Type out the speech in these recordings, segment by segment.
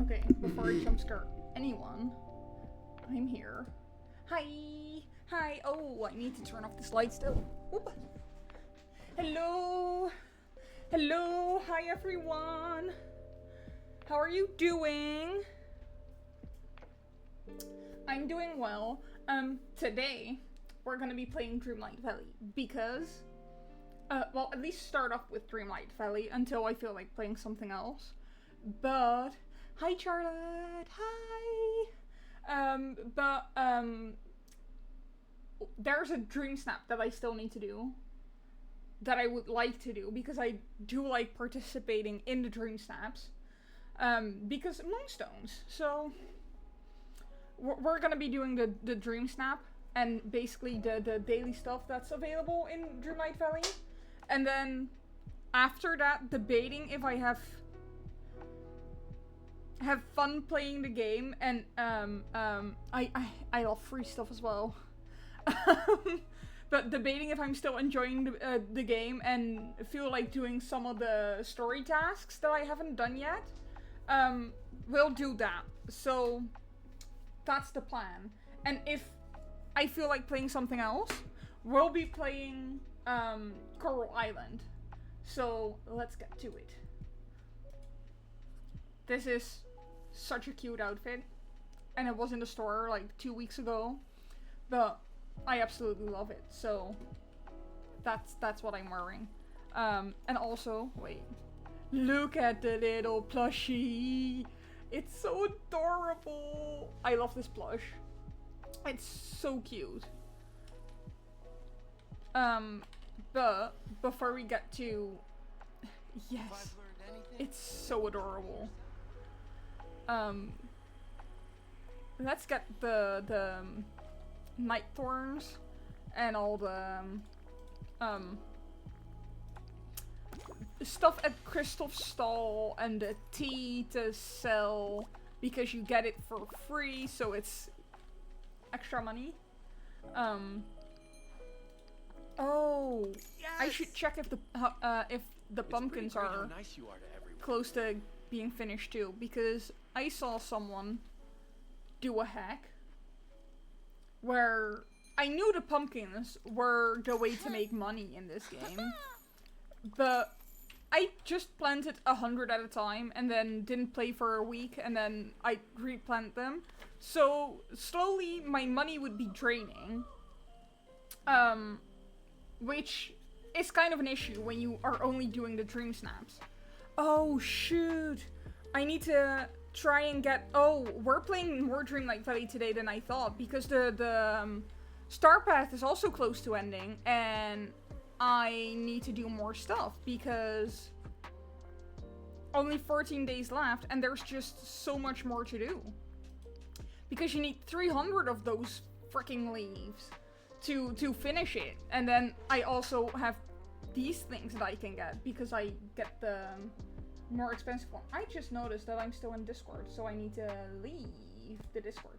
Okay, before I jump scare anyone, I'm here. Hi! Hi! Oh, I need to turn off this light still. Whoop. Hello! Hello! Hi everyone! How are you doing? I'm doing well. Today, we're gonna be playing Dreamlight Valley because, well, at least start off with Dreamlight Valley until I feel like playing something else. But, hi Charlotte! Hi! There's a dream snap that I still need to do. That I would like to do, because I do like participating in the dream snaps. Because moonstones. So, we're gonna be doing the dream snap, and basically the daily stuff that's available in Dreamlight Valley. And then, after that, debating if I have fun playing the game, and I love free stuff as well. But debating if I'm still enjoying the game and feel like doing some of the story tasks that I haven't done yet. We'll do that. So that's the plan. And if I feel like playing something else, we'll be playing Coral Island. So let's get to it. This is such a cute outfit, and it was in the store like 2 weeks ago, but I absolutely love it. So that's what I'm wearing. And also, wait, look at the little plushie. It's so adorable. I love this plush. It's so cute. But before we get to, yes, it's so adorable. Let's get the night thorns and all the stuff at Kristoff's stall and the tea to sell because you get it for free, so it's extra money. Oh, yes! I should check if the pumpkins are close to being finished too, because I saw someone do a hack where I knew the pumpkins were the way to make money in this game, but I just planted 100 at a time and then didn't play for a week, and then I replant them. So slowly my money would be draining, which is kind of an issue when you are only doing the dream snaps. Oh shoot, I need to try and get, oh, we're playing more Dreamlight Valley today than I thought, because the Starpath is also close to ending, and I need to do more stuff, because only 14 days left, and there's just so much more to do. Because you need 300 of those freaking leaves to finish it, and then I also have these things that I can get, because I get the more expensive one. I just noticed that I'm still in Discord, so I need to leave the Discord.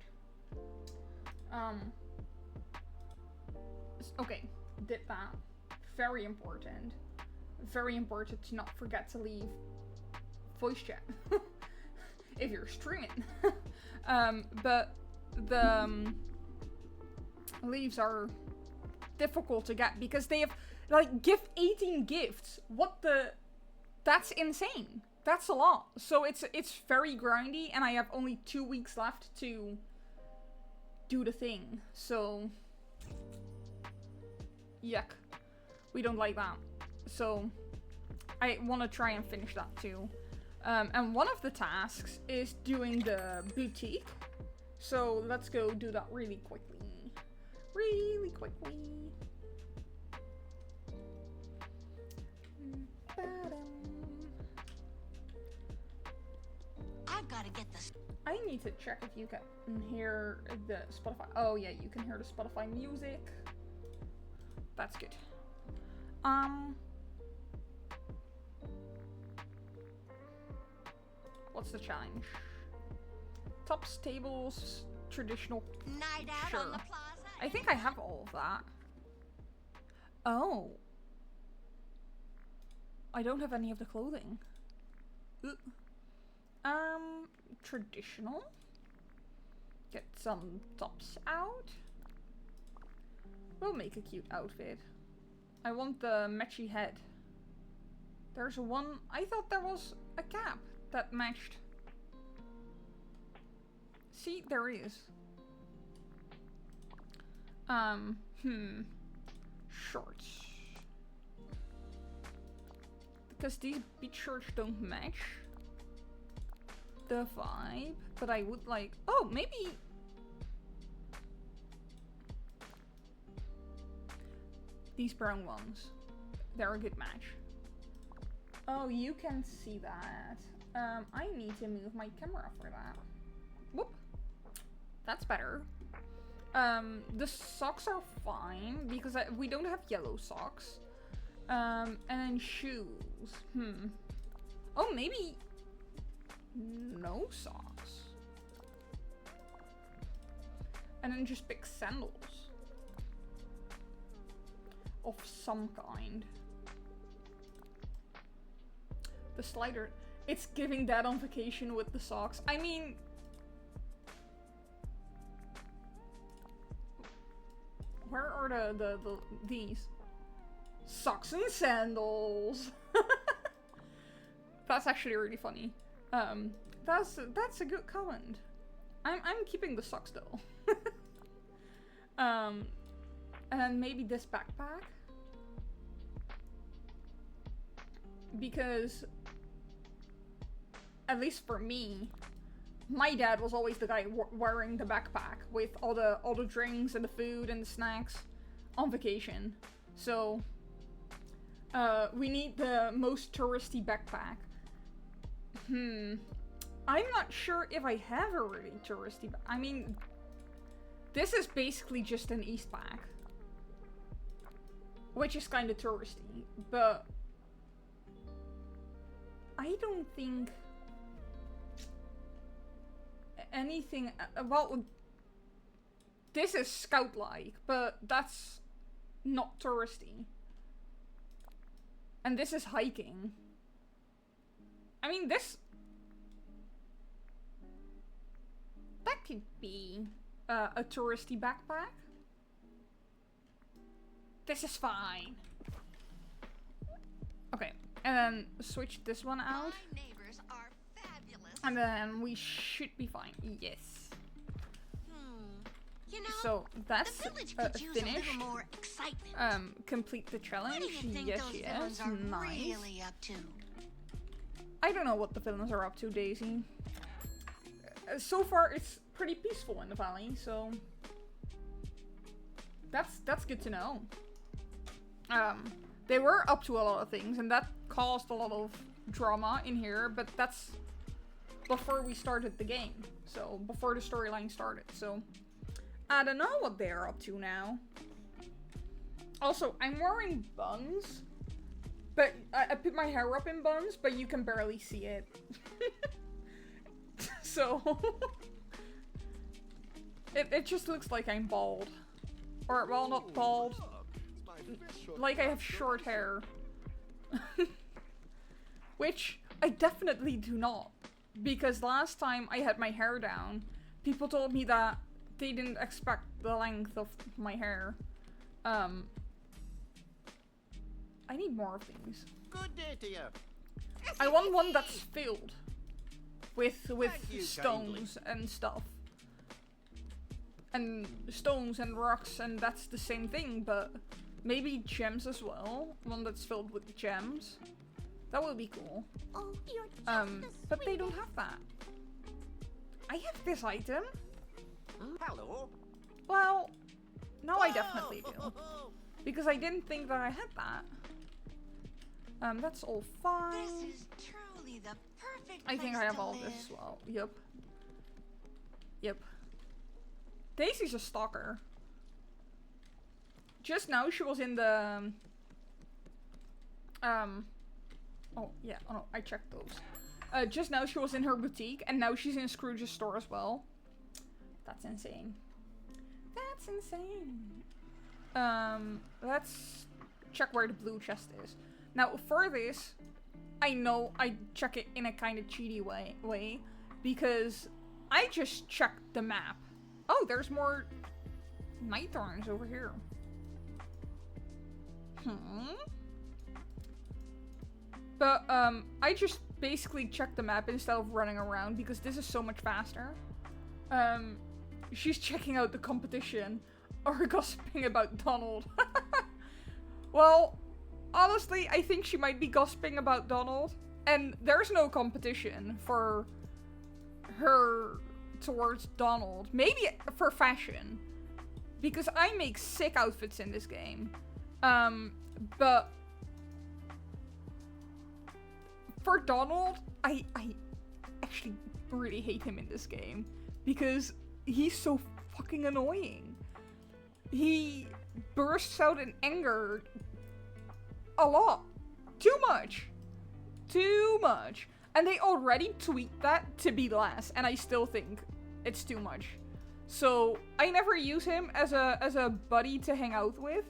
Okay, did that. Very important. Very important to not forget to leave voice chat if you're streaming. But the leaves are difficult to get because they have like 18 gifts. What the? That's insane. That's a lot. So it's very grindy, and I have only 2 weeks left to do the thing. So yuck. We don't like that. So I want to try and finish that too. And one of the tasks is doing the boutique. So let's go do that really quickly. Really quickly. I've got to get this. I need to check if you can hear the Spotify. Oh yeah, you can hear the Spotify music. That's good. What's the challenge? Tops, tables, traditional. Night out sure. on the plaza. I think I have all of that. Oh. I don't have any of the clothing. Ooh. Traditional. Get some tops out. We'll make a cute outfit. I want the matchy head. There's one. I thought there was a cap that matched. See, there is. Shorts. Because these beach shorts don't match the vibe, but I would like. Oh, maybe. These brown ones. They're a good match. Oh, you can see that. I need to move my camera for that. Whoop. That's better. The socks are fine because we don't have yellow socks. And then shoes. Oh, maybe no socks. And then just pick sandals. Of some kind. The slider. It's giving Dad on vacation with the socks. I mean... Where are these? Socks and sandals. That's actually really funny. That's a good comment. I'm keeping the socks though. And then maybe this backpack. Because, at least for me, my dad was always the guy wearing the backpack with all the drinks and the food and the snacks on vacation. So, we need the most touristy backpack. I'm not sure if I have a really touristy I mean, this is basically just an East pack. Which is kind of touristy, but I don't think anything, well, this is scout-like, but that's not touristy. And this is hiking. I mean, that could be a touristy backpack. This is fine. Okay, and then switch this one out. My neighbors are fabulous. And then we should be fine. Yes. You know, So that's the village could use a finished. little more excitement. Complete the challenge. What do you think Yes, those yes. villains are Nice. really up to? I don't know what the villains are up to, Daisy. So far, it's pretty peaceful in the valley, so that's good to know. They were up to a lot of things, and that caused a lot of drama in here, but that's before we started the game. So, before the storyline started, so I don't know what they're up to now. Also, I'm wearing buns, but I put my hair up in buns, but you can barely see it. So, it just looks like I'm bald. Or, well, not bald. Like I have short hair. Which I definitely do not. Because last time I had my hair down, people told me that they didn't expect the length of my hair. I need more of these. Good day to you. I want one that's filled with Thank you stones and stuff. And stones and rocks, and that's the same thing, but maybe gems as well. One that's filled with gems. That would be cool. Oh, you're just But they don't have that. I have this item. Hello. Well, now I definitely do. Because I didn't think that I had that. That's all fine. This is truly the perfect I think I place have to all live. this as well. Yep. Yep. Daisy's a stalker. Just now she was in the... Oh, yeah. Oh, no. I checked those. Just now she was in her boutique, and now she's in Scrooge's store as well. That's insane. That's insane. Let's check where the blue chest is. Now, for this, I know I check it in a kind of cheaty way because I just checked the map. Oh, there's more night thorns over here. But I just basically checked the map instead of running around because this is so much faster. She's checking out the competition or gossiping about Donald. Well, honestly, I think she might be gossiping about Donald. And there's no competition for her towards Donald. Maybe for fashion. Because I make sick outfits in this game. But for Donald, I actually really hate him in this game. Because he's so fucking annoying. He bursts out in anger a lot. Too much. Too much. And they already tweet that to be less, and I still think it's too much. So I never use him as a buddy to hang out with.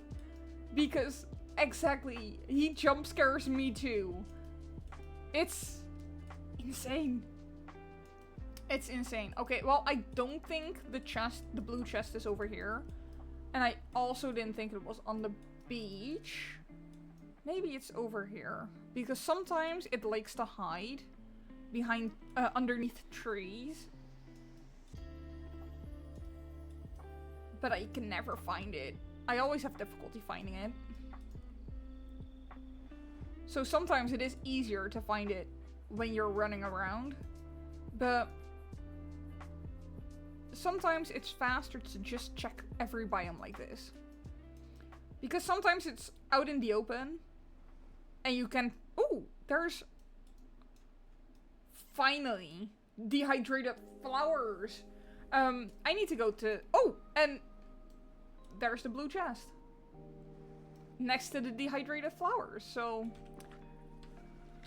Because exactly, he jump scares me too. It's insane. It's insane. Okay, well, I don't think the blue chest is over here. And I also didn't think it was on the beach. Maybe it's over here. Because sometimes it likes to hide behind, underneath trees. But I can never find it. I always have difficulty finding it. So sometimes it is easier to find it when you're running around. But sometimes it's faster to just check every biome like this. Because sometimes it's out in the open. And you can... Ooh, there's... Finally. Dehydrated flowers. I need to go to... Oh, and... There's the blue chest. Next to the dehydrated flowers, so...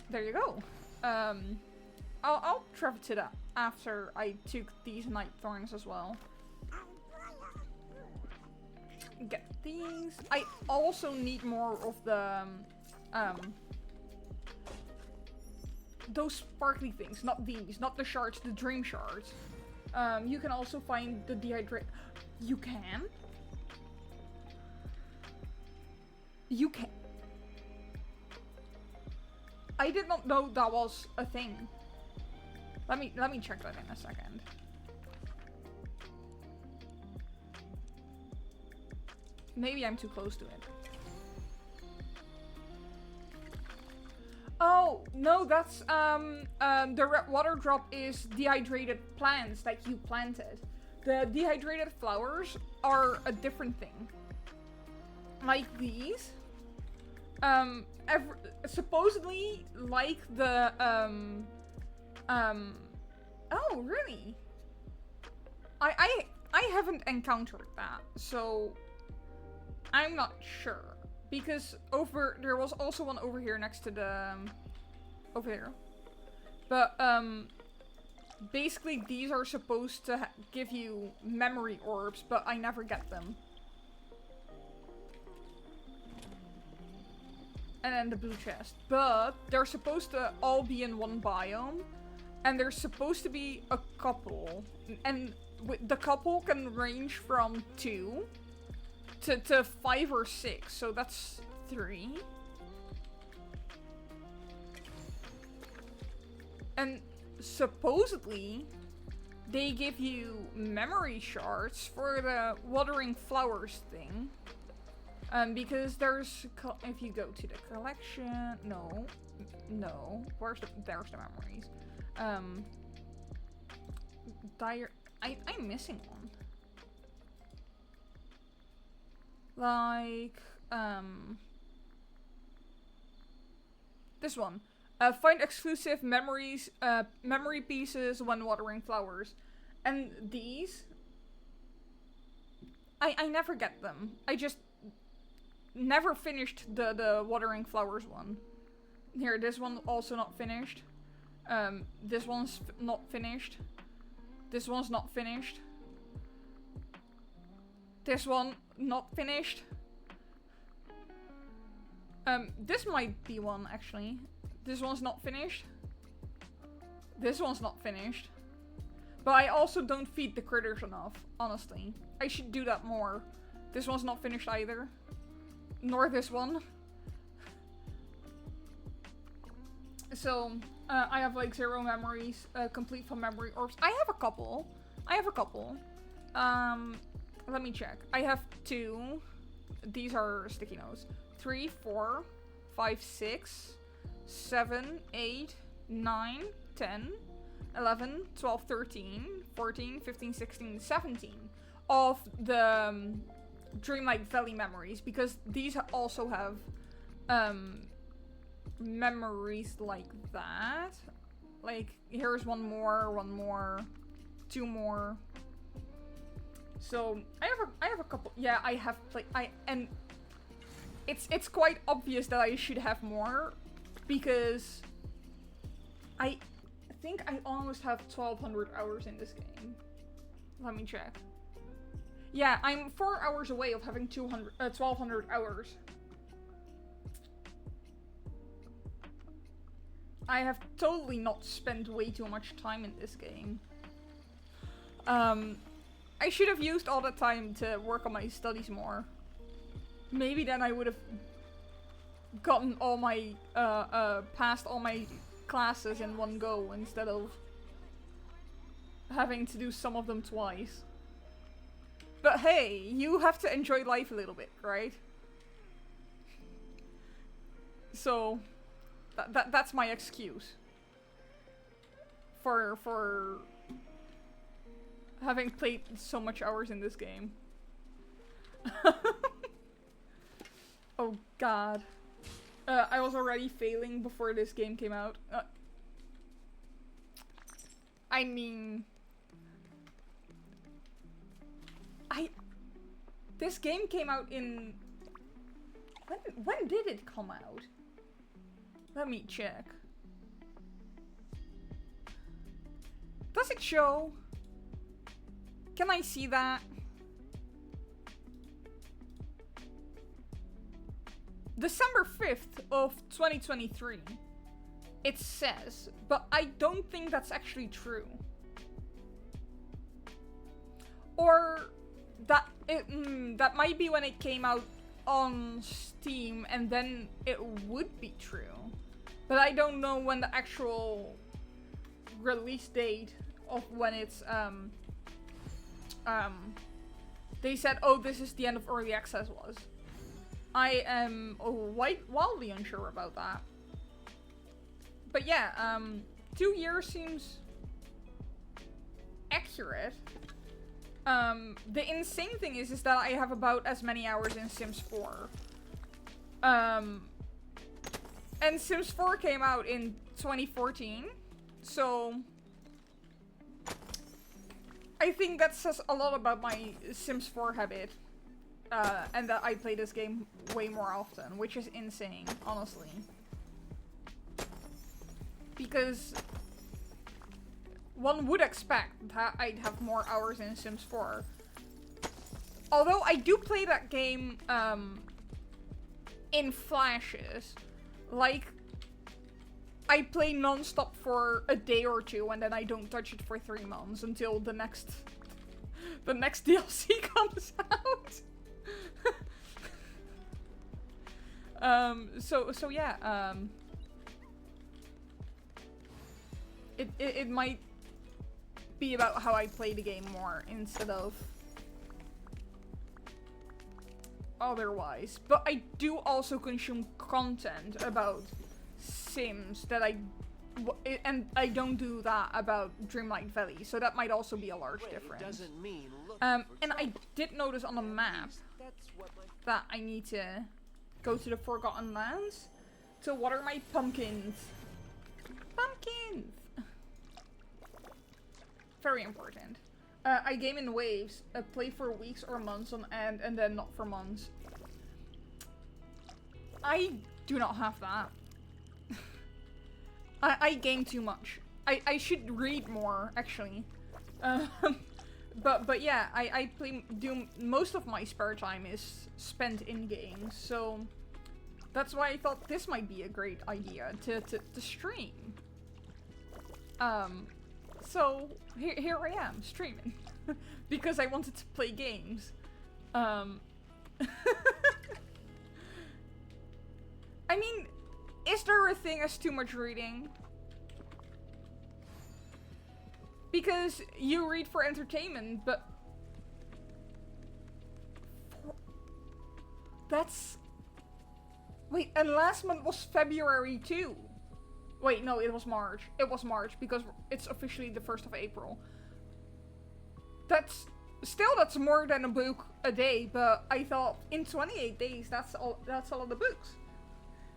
There you go. I'll travel to that after I took these night thorns as well. Get these. I also need more of the those sparkly things, not these, not the shards, the dream shards. You can also find the dehydrate. You can? You can. I did not know that was a thing. Let me check that in a second. Maybe I'm too close to it. Oh, no, that's, the red water drop is dehydrated plants that you planted. The dehydrated flowers are a different thing. Like these. Supposedly, like the, oh, really? I haven't encountered that, so I'm not sure. Because there was also one over here next to the, over here. But, basically these are supposed to give you memory orbs, but I never get them. And then the blue chest. But they're supposed to all be in one biome. And there's supposed to be a couple. And the couple can range from 2 to 5 or 6. So that's 3. And supposedly they give you memory shards for the watering flowers thing. Because there's, if you go to the collection, no, there's the memories. I'm missing one. Like, this one. Find exclusive memories, memory pieces when watering flowers. And these, I never get them. I just never finished the watering flowers one. Here, this one also not finished. This one's not finished. This one's not finished. This one not finished. This might be one actually. This one's not finished. This one's not finished. But I also don't feed the critters enough, honestly. I should do that more. This one's not finished either. Nor this one. So, I have like 0 memories, complete from memory orbs. I have a couple. Let me check. I have 2. These are sticky notes. 3, 4, 5, 6, 7, 8, 9, 10, 11, 12, 13, 14, 15, 16, 17 of the Dreamlight Valley memories, because these also have memories like that. Like, here's one more, 2 more. So I have a couple. Yeah, I have played. And it's quite obvious that I should have more, because I think I almost have 1,200 hours in this game. Let me check. Yeah, I'm 4 hours away of having 1,200 hours. I have totally not spent way too much time in this game. I should have used all that time to work on my studies more. Maybe then I would have gotten all my, passed all my classes in one go instead of having to do some of them twice. But hey, you have to enjoy life a little bit, right? So, that's my excuse for having played so much hours in this game. Oh god. I was already failing before this game came out. I mean... This game came out in... When did it come out? Let me check. Does it show? Can I see that? December 5th of 2023. It says, but I don't think that's actually true. Or that might be when it came out on Steam, and then it would be true. But I don't know when the actual release date of when it's they said, oh, this is the end of early access was. I am wildly unsure about that. But yeah, 2 years seems accurate. The insane thing is that I have about as many hours in Sims 4. And Sims 4 came out in 2014, so I think that says a lot about my Sims 4 habit. And that I play this game way more often, which is insane, honestly. Because one would expect that I'd have more hours in Sims 4. Although I do play that game in flashes. Like, I play non-stop for a day or two and then I don't touch it for 3 months until the next DLC comes out. So yeah, it might be about how I play the game more instead of otherwise. But I do also consume content about Sims that and I don't do that about Dreamlight Valley, so that might also be a large difference. And I did notice on the map that I need to go to the Forgotten Lands to water my pumpkins. Pumpkins! Very important. I game in waves, play for weeks or months on end, and then not for months. I do not have that. I game too much. I should read more, actually. But yeah, I do most of my spare time is spent in games, so That's why I thought this might be a great idea to stream. So here I am streaming because I wanted to play games. I mean, is there a thing as too much reading? Because you read for entertainment, but that's... Wait, and last month was February too. Wait, no, it was March. It was March because it's officially the 1st of April. That's more than a book a day, but I thought in 28 days that's a lot of books.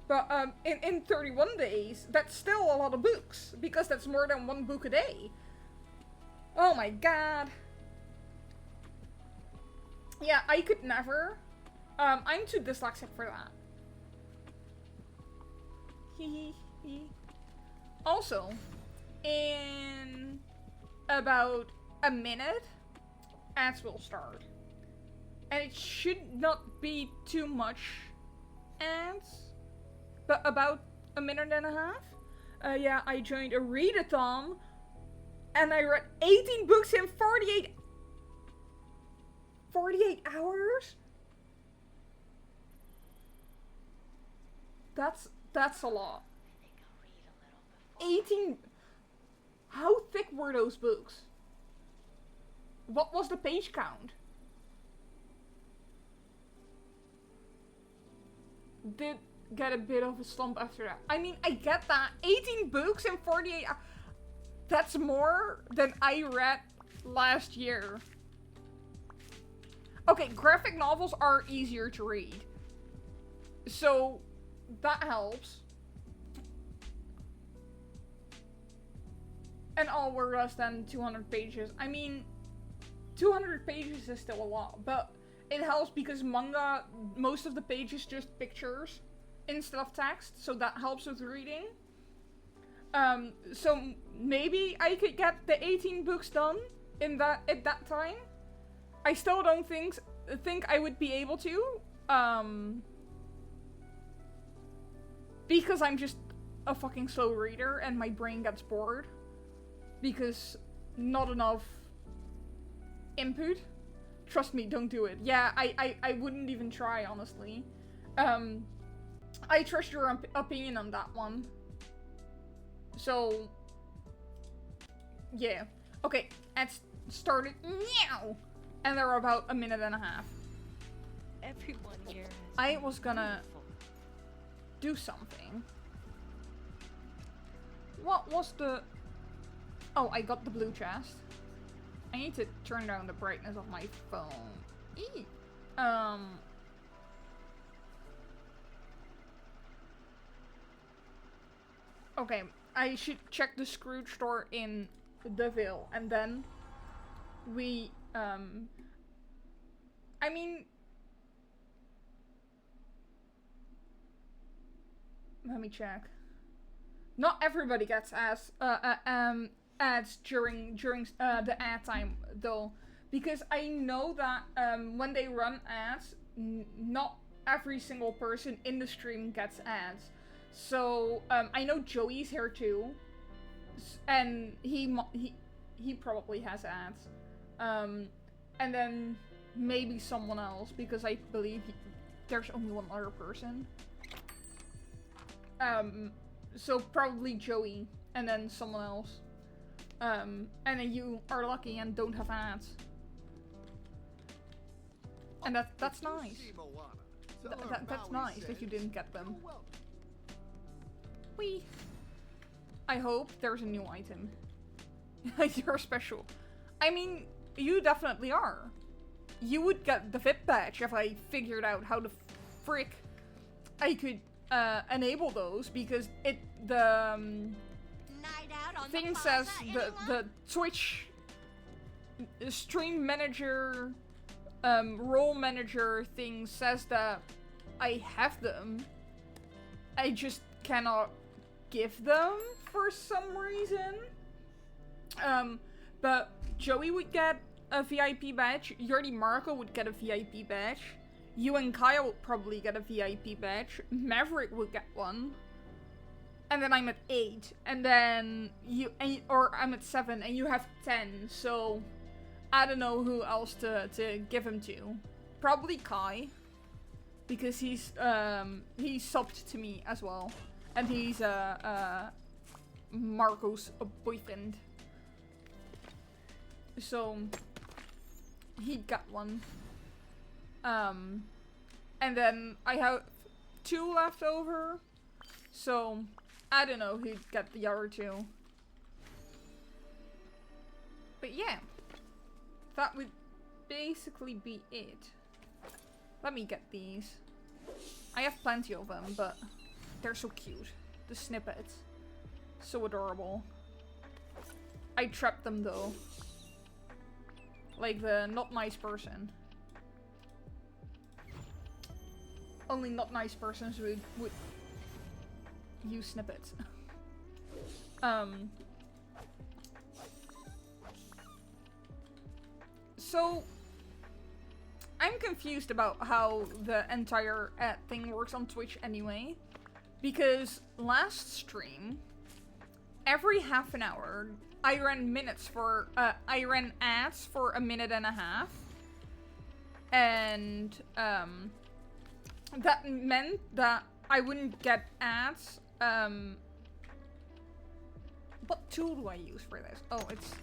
But in 31 days, that's still a lot of books because that's more than one book a day. Oh my god. Yeah, I could never. I'm too dyslexic for that. Also, in about a minute, ads will start. And it should not be too much ads, but about a minute and a half. Yeah, I joined a readathon, and I read 18 books in 48 hours? That's a lot. 18... How thick were those books? What was the page count? Did get a bit of a slump after that. I mean, I get that. 18 books in 48 hours. That's more than I read last year. Okay, graphic novels are easier to read. So, that helps. And all were less than 200 pages. I mean, 200 pages is still a lot, but it helps because manga, most of the pages just pictures instead of text, so that helps with reading. So maybe I could get the 18 books done at that time. I still don't think I would be able to, because I'm just a fucking slow reader and my brain gets bored. Because not enough input. Trust me, don't do it. Yeah, I wouldn't even try, honestly. I trust your opinion on that one. So, yeah. Okay, ads started now! And they're about a minute and a half. Everyone here has I was gonna do something. What was the... Oh, I got the blue chest. I need to turn down the brightness of my phone. Eee. Okay, I should check the Scrooge store in Deville, and then we, I mean... Let me check. Not everybody gets ads during the ad time though, because I know that when they run ads, not every single person in the stream gets ads. So I know Joey's here too, and he probably has ads, and then maybe someone else, because I believe there's only one other person. So probably Joey, and then someone else. And then you are lucky and don't have ads. And that's nice. That's nice that you didn't get them. Whee! I hope there's a new item. You're special. I mean, you definitely are. You would get the VIP badge if I figured out how the frick I could enable those, because the thing says the Twitch stream manager role manager thing says that I have them. I just cannot give them for some reason. But Joey would get a VIP badge. Jordi Marco would get a VIP badge. You and Kyle will probably get a VIP badge. Maverick will get one. And then I'm at 8. And then or I'm at 7 and you have 10. So I don't know who else to give him to. Probably Kai. Because he's subbed to me as well. And he's Marco's boyfriend. So he got one. And then I have 2 left over. So I don't know who'd get the other 2. But yeah. That would basically be it. Let me get these. I have plenty of them, but they're so cute. The snippets. So adorable. I trapped them though. Like the not nice person. Only not nice persons would use snippets. So I'm confused about how the entire ad thing works on Twitch anyway. Because last stream, every half an hour, I ran ads for a minute and a half. And that meant that I wouldn't get ads. What tool do I use for this? Oh, it's...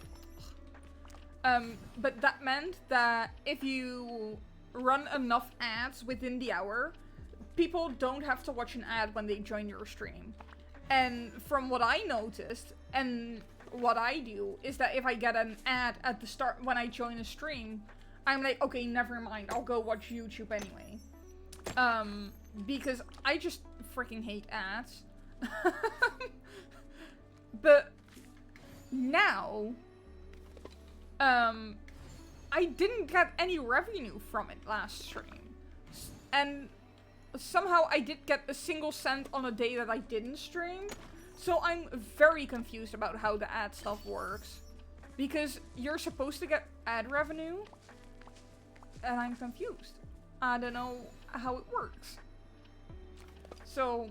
but that meant that if you run enough ads within the hour, people don't have to watch an ad when they join your stream. And from what I noticed, and what I do, is that if I get an ad at the start when I join a stream, I'm like, okay, never mind, I'll go watch YouTube anyway. Because I just freaking hate ads. But now, I didn't get any revenue from it last stream. And somehow I did get a single cent on a day that I didn't stream. So I'm very confused about how the ad stuff works. Because you're supposed to get ad revenue. And I'm confused. I don't know how it works. So,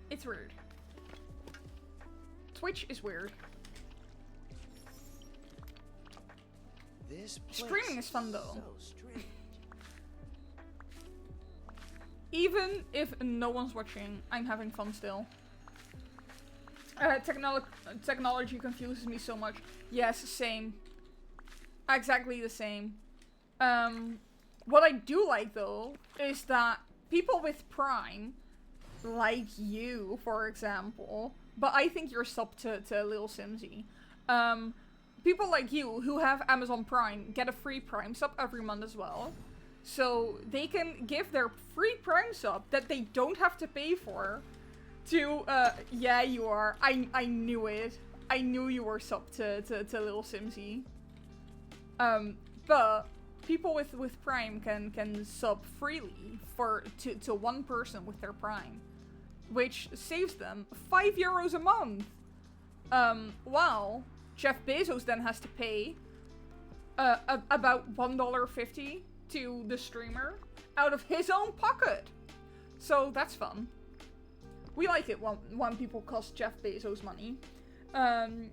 it's weird. Twitch is weird. This Streaming is fun though. so strange. Even if no one's watching, I'm having fun still. Technology confuses me so much. Yes, same. Exactly the same. What I do like though, is that people with Prime, like you, for example, but I think you're sub to Lil Simsy. People like you who have Amazon Prime get a free Prime sub every month as well. So they can give their free Prime sub that they don't have to pay for to, yeah, you are. I knew it. I knew you were sub to Lil Simsy. But people with Prime can sub freely to one person with their Prime, which saves them €5 a month. While Jeff Bezos then has to pay about $1.50 to the streamer out of his own pocket. So that's fun. We like it when people cost Jeff Bezos money. And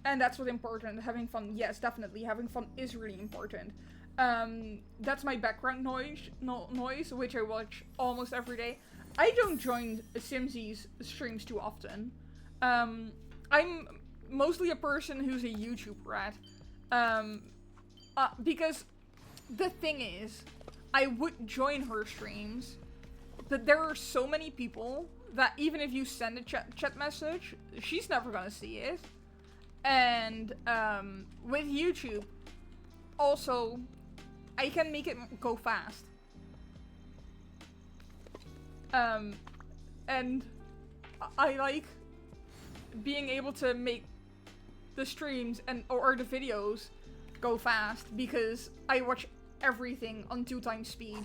that's what's important. Having fun, yes, definitely. Having fun is really important. That's my background noise, which I watch almost every day. I don't join Simsy's streams too often. I'm mostly a person who's a YouTube rat. Because the thing is, I would join her streams, but there are so many people that even if you send a chat message, she's never gonna see it. And with YouTube, also, I can make it go fast. And I like being able to make the streams or the videos go fast because I watch everything on 2x speed.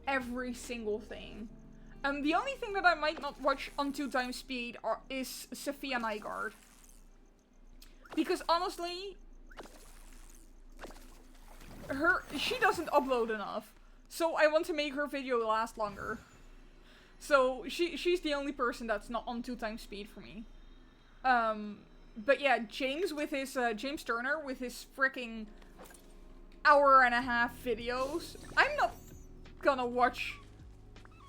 Every single thing. The only thing that I might not watch on 2x speed is Sophia Nygaard. Because honestly, she doesn't upload enough. So I want to make her video last longer. So she's the only person that's not on 2x speed for me. But yeah, James Turner with his freaking hour-and-a-half videos. I'm not gonna watch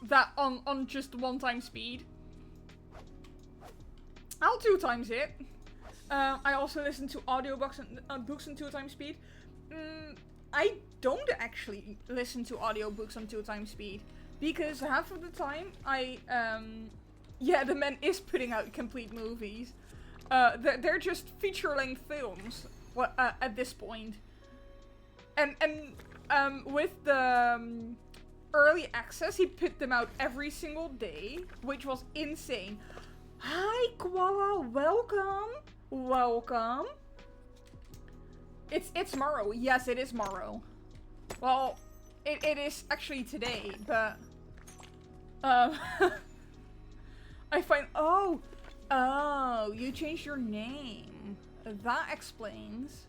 that on just 1x speed. I'll 2x it. I also listen to audiobooks and books on 2x speed. I don't actually listen to audiobooks on 2x speed. Because half of the time yeah, the man is putting out complete movies. They're just feature-length films at this point. And with the early access, he put them out every single day, which was insane. Hi, Koala, welcome. Welcome. It's Morrow. Yes, it is Morrow. Well, it is actually today, but I find oh, you changed your name. That explains.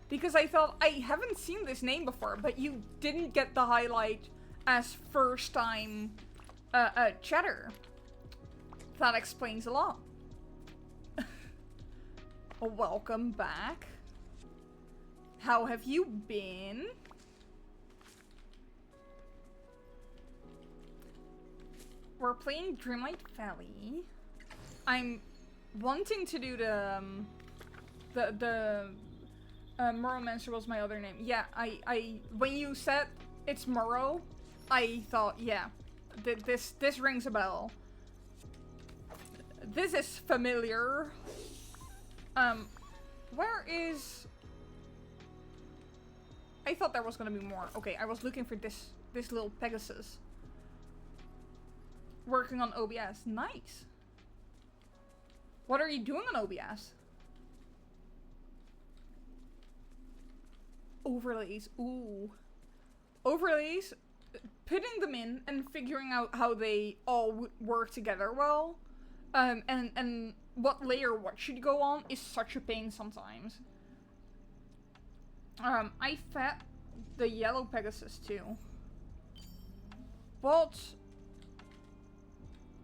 Because I thought I haven't seen this name before, but you didn't get the highlight as first time chatter. That explains a lot. Welcome back. How have you been? We're playing Dreamlight Valley. I'm wanting to do the Morrowmancer was my other name. Yeah, I when you said it's Morrow, I thought, yeah, this rings a bell. This is familiar. Where is? I thought there was gonna be more. Okay, I was looking for this little Pegasus. Working on OBS. Nice. What are you doing on OBS? Overlays. Ooh. Overlays. Putting them in and figuring out how they all work together well. And what layer what should go on is such a pain sometimes. I fed the yellow Pegasus too. But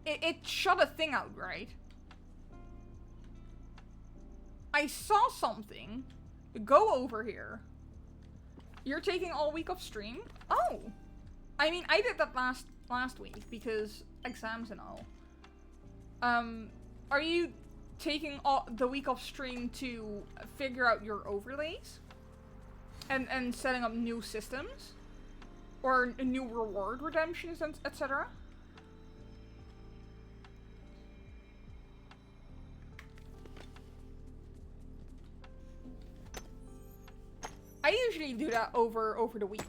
it shot a thing out, right? I saw something. Go over here. You're taking all week off stream? Oh! I mean, I did that last week because exams and all. Are you taking the week off stream to figure out your overlays? And setting up new systems? Or new reward redemptions, and etc.? I usually do that over the week.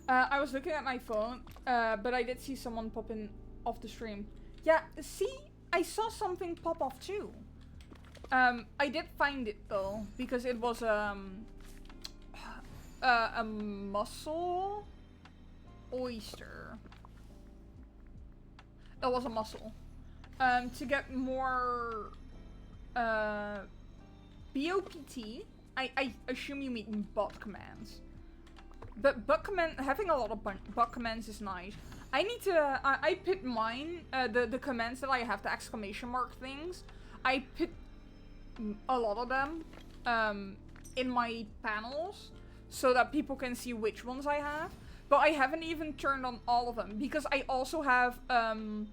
I was looking at my phone, but I did see someone pop in off the stream. Yeah, see? I saw something pop off too. I did find it though, because it was a mussel oyster. It was a mussel. To get more BOPT, I assume you mean bot commands. But having a lot of bot commands is nice. I need to, I put mine, the commands that I have, the exclamation mark things, I put a lot of them in my panels so that people can see which ones I have. But I haven't even turned on all of them because I also have an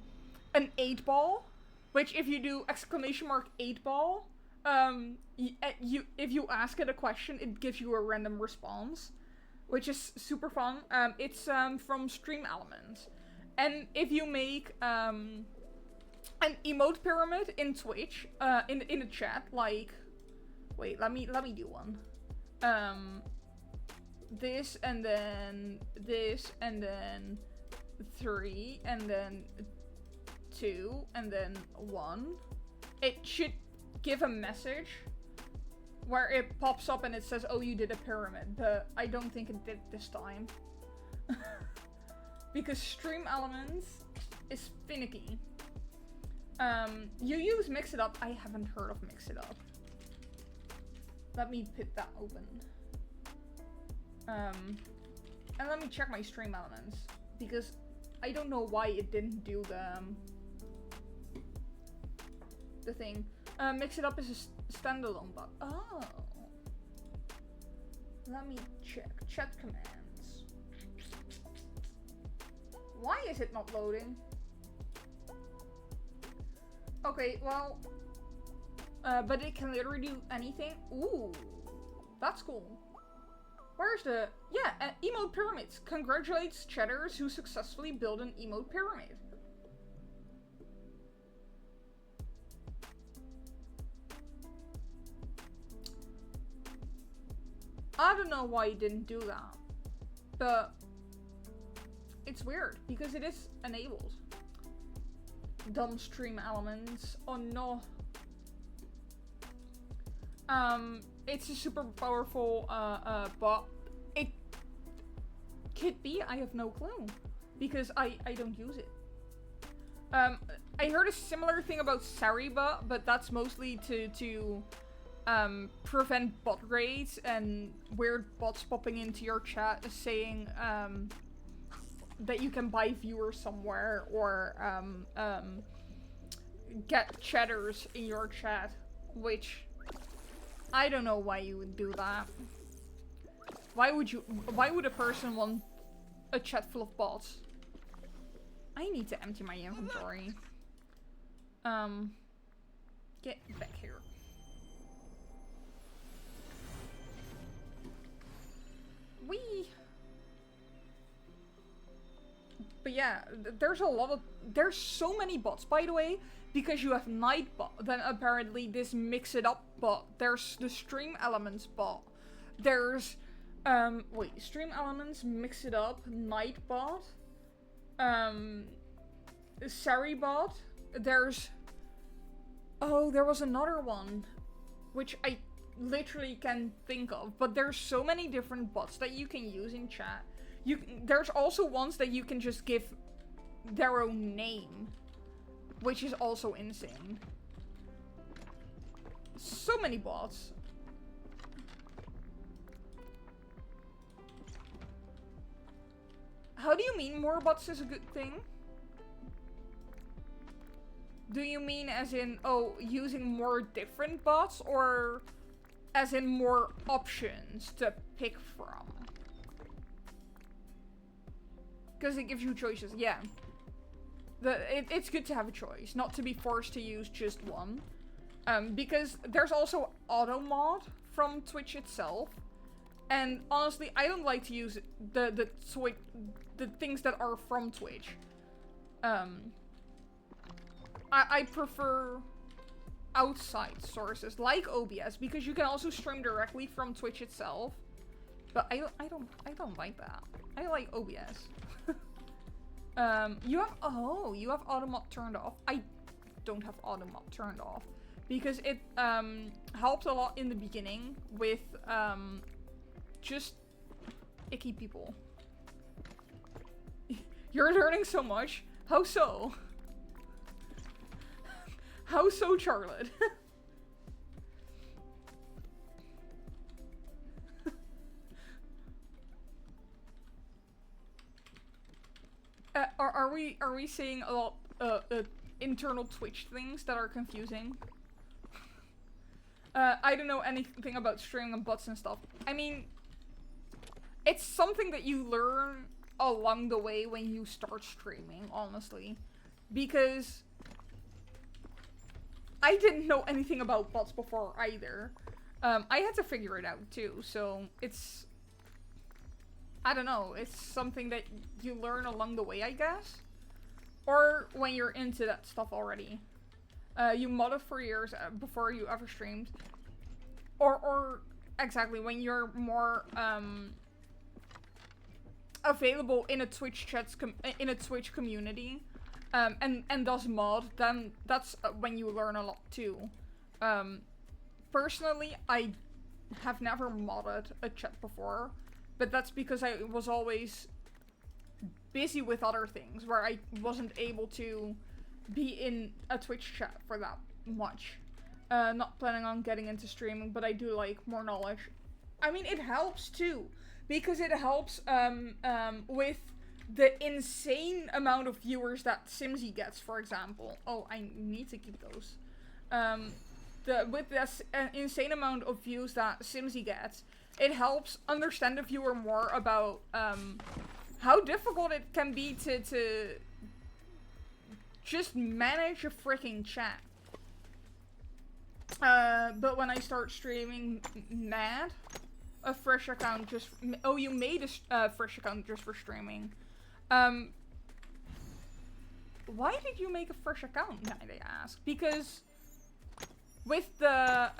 8-ball, which if you do exclamation mark 8-ball, if you ask it a question, it gives you a random response, which is super fun. It's from Stream Elements, and if you make an emote pyramid in Twitch, in the chat, like, wait, let me do one. This and then 3 and then 2 and then 1. It should give a message where it pops up and it says, oh, you did a pyramid, but I don't think it did this time. Because Stream Elements is finicky. You use Mix It Up. I haven't heard of Mix It Up. Let me put that open. And let me check my stream elements, because I don't know why it didn't do the thing. Mix it up as a standalone bot. Oh. Let me check. Chat commands. Why is it not loading? Okay, well, but it can literally do anything. Ooh, that's cool. Where's the... Yeah, emote pyramids. Congratulates chatters who successfully build an emote pyramid. I don't know why it didn't do that, but it's weird because it is enabled. Dumb stream elements. Oh no. It's a super powerful bot. It could be, I have no clue. Because I don't use it. I heard a similar thing about Saribot, but that's mostly to prevent bot raids and weird bots popping into your chat saying that you can buy viewers somewhere or get chatters in your chat, which I don't know why you would do that. Why would a person want a chat full of bots? I need to empty my inventory. Get back here. Wee. But yeah, there's so many bots, by the way, because you have Nightbot, then apparently this Mix It Up bot, there's the Stream Elements bot, there's, wait, Stream Elements, Mix It Up, Nightbot, Saribot, there's, oh, there was another one, which I literally can't think of, but there's so many different bots that you can use in chat. There's also ones that you can just give their own name, which is also insane. So many bots. How do you mean more bots is a good thing? Do you mean as in, oh, using more different bots, or as in more options to pick from? Because it gives you choices, yeah. It's good to have a choice, not to be forced to use just one. Because there's also auto mod from Twitch itself. And honestly, I don't like to use the things that are from Twitch. I prefer outside sources like OBS, because you can also stream directly from Twitch itself. But I don't like that. I like OBS. You have automod turned off. I don't have automod turned off because it helped a lot in the beginning with just icky people. You're learning so much. How so? How so, Charlotte? Are we seeing a lot internal Twitch things that are confusing? I don't know anything about streaming and bots and stuff. I mean, it's something that you learn along the way when you start streaming, honestly. Because I didn't know anything about bots before either. I had to figure it out too, so it's... I don't know, it's something that you learn along the way, I guess? Or when you're into that stuff already. You modded for years before you ever streamed. Or exactly, when you're more available in a Twitch in a Twitch community, and does mod, then that's when you learn a lot too. Personally, I have never modded a chat before. But that's because I was always busy with other things, where I wasn't able to be in a Twitch chat for that much. Not planning on getting into streaming, but I do like more knowledge. I mean, it helps too, because it helps with the insane amount of viewers that Simsy gets, for example. Oh, I need to keep those. With this insane amount of views that Simsy gets, it helps understand the viewer more about how difficult it can be to just manage a freaking chat. But when I start streaming mad, a fresh account just... Oh, you made a fresh account just for streaming. Why did you make a fresh account, might I ask? Because with the,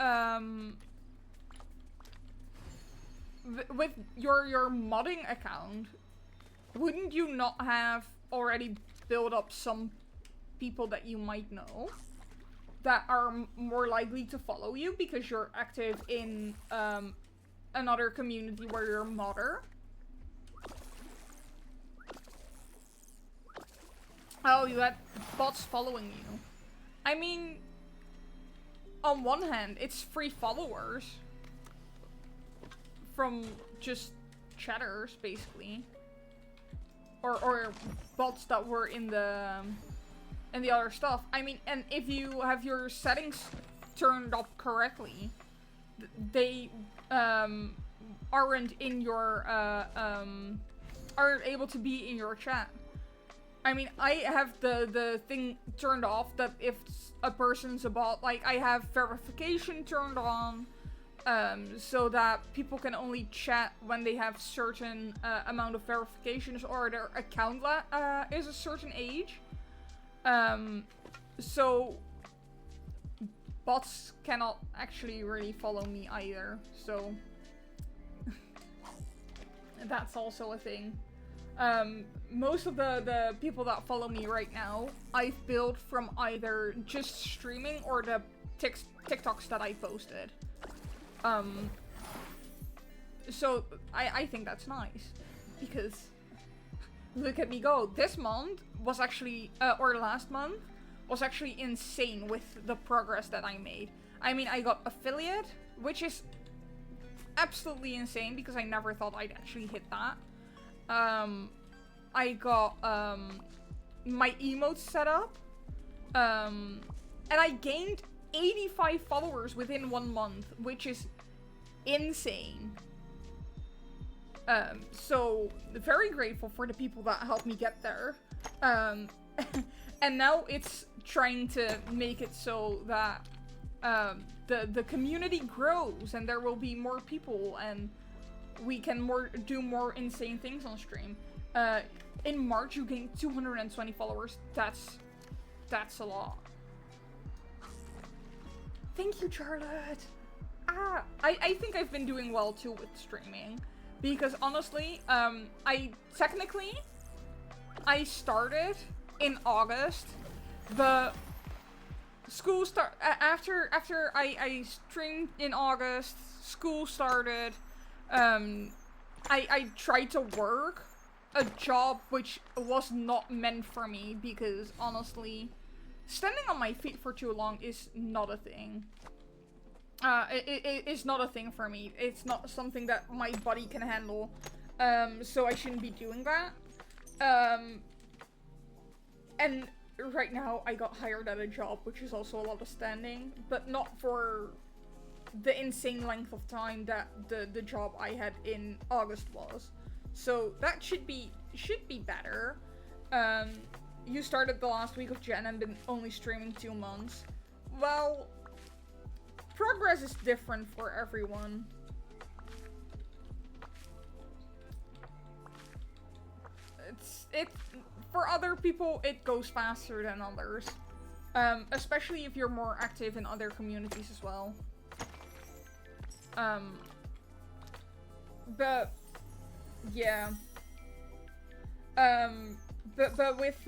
with your modding account, wouldn't you not have already built up some people that you might know that are more likely to follow you because you're active in another community where you're a modder? Oh, you had bots following you. I mean, on one hand, it's free followers from just chatters, basically, or bots that were in the other stuff. I mean, and if you have your settings turned up correctly, they aren't in your aren't able to be in your chat. I mean, I have the thing turned off that if a person's a bot, like I have verification turned on, so that people can only chat when they have certain amount of verifications or their account is a certain age. So bots cannot actually really follow me either, so that's also a thing. Most of the people that follow me right now, I've built from either just streaming or the TikToks that I posted. So I think that's nice, because look at me go. This month was actually, or last month, was actually insane with the progress that I made. I mean, I got affiliate, which is absolutely insane because I never thought I'd actually hit that. I got my emotes set up, and I gained 85 followers within 1 month, which is insane. So very grateful for the people that helped me get there. And now it's trying to make it so that the community grows and there will be more people and we can do more insane things on stream. In March you gained 220 followers. That's a lot. Thank you, Charlotte. I think I've been doing well too with streaming, because honestly, I started in August. The school after I streamed in August, school started. I tried to work a job which was not meant for me, because honestly, standing on my feet for too long is not a thing. It's not a thing for me. It's not something that my body can handle. So I shouldn't be doing that. And right now I got hired at a job which is also a lot of standing, but not for the insane length of time that the job I had in August was. So that should be better. You started the last week of Jan and been only streaming 2 months. Well, progress is different for everyone. For other people, it goes faster than others. Especially if you're more active in other communities as well. But yeah. But with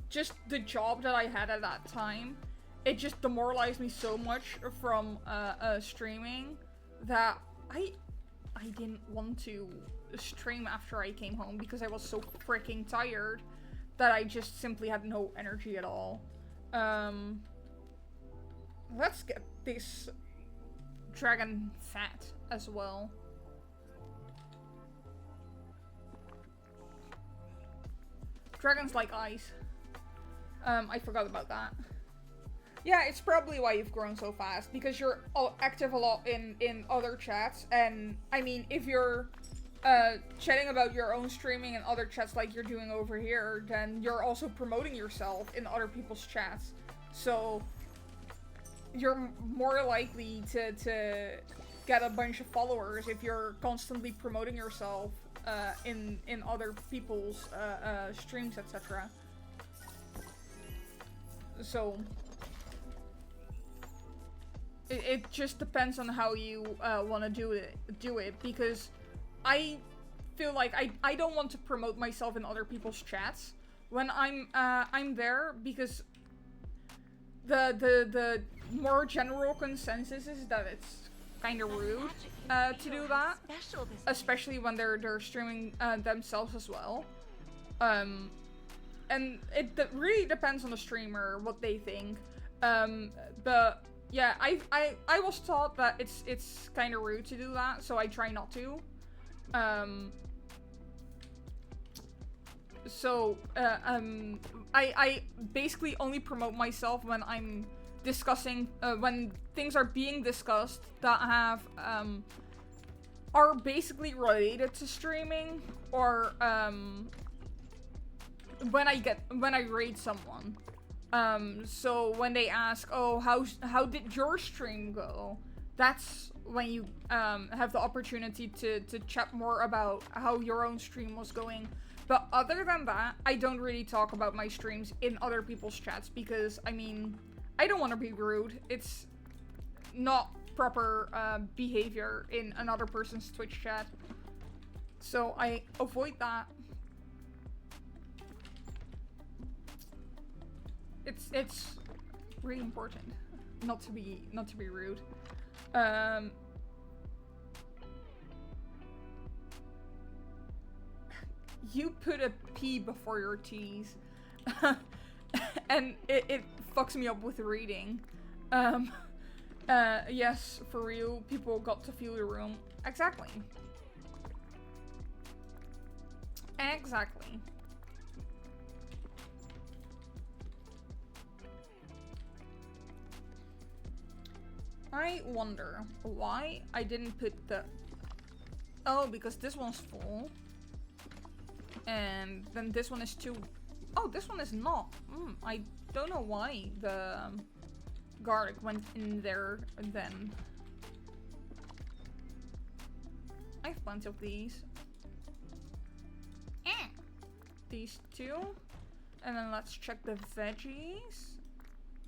just the job that I had at that time, it just demoralized me so much from streaming that I didn't want to stream after I came home, because I was so freaking tired that I just simply had no energy at all. Let's get this dragon fat as well. Dragons like ice. I forgot about that. Yeah, it's probably why you've grown so fast, because you're active a lot in other chats, and I mean, if you're chatting about your own streaming in other chats like you're doing over here, then you're also promoting yourself in other people's chats. So you're more likely to get a bunch of followers if you're constantly promoting yourself in other people's streams, etc. So it just depends on how you want to do it, because I feel like I don't want to promote myself in other people's chats when I'm there, because the more general consensus is that it's kind of rude to do that, especially when they're streaming themselves as well. And it really depends on the streamer what they think. But yeah, I was taught that it's kind of rude to do that, so I try not to. I basically only promote myself when I'm discussing, when things are being discussed that have, are basically related to streaming, or, when I raid someone. So when they ask, oh, how did your stream go? That's when you, have the opportunity to chat more about how your own stream was going. But other than that, I don't really talk about my streams in other people's chats, because, I mean, I don't want to be rude. It's not proper behavior in another person's Twitch chat. So I avoid that. It's really important not to be rude. You put a P before your T's, and it fucks me up with reading. Yes, for real, people got to feel the room. Exactly. Exactly. I wonder why I didn't put the... Oh, because this one's full. And then this one is too... Oh, this one is not. I don't know why the garlic went in there then. I have plenty of these. These two. And then let's check the veggies.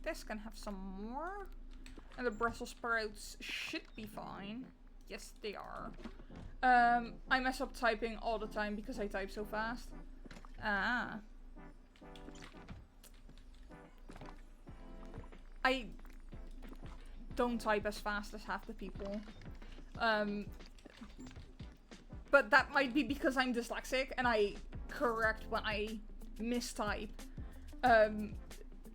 This can have some more. And the Brussels sprouts should be fine. Yes, they are. I mess up typing all the time because I type so fast. Ah. I don't type as fast as half the people. But that might be because I'm dyslexic and I correct when I mistype.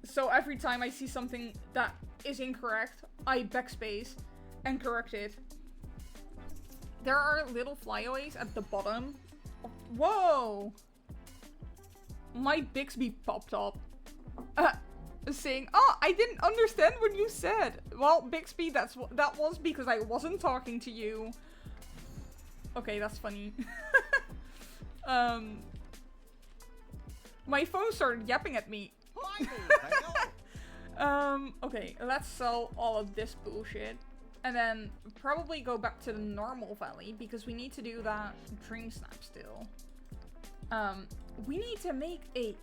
So every time I see something that is incorrect, I backspace and correct it. There are little flyaways at the bottom. Whoa! My Bixby popped up. Saying, oh, I didn't understand what you said. Well, Bixby, that was because I wasn't talking to you. Okay, that's funny. My phone started yapping at me. Okay, let's sell all of this bullshit. And then probably go back to the normal valley, because we need to do that dream snap still. We need to make a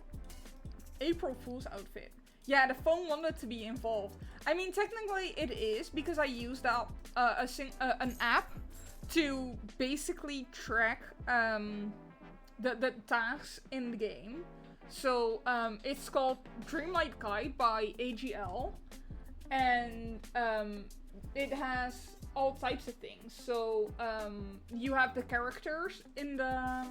April Fools outfit. Yeah, the phone wanted to be involved. I mean, technically it is, because I used an app to basically track the tasks in the game. So it's called Dreamlight Guide by AGL, and it has all types of things. So you have the characters in the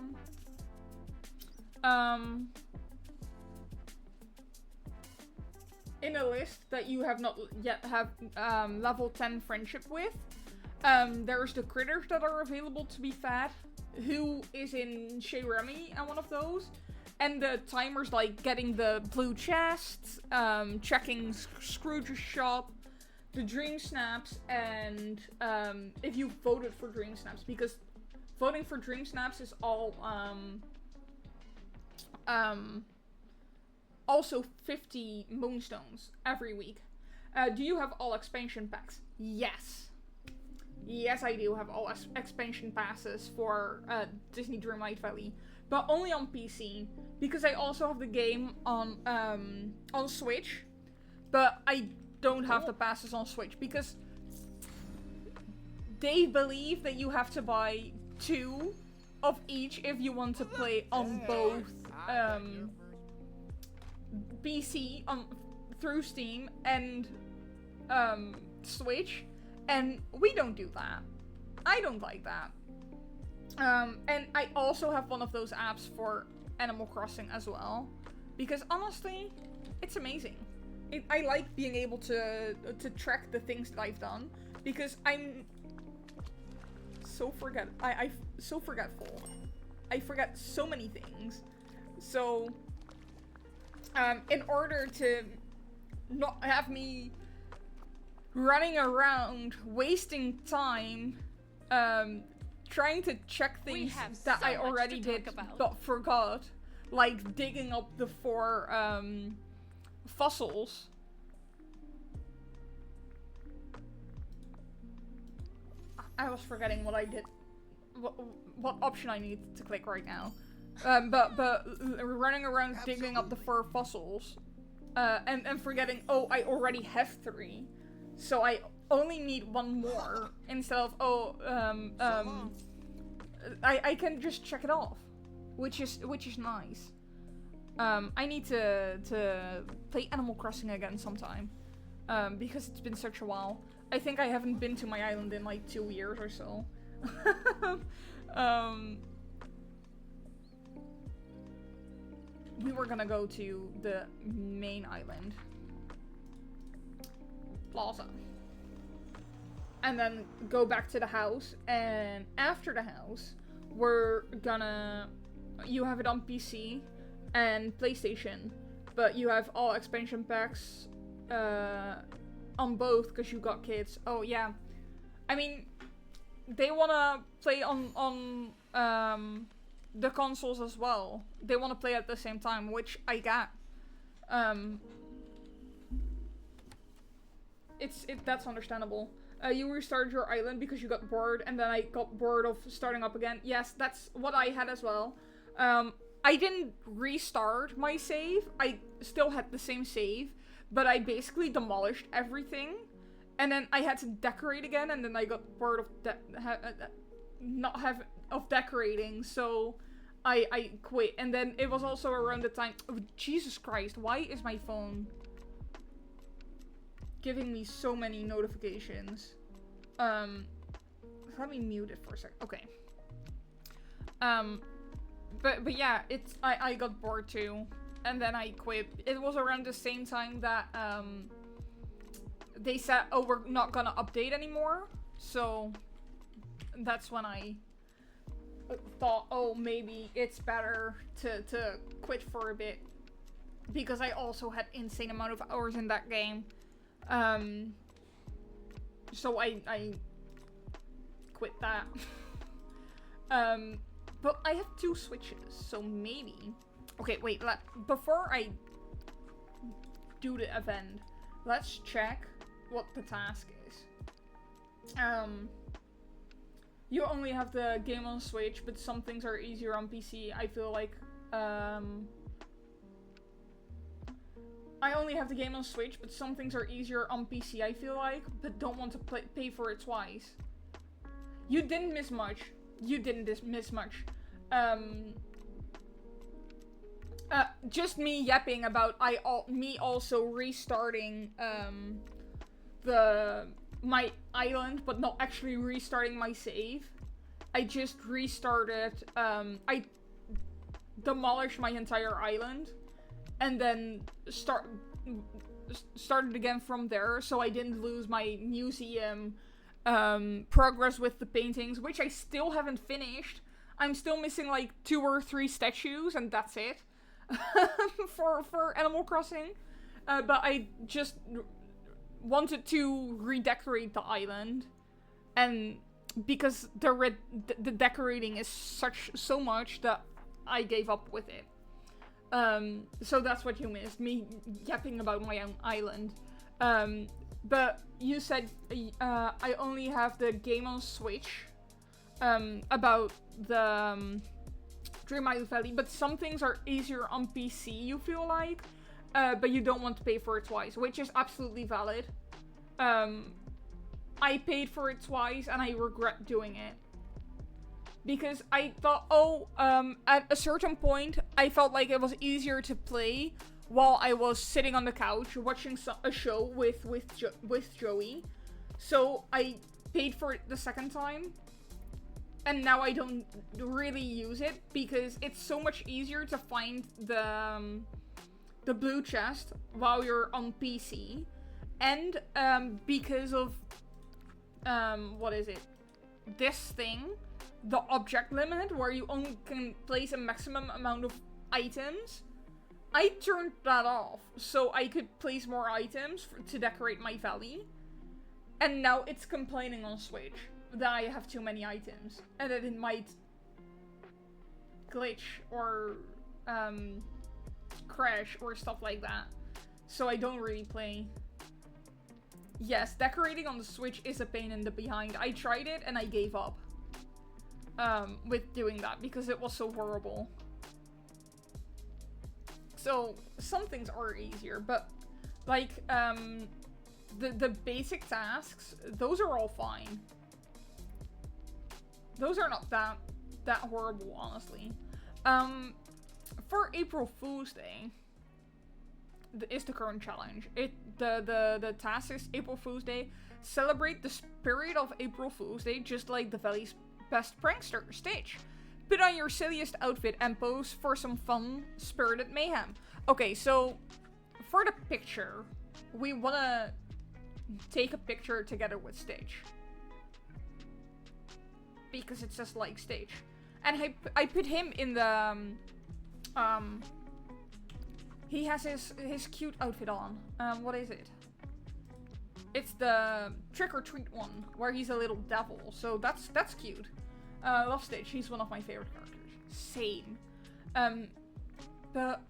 in a list that you have not yet have level 10 friendship with. There's the critters that are available to be fed, who is in Shei Remy and one of those. and the timers like getting the blue chest, checking Scrooge's shop, the Dreamsnaps, and if you voted for Dreamsnaps, because voting for Dreamsnaps is all also 50 moonstones every week. Do you have all expansion packs? Yes. Yes, I do have all expansion passes for Disney Dreamlight Valley, but only on PC, because I also have the game on Switch, but I don't have the passes on Switch because they believe that you have to buy 2 of each if you want to play on both PC through Steam and Switch, and we don't do that. I don't like that. And I also have one of those apps for Animal Crossing as well, because honestly, it's amazing. I like being able to track the things that I've done, because I'm so so forgetful. I forget so many things. So, in order to not have me running around, wasting time, trying to check things that I already did but forgot, like digging up the 4 fossils. I was forgetting what I did, what option I need to click right now. But running around digging up the 4 fossils, and forgetting, oh, I already have 3, so I only need 1 more instead of, I can just check it off, which is nice. I need to play Animal Crossing again sometime, because it's been such a while. I think I haven't been to my island in like 2 years or so. We were gonna go to the main island, Plaza, and then go back to the house, and after the house we're gonna, you have it on PC and PlayStation, but you have all expansion packs on both because you got kids. Oh yeah, I mean, they wanna play on the consoles as well. They wanna play at the same time, which I get. That's understandable. You restarted your island because you got bored, and then I got bored of starting up again. Yes, that's what I had as well. I didn't restart my save. I still had the same save, but I basically demolished everything, and then I had to decorate again, and then I got bored of decorating, so I quit. And then it was also around the time, oh, Jesus Christ, why is my phone giving me so many notifications? Let me mute it for a sec. Okay. But yeah, I got bored too, and then I quit. It was around the same time that they said, oh, we're not gonna update anymore, so that's when I thought, oh, maybe it's better to quit for a bit, because I also had insane amount of hours in that game. So I quit that. But I have 2 Switches, so maybe. Okay, wait. Before I do the event, let's check what the task is. You only have the game on Switch, but some things are easier on PC. I feel like, I only have the game on Switch, but some things are easier on PC, I feel like, but don't want to pay for it twice. You didn't miss much. You didn't miss much. Just me yapping about me also restarting my island, but not actually restarting my save. I just restarted, I demolished my entire island, and then started again from there, so I didn't lose my museum progress with the paintings, which I still haven't finished. I'm still missing like 2 or 3 statues, and that's it. for Animal Crossing. But I just wanted to redecorate the island. And because the decorating is so much that I gave up with it. So that's what you missed, me yapping about my own island. But you said I only have the game on Switch about the Dreamlight Valley, but some things are easier on PC, you feel like, but you don't want to pay for it twice, which is absolutely valid. I paid for it twice and I regret doing it. Because I thought, at a certain point, I felt like it was easier to play while I was sitting on the couch watching a show with Joey. So I paid for it the second time. And now I don't really use it because it's so much easier to find the blue chest while you're on PC. And because of, what is it? This thing. The object limit, where you only can place a maximum amount of items, I turned that off so I could place more items to decorate my valley. And now it's complaining on Switch that I have too many items and that it might glitch or crash or stuff like that. So I don't really play. Yes, decorating on the Switch is a pain in the behind. I tried it and I gave up. With doing that because it was so horrible. So some things are easier, but like the basic tasks, those are all fine. Those are not that horrible, honestly. For April Fools Day is the current challenge. The task is April Fools Day. Celebrate the spirit of April Fools Day, just like the Valley's best prankster, Stitch. Put on your silliest outfit and pose for some fun, spirited mayhem. Okay, so for the picture, we wanna take a picture together with Stitch. Because it's just like Stitch. And I put him in the, he has his cute outfit on. What is it? It's the trick or treat one, where he's a little devil. So that's cute. Love Stitch. He's one of my favorite characters. Same. But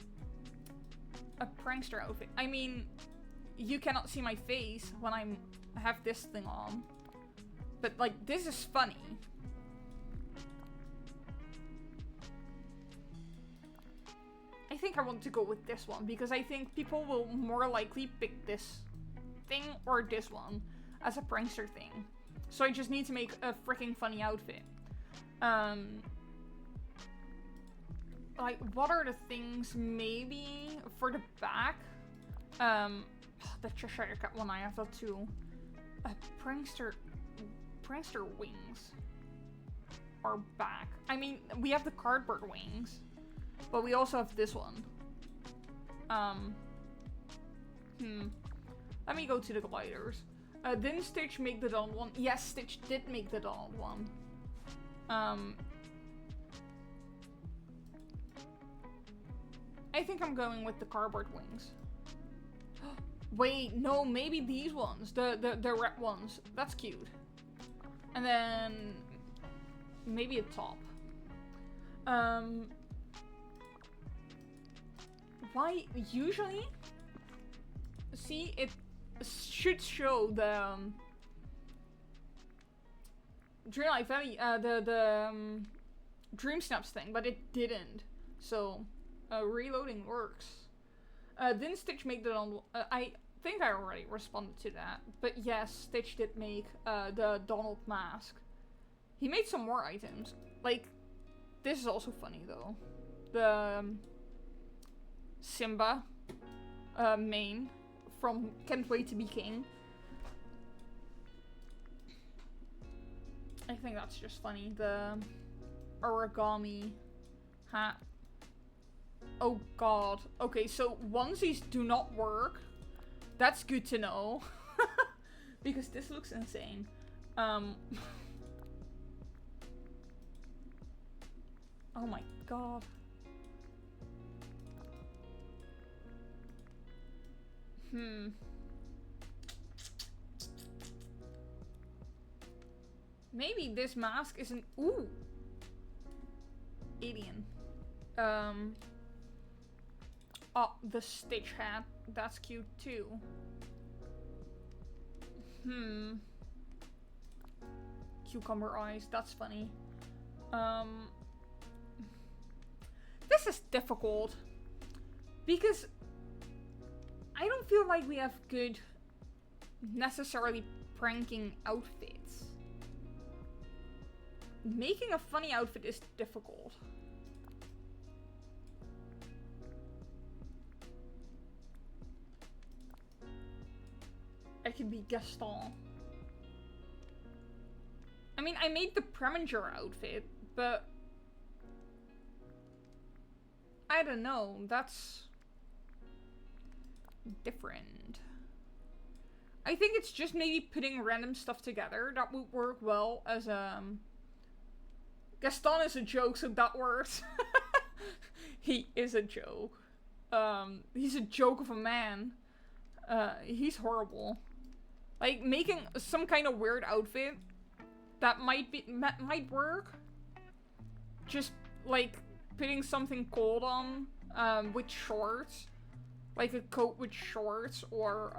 a prankster outfit. I mean, you cannot see my face when I have this thing on. But like, this is funny. I think I want to go with this one because I think people will more likely pick this thing or this one as a prankster thing. So I just need to make a freaking funny outfit. Like, what are the things maybe for the back? The Cheshire Cat one, I have that too. Prankster wings. Or back. I mean, we have the cardboard wings. But we also have this one. Let me go to the gliders. Didn't Stitch make the Donald one? Yes, Stitch did make the Donald one. I think I'm going with the cardboard wings. Wait, no, maybe these ones. The red ones. That's cute. And then maybe a top. Why usually see it should show the Dreamlight Valley, the Dreamsnaps thing, but it didn't. So reloading works. Didn't Stitch make the Donald? I think I already responded to that, but yes, Stitch did make the Donald mask. He made some more items. Like, this is also funny though. The Simba mane from Can't Wait to Be King. I think that's just funny. The origami hat. Oh god. Okay, so onesies do not work. That's good to know. Because this looks insane. Oh my god. Maybe this mask isn't. Ooh. Alien. Oh, the Stitch hat. That's cute too. Cucumber eyes. That's funny. This is difficult. Because I don't feel like we have good, necessarily pranking outfits. Making a funny outfit is difficult. I could be Gaston. I mean, I made the Preminger outfit, but I don't know, that's different. I think it's just maybe putting random stuff together that would work well as Gaston is a joke, so that works. He is a joke. He's a joke of a man. He's horrible. Like, making some kind of weird outfit that might work. Just, like, putting something cold on, with shorts. Like a coat with shorts, or,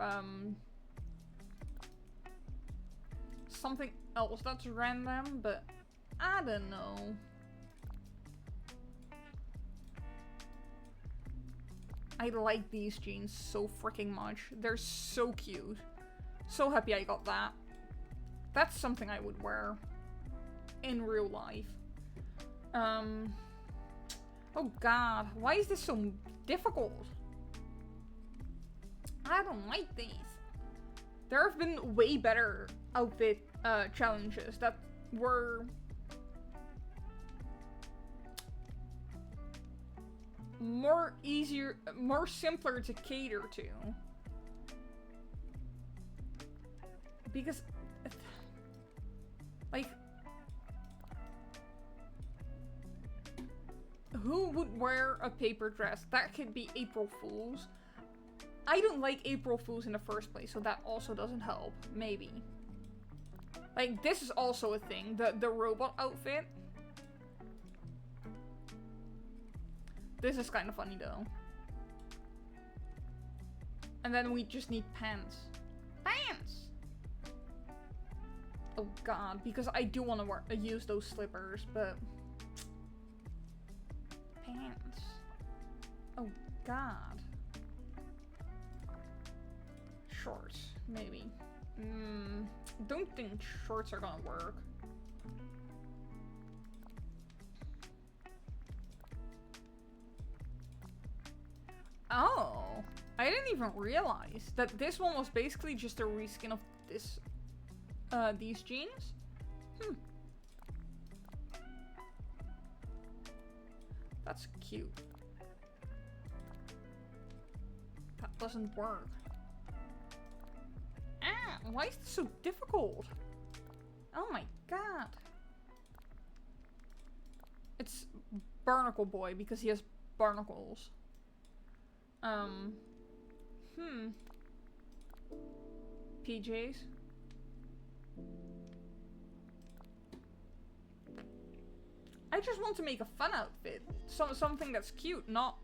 something else that's random, but I don't know. I like these jeans so freaking much. They're so cute. So happy I got that. That's something I would wear in real life. Oh god, why is this so difficult? I don't like these. There have been way better outfit challenges that were more simpler to cater to. Because, like, who would wear a paper dress? That could be April Fools. I don't like April Fools in the first place, so that also doesn't help. Maybe. Like, this is also a thing. The robot outfit. This is kind of funny though. And then we just need pants. Pants! Oh god, because I do want to use those slippers, but... Pants. Oh god. Shorts, maybe. Don't think shorts are gonna work. Oh, I didn't even realize that this one was basically just a reskin of this, these jeans. That's cute. That doesn't work. Ah, why is this so difficult? Oh my god. It's Barnacle Boy because he has barnacles. PJs. I just want to make a fun outfit. Something that's cute, not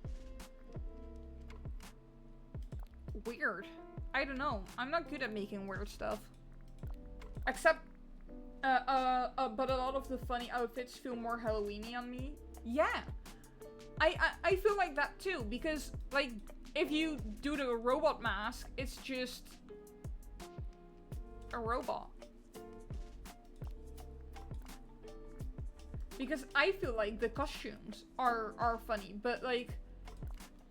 weird. I don't know. I'm not good at making weird stuff. Except, but a lot of the funny outfits feel more Halloween-y on me. Yeah. I feel like that too, because, like, if you do the robot mask, it's just a robot. Because I feel like the costumes are funny, but, like,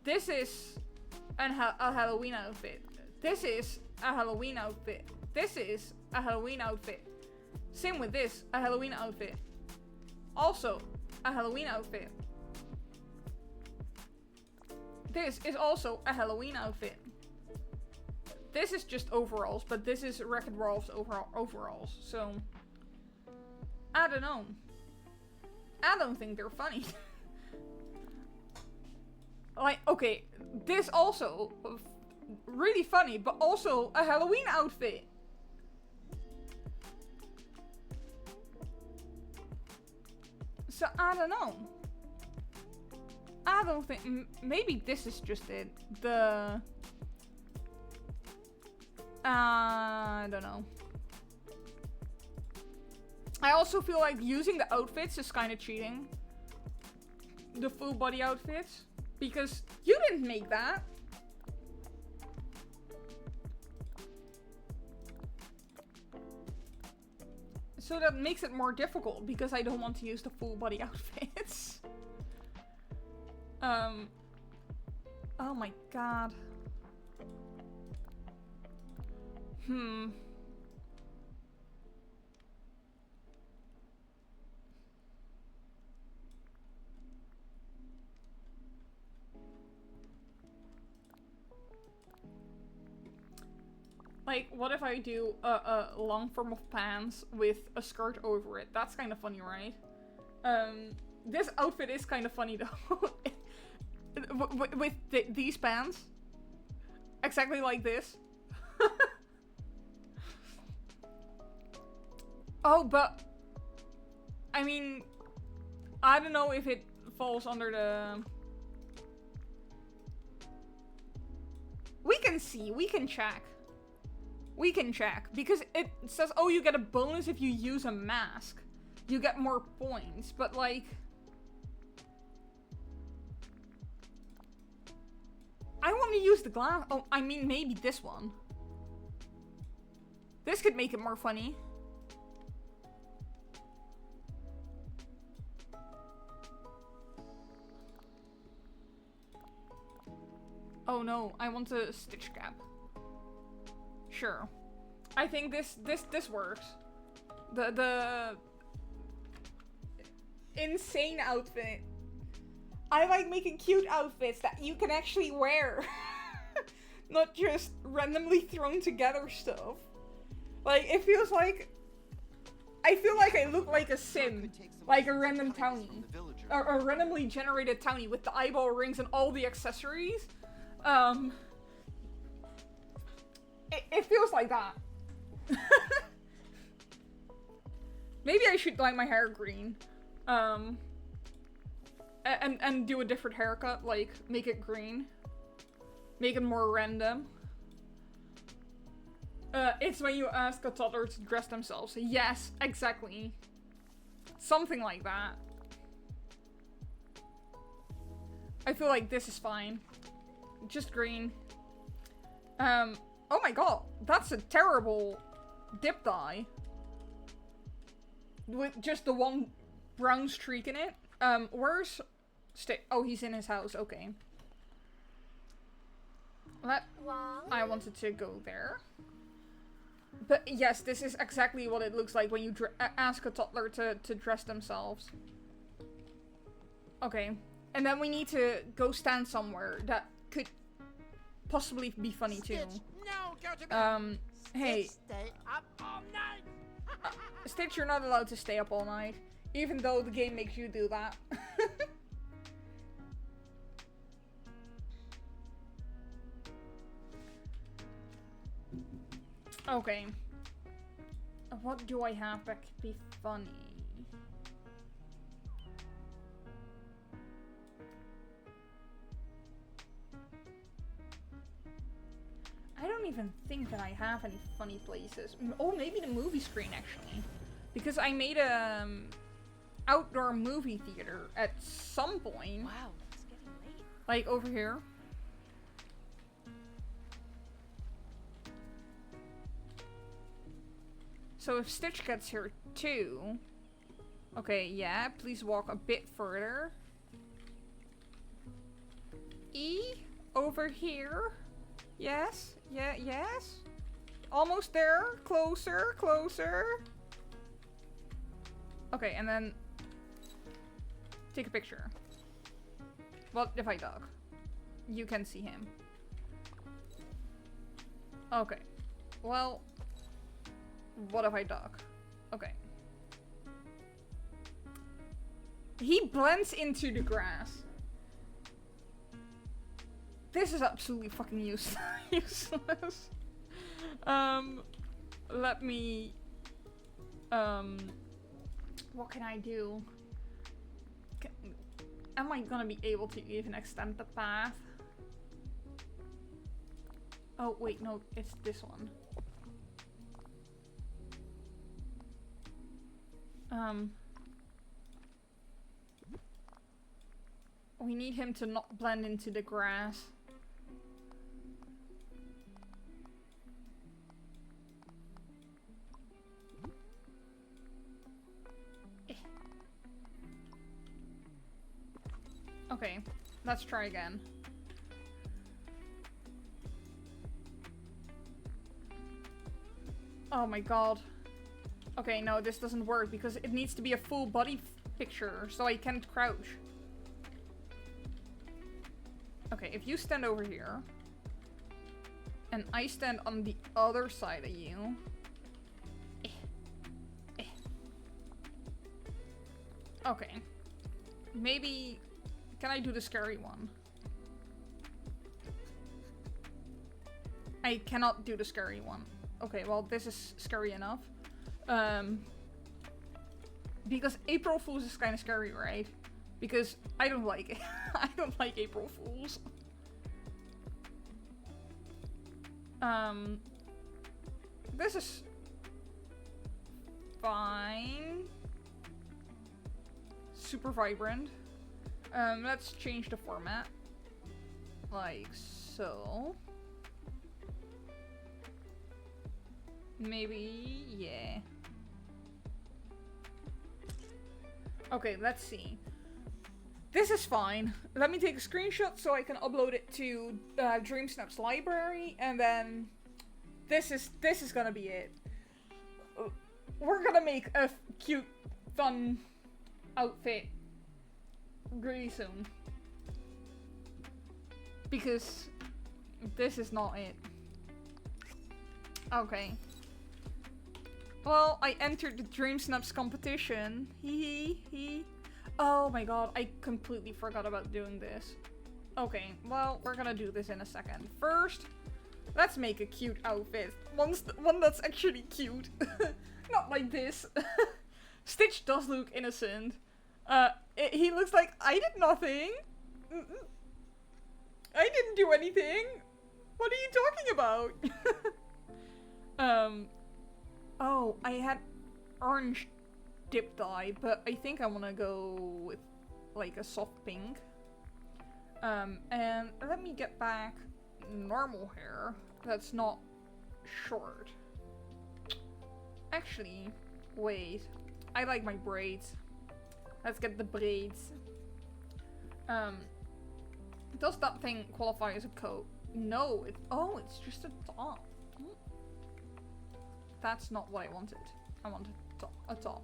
this is a Halloween outfit. This is a Halloween outfit. This is a Halloween outfit. Same with this, a Halloween outfit. Also, a Halloween outfit. This is also a Halloween outfit. This is just overalls, but this is Wreck-It Ralph's overalls, so... I don't know. I don't think they're funny. Like, okay, this also really funny, but also a Halloween outfit. So I don't know. I don't think, maybe this is just it. I don't know. I also feel like using the outfits is kind of cheating. The full body outfits. Because you didn't make that. So that makes it more difficult because I don't want to use the full body outfits. Oh my god. Like, what if I do a long form of pants with a skirt over it? That's kind of funny, right? This outfit is kind of funny though. with these pants. Exactly like this. Oh, but I mean, I don't know if it falls under the... We can see, we can check. We can check, because it says, oh, you get a bonus if you use a mask. You get more points, but like... I want to use the glass. Oh, I mean, maybe this one. This could make it more funny. Oh no, I want a stitch cap. Sure. I think this works. The insane outfit. I like making cute outfits that you can actually wear. Not just randomly thrown together stuff. Like, it feels like... I feel like I look like a sim. Like a random townie. Or a randomly generated townie with the eyeball rings and all the accessories. It feels like that. Maybe I should dye my hair green. And do a different haircut, like, make it green. Make it more random. It's when you ask a toddler to dress themselves. Yes, exactly. Something like that. I feel like this is fine. Just green. Oh my god, that's a terrible dip dye. With just the one brown streak in it. Where's... Oh, he's in his house, okay. I wanted to go there. But yes, this is exactly what it looks like when you ask a toddler to dress themselves. Okay. And then we need to go stand somewhere that could possibly be funny too. No, go to bed. Hey. Stay up all night. Stitch, you're not allowed to stay up all night. Even though the game makes you do that. Okay. What do I have that could be funny? I don't even think that I have any funny places. Oh, maybe the movie screen actually. Because I made a outdoor movie theater at some point. Wow, it's getting late. Like over here. So if Stitch gets here too. Okay, yeah, please walk a bit further. E, over here. Yes, yeah, yes. Almost there, closer, closer. Okay, and then take a picture. What if I duck? You can see him. Okay, well, what if I duck? Okay. He blends into the grass. This is absolutely fucking useless. Let me... what can I do? Am I gonna be able to even extend the path? Oh, wait, no, it's this one. We need him to not blend into the grass. Okay, let's try again. Oh my god. Okay, no, this doesn't work because it needs to be a full body picture, so I can't crouch. Okay, if you stand over here, and I stand on the other side of you. Okay. Maybe... Can I do the scary one? I cannot do the scary one. Okay, well, this is scary enough. Because April Fools is kind of scary, right? Because I don't like it. I don't like April Fools. This is fine. Super vibrant. Let's change the format. Like so. Maybe, yeah. Okay, let's see. This is fine. Let me take a screenshot so I can upload it to Dreamsnaps library, and then this is gonna be it. We're gonna make a cute, fun outfit really soon. Because this is not it. Okay. Well, I entered the Dreamsnaps competition. Hee. Oh my god, I completely forgot about doing this. Okay, well, we're gonna do this in a second. First, let's make a cute outfit. One that's actually cute. Not like this. Stitch does look innocent. He looks like I did nothing. I didn't do anything. What are you talking about? Oh, I had orange dip dye, but I think I want to go with like a soft pink. And let me get back normal hair that's not short. Actually, wait. I like my braids. Let's get the braids. Does that thing qualify as a coat? No, oh, it's just a top. That's not what I wanted. I wanted a top.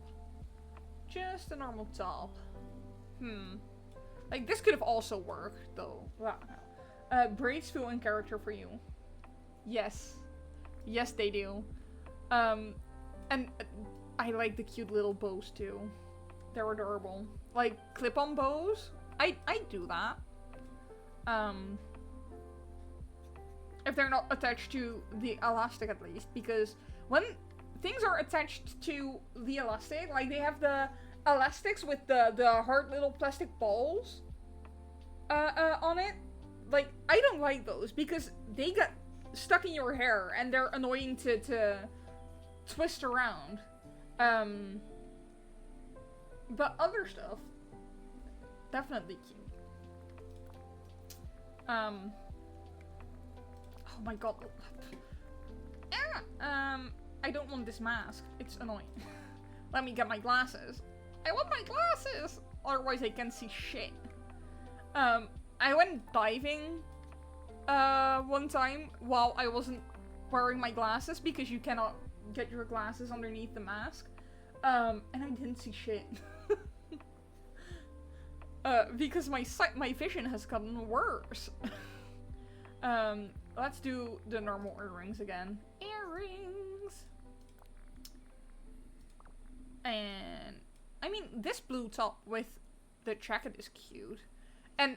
Just a normal top. Like, this could have also worked, though. Braids feel in character for you. Yes. Yes, they do. And I like the cute little bows, too. They're adorable. Like, clip-on bows? I do that. If they're not attached to the elastic, at least. Because when things are attached to the elastic, like they have the elastics with the hard little plastic balls on it, like, I don't like those because they get stuck in your hair and they're annoying to twist around. But other stuff, definitely cute. Oh my god. I don't want this mask. It's annoying. Let me get my glasses. I want my glasses! Otherwise I can't see shit. I went diving one time while I wasn't wearing my glasses because you cannot get your glasses underneath the mask. And I didn't see shit. Because my vision has gotten worse. Let's do the normal earrings again. Earrings! And I mean, this blue top with the jacket is cute. And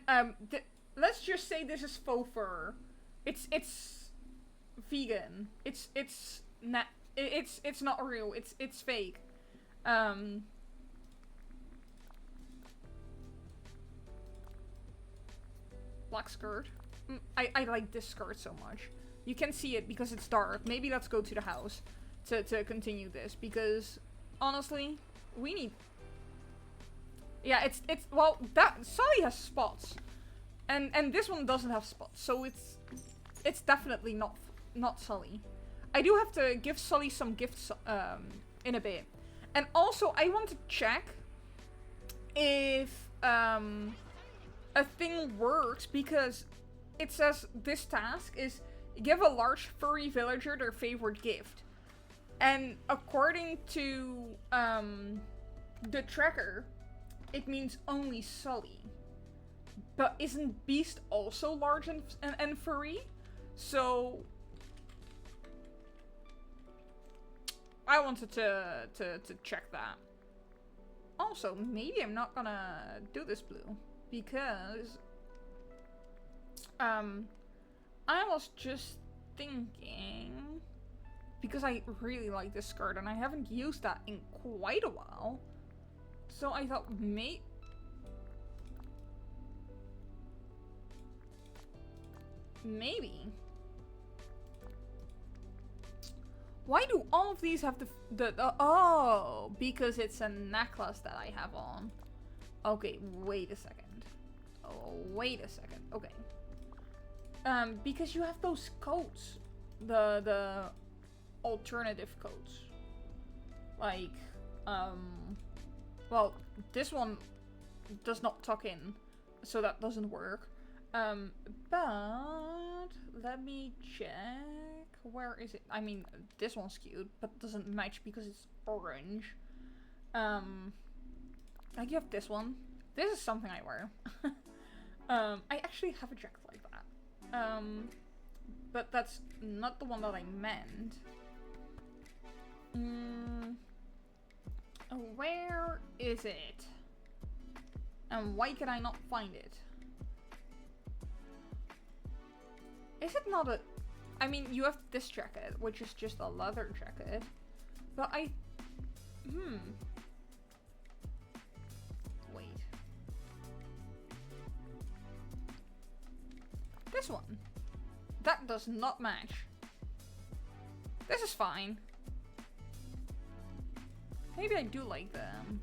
let's just say this is faux fur. It's vegan. It's not real. It's fake. Black skirt. I like this skirt so much. You can see it because it's dark. Maybe let's go to the house to continue this, because honestly, we need. Yeah, it's well, that Sully has spots, and this one doesn't have spots, so it's definitely not Sully. I do have to give Sully some gifts in a bit, and also I want to check if a thing works, because it says this task is give a large furry villager their favorite gift, and according to the tracker, it means only Sully. But isn't Beast also large and furry? So I wanted to check that. Also, maybe I'm not gonna do this blue, because I was just thinking, because I really like this skirt and I haven't used that in quite a while. So I thought maybe why do all of these have the oh, because it's a necklace that I have on. Okay, wait a second. Oh, wait a second. Okay. Because you have those coats, the alternative coats, like well, this one does not tuck in, so that doesn't work. But let me check. Where is it? I mean, this one's cute, but doesn't match because it's orange. I give this one. This is something I wear. I actually have a jacket like that. But that's not the one that I meant. Where is it? And why can I not find it? Is it not a... I mean, you have this jacket, which is just a leather jacket. But I... Wait. This one. That does not match. This is fine. Maybe I do like them.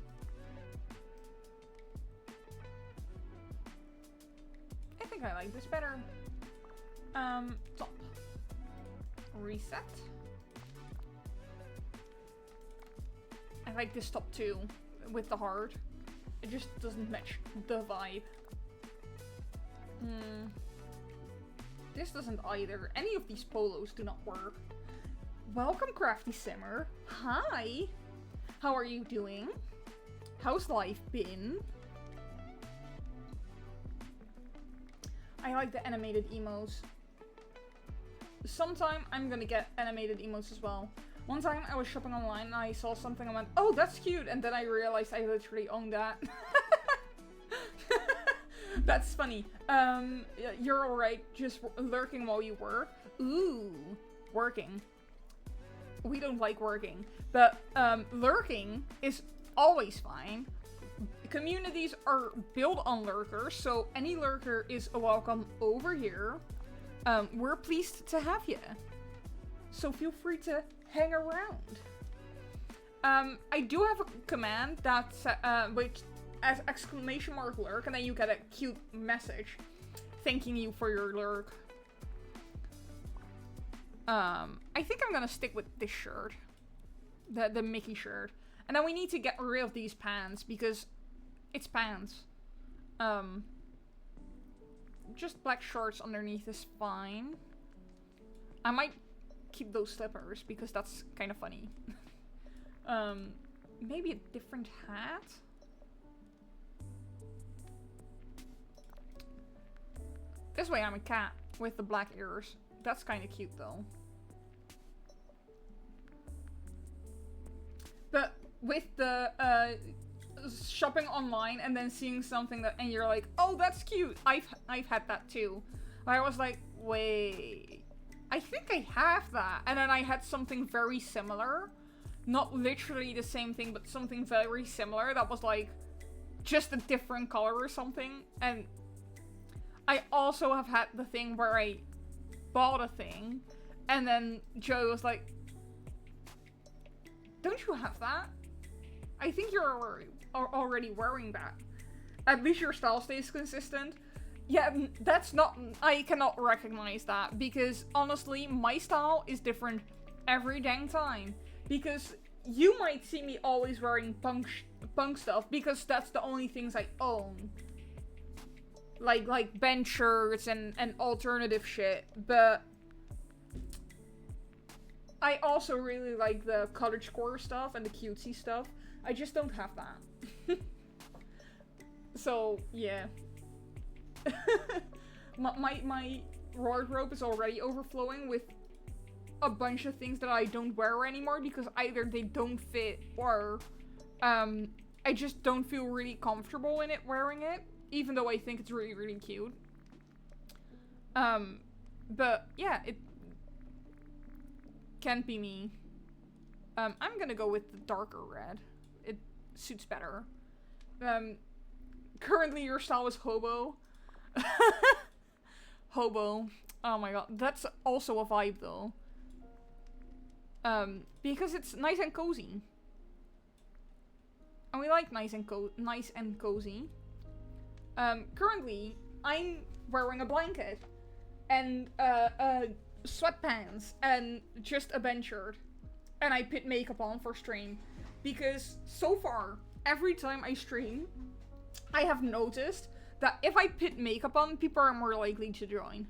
I think I like this better. Top. Reset. I like this top too, with the heart. It just doesn't match the vibe. This doesn't either. Any of these polos do not work. Welcome, Crafty Simmer. Hi! How are you doing? How's life been? I like the animated emotes. Sometime I'm gonna get animated emotes as well. One time I was shopping online and I saw something and I went, oh, that's cute, and then I realized I literally own that. That's funny. You're alright, just lurking while you work. Ooh, working. We don't like working, but lurking is always fine. Communities are built on lurkers, so any lurker is welcome over here. We're pleased to have you, so feel free to hang around. I do have a command that's which as exclamation mark lurk, and then you get a cute message thanking you for your lurk. I think I'm gonna stick with this shirt, the Mickey shirt, and then we need to get rid of these pants because it's pants. Just black shorts underneath is fine. I might keep those slippers because that's kind of funny. Maybe a different hat? This way I'm a cat with the black ears. That's kind of cute though. But with the shopping online and then seeing something that, and you're like, oh, that's cute. I've had that too. I was like, wait, I think I have that. And then I had something very similar. Not literally the same thing, but something very similar that was like just a different color or something. And I also have had the thing where I bought a thing and then Joe was like, don't you have that? I think you're already wearing that. At least your style stays consistent. Yeah, that's not... I cannot recognize that. Because, honestly, my style is different every dang time. Because you might see me always wearing punk stuff. Because that's the only things I own. Like band shirts and alternative shit. But... I also really like the cottagecore stuff and the cutesy stuff. I just don't have that. So, yeah. my wardrobe is already overflowing with a bunch of things that I don't wear anymore because either they don't fit or I just don't feel really comfortable in it wearing it, even though I think it's really, really cute. But yeah, it can't be me. I'm gonna go with the darker red. It suits better. Currently your style is hobo. Hobo. Oh my god. That's also a vibe though. Because it's nice and cozy. And we like nice and cozy. Currently, I'm wearing a blanket. And, sweatpants. And just a band shirt. And I put makeup on for stream. Because so far, every time I stream, I have noticed that if I put makeup on, people are more likely to join.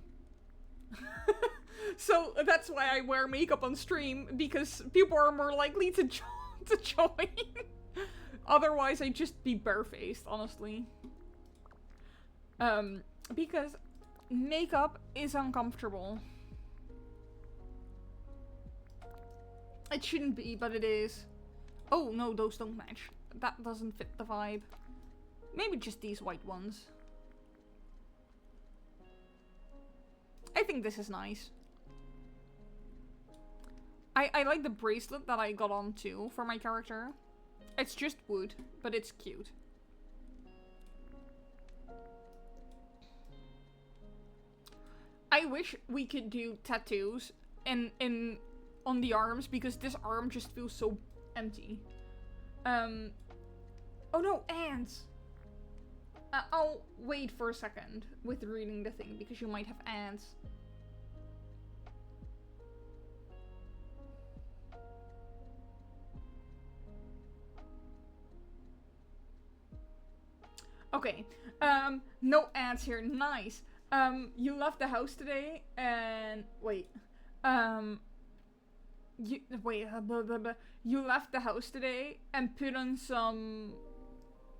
So that's why I wear makeup on stream, because people are more likely to join. Otherwise, I'd just be barefaced, honestly. Because makeup is uncomfortable. It shouldn't be, but it is. Oh, no, those don't match. That doesn't fit the vibe. Maybe just these white ones. I think this is nice. I like the bracelet that I got on too for my character. It's just wood, but it's cute. I wish we could do tattoos on the arms, because this arm just feels so empty. Oh no, ants! I'll wait for a second with reading the thing, because you might have ants. Okay, no ants here, nice. You left the house today, and wait, you left the house today and put on some,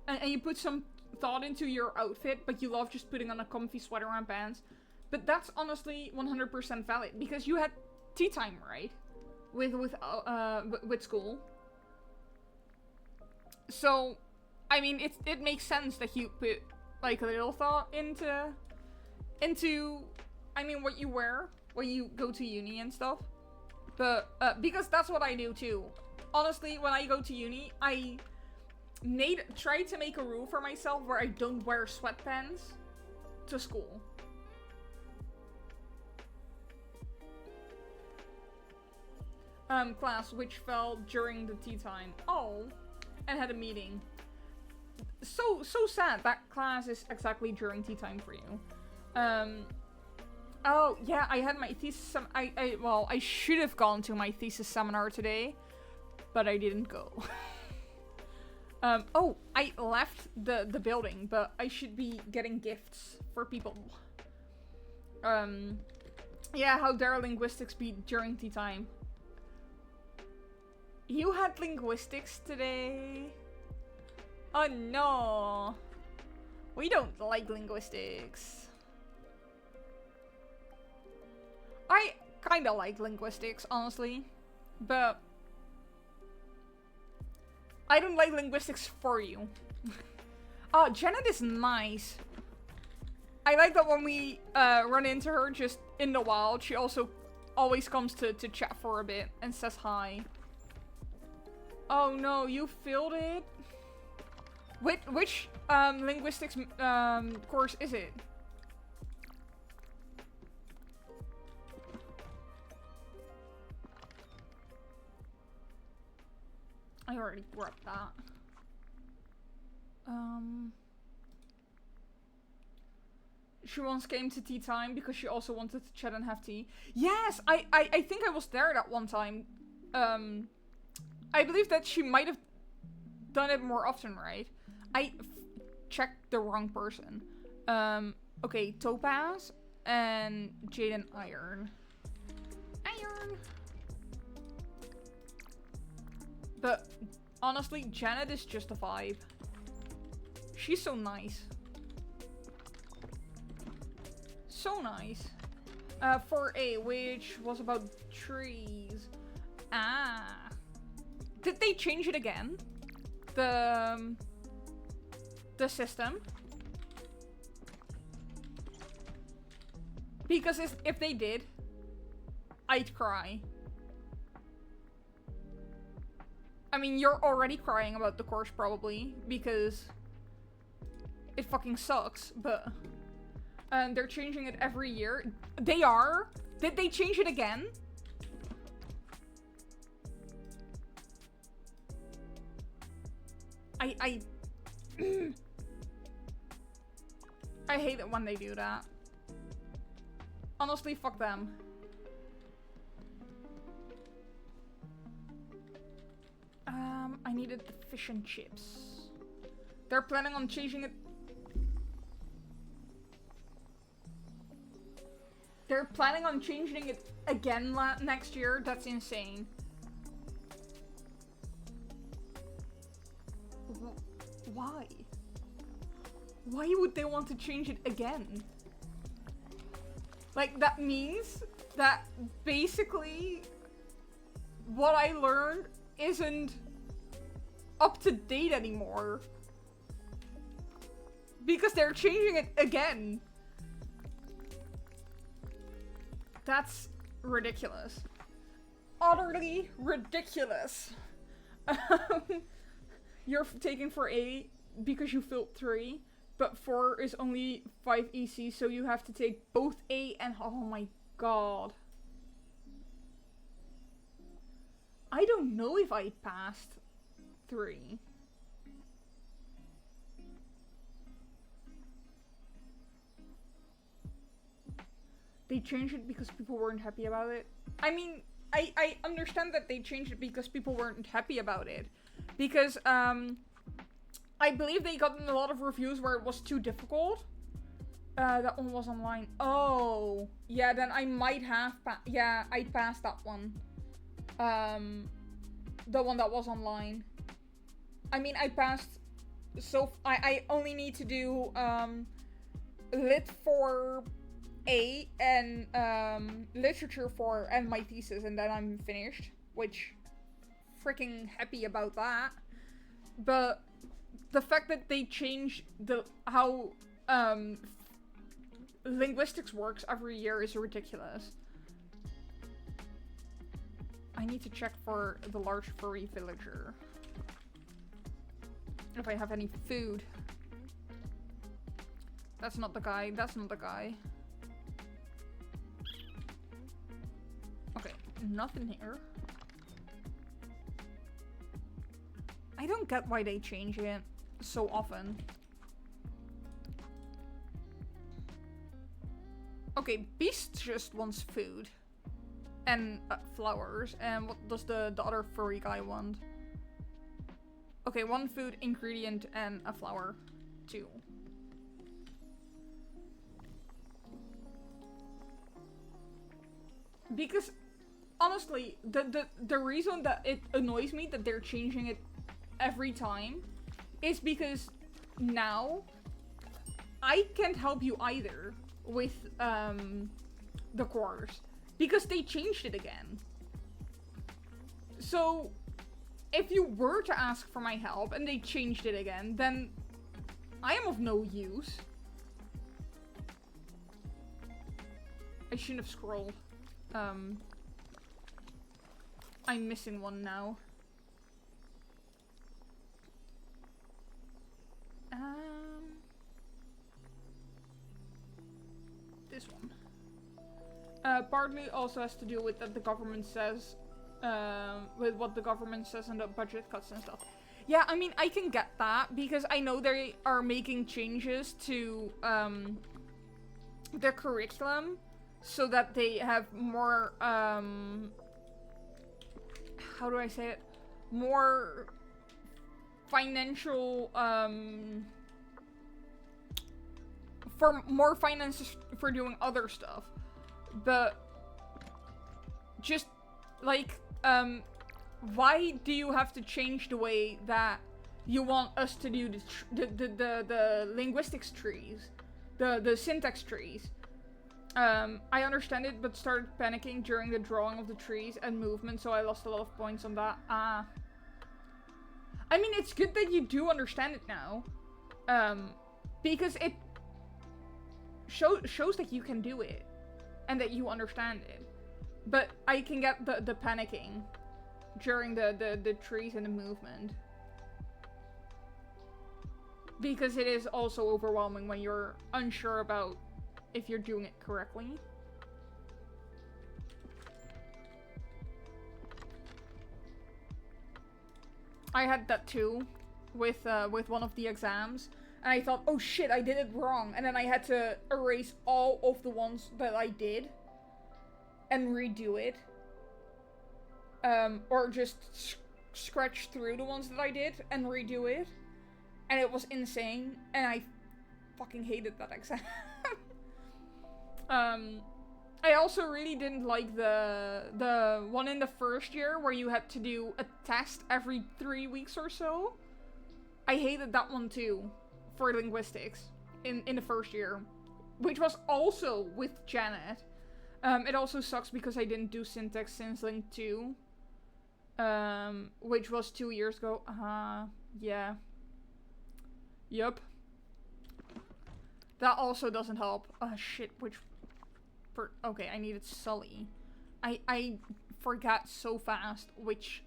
and you put some thought into your outfit, but you love just putting on a comfy sweater and pants. But that's honestly 100% valid, because you had tea time, right? With school. So, I mean, it makes sense that you put like a little thought into I mean, what you wear when you go to uni and stuff. But because that's what I do too. Honestly, when I go to uni, I tried to make a rule for myself where I don't wear sweatpants to school. Class, which fell during the tea time. Oh, and had a meeting. So sad that class is exactly during tea time for you. Oh yeah, I had my thesis well, I should have gone to my thesis seminar today, but I didn't go. Oh, I left the building, but I should be getting gifts for people. Yeah, how dare linguistics be during tea time? You had linguistics today? Oh no. We don't like linguistics. I kinda like linguistics, honestly. But I don't like linguistics for you. Oh, Janet is nice. I like that when we run into her just in the wild, she also always comes to chat for a bit and says hi. Oh no, you failed it? Which linguistics course is it? I already grabbed that. She once came to tea time because she also wanted to chat and have tea. Yes, I think I was there that one time. I believe that she might have done it more often, right? I checked the wrong person. Okay, Topaz and Jaden Iron. Iron! But honestly, Janet is just a vibe. She's so nice. So nice. 4A, which was about trees. Ah. Did they change it again? The system? Because if they did, I'd cry. I mean, you're already crying about the course probably, because it fucking sucks, but they're changing it every year. They are? Did they change it again? I hate it when they do that. Honestly, fuck them. I needed the fish and chips. They're planning on changing it. They're planning on changing it again next year? That's insane. Why? Why would they want to change it again? Like, that means that basically what I learned isn't up to date anymore. Because they're changing it again. That's ridiculous. Utterly ridiculous. You're taking 4A because you failed 3, but 4 is only 5 EC, so you have to take both A and... Oh my god. I don't know if I passed 3. They changed it because people weren't happy about it. I mean, I understand that they changed it because people weren't happy about it. Because, I believe they got in a lot of reviews where it was too difficult. That one was online. Oh, yeah, then I might have yeah, I passed that one. The one that was online. I mean, I passed, so I only need to do, Lit 4A and, Literature 4 and my thesis, and then I'm finished, which... freaking happy about that. But the fact that they changed how linguistics works every year is ridiculous. I need to check for the large furry villager. If I have any food. That's not the guy. That's not the guy. Okay, nothing here. I don't get why they change it so often. Okay, Beast just wants food. And flowers. And what does the other furry guy want? Okay, 1 food ingredient and a flower. 2. Because, honestly, the reason that it annoys me that they're changing it every time is because now I can't help you either with the course because they changed it again. So if you were to ask for my help and they changed it again, then I am of no use. I shouldn't have scrolled. I'm missing one now. This one. Partly also has to do with that the government says, with what the government says in the budget cuts and stuff. Yeah, I mean, I can get that because I know they are making changes to their curriculum so that they have more, how do I say it? More financial, for more finances for doing other stuff. But just like, why do you have to change the way that you want us to do the linguistics trees, the syntax trees? I understand it, but started panicking during the drawing of the trees and movement, so I lost a lot of points on that. I mean, it's good that you do understand it now, because it shows that you can do it and that you understand it. But I can get the panicking during the trees and the movement, because it is also overwhelming when you're unsure about if you're doing it correctly. I had that too with one of the exams, and I thought, oh shit, I did it wrong, and then I had to erase all of the ones that I did and redo it, or just scratch through the ones that I did and redo it, and it was insane, and I fucking hated that exam. I also really didn't like the one in the first year where you had to do a test every 3 weeks or so. I hated that one too, for linguistics, in the first year, which was also with Janet. It also sucks because I didn't do syntax since Link 2, which was 2 years ago. Yeah. Yup. That also doesn't help. Shit, which... Okay, I needed Sully. I forgot so fast which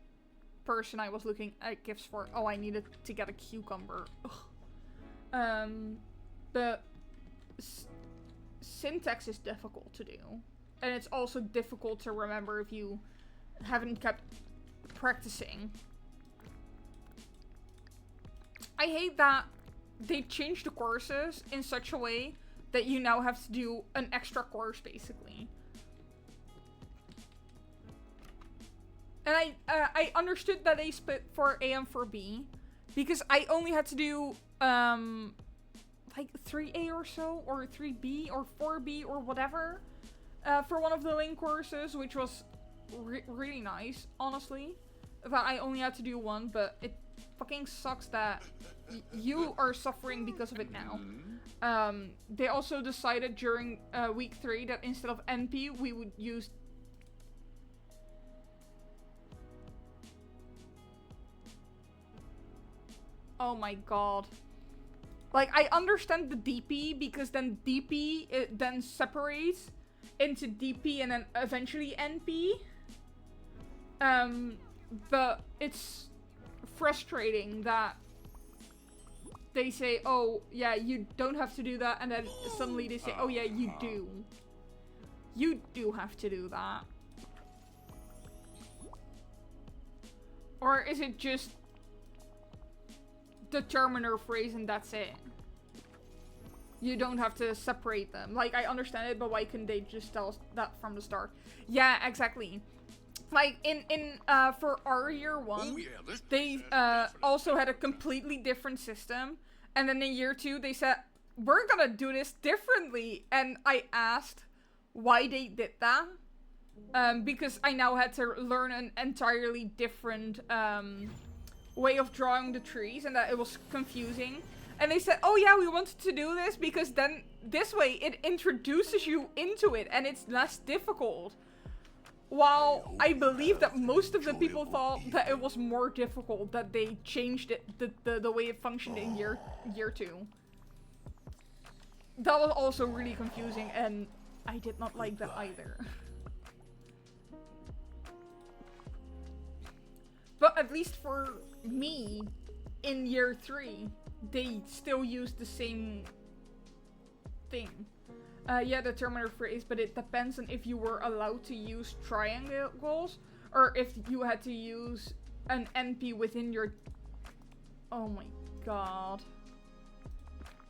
person I was looking at gifts for. Oh, I needed to get a cucumber. Ugh. The syntax is difficult to do. And it's also difficult to remember if you haven't kept practicing. I hate that they changed the courses in such a way that you now have to do an extra course, basically. And I understood that they split for A and for B, because I only had to do, like 3A or so, or 3B, or 4B, or whatever, for one of the Link courses, which was really nice, honestly. That I only had to do one, but it fucking sucks that you are suffering because of it now. They also decided during week 3 that instead of NP, we would use... Oh my god. Like, I understand the DP, because then DP, it then separates into DP and then eventually NP. But it's frustrating that they say, oh, yeah, you don't have to do that, and then suddenly they say, oh, yeah, you do. You do have to do that. Or is it just the terminer phrase and that's it? You don't have to separate them. Like, I understand it, but why couldn't they just tell us that from the start? Yeah, exactly. Like, for our year 1, they also had a completely different system. And then in year 2, they said, we're gonna do this differently. And I asked why they did that. Because I now had to learn an entirely different way of drawing the trees. And that it was confusing. And they said, oh yeah, we wanted to do this because then this way it introduces you into it. And it's less difficult. while I believe that most of the people thought that it was more difficult, that they changed it, the way it functioned in year 2. That was also really confusing, and I did not like that either. But at least for me, in year 3, they still used the same thing. Yeah, the Terminator phrase, but it depends on if you were allowed to use triangles, or if you had to use an NP within your... Oh my god.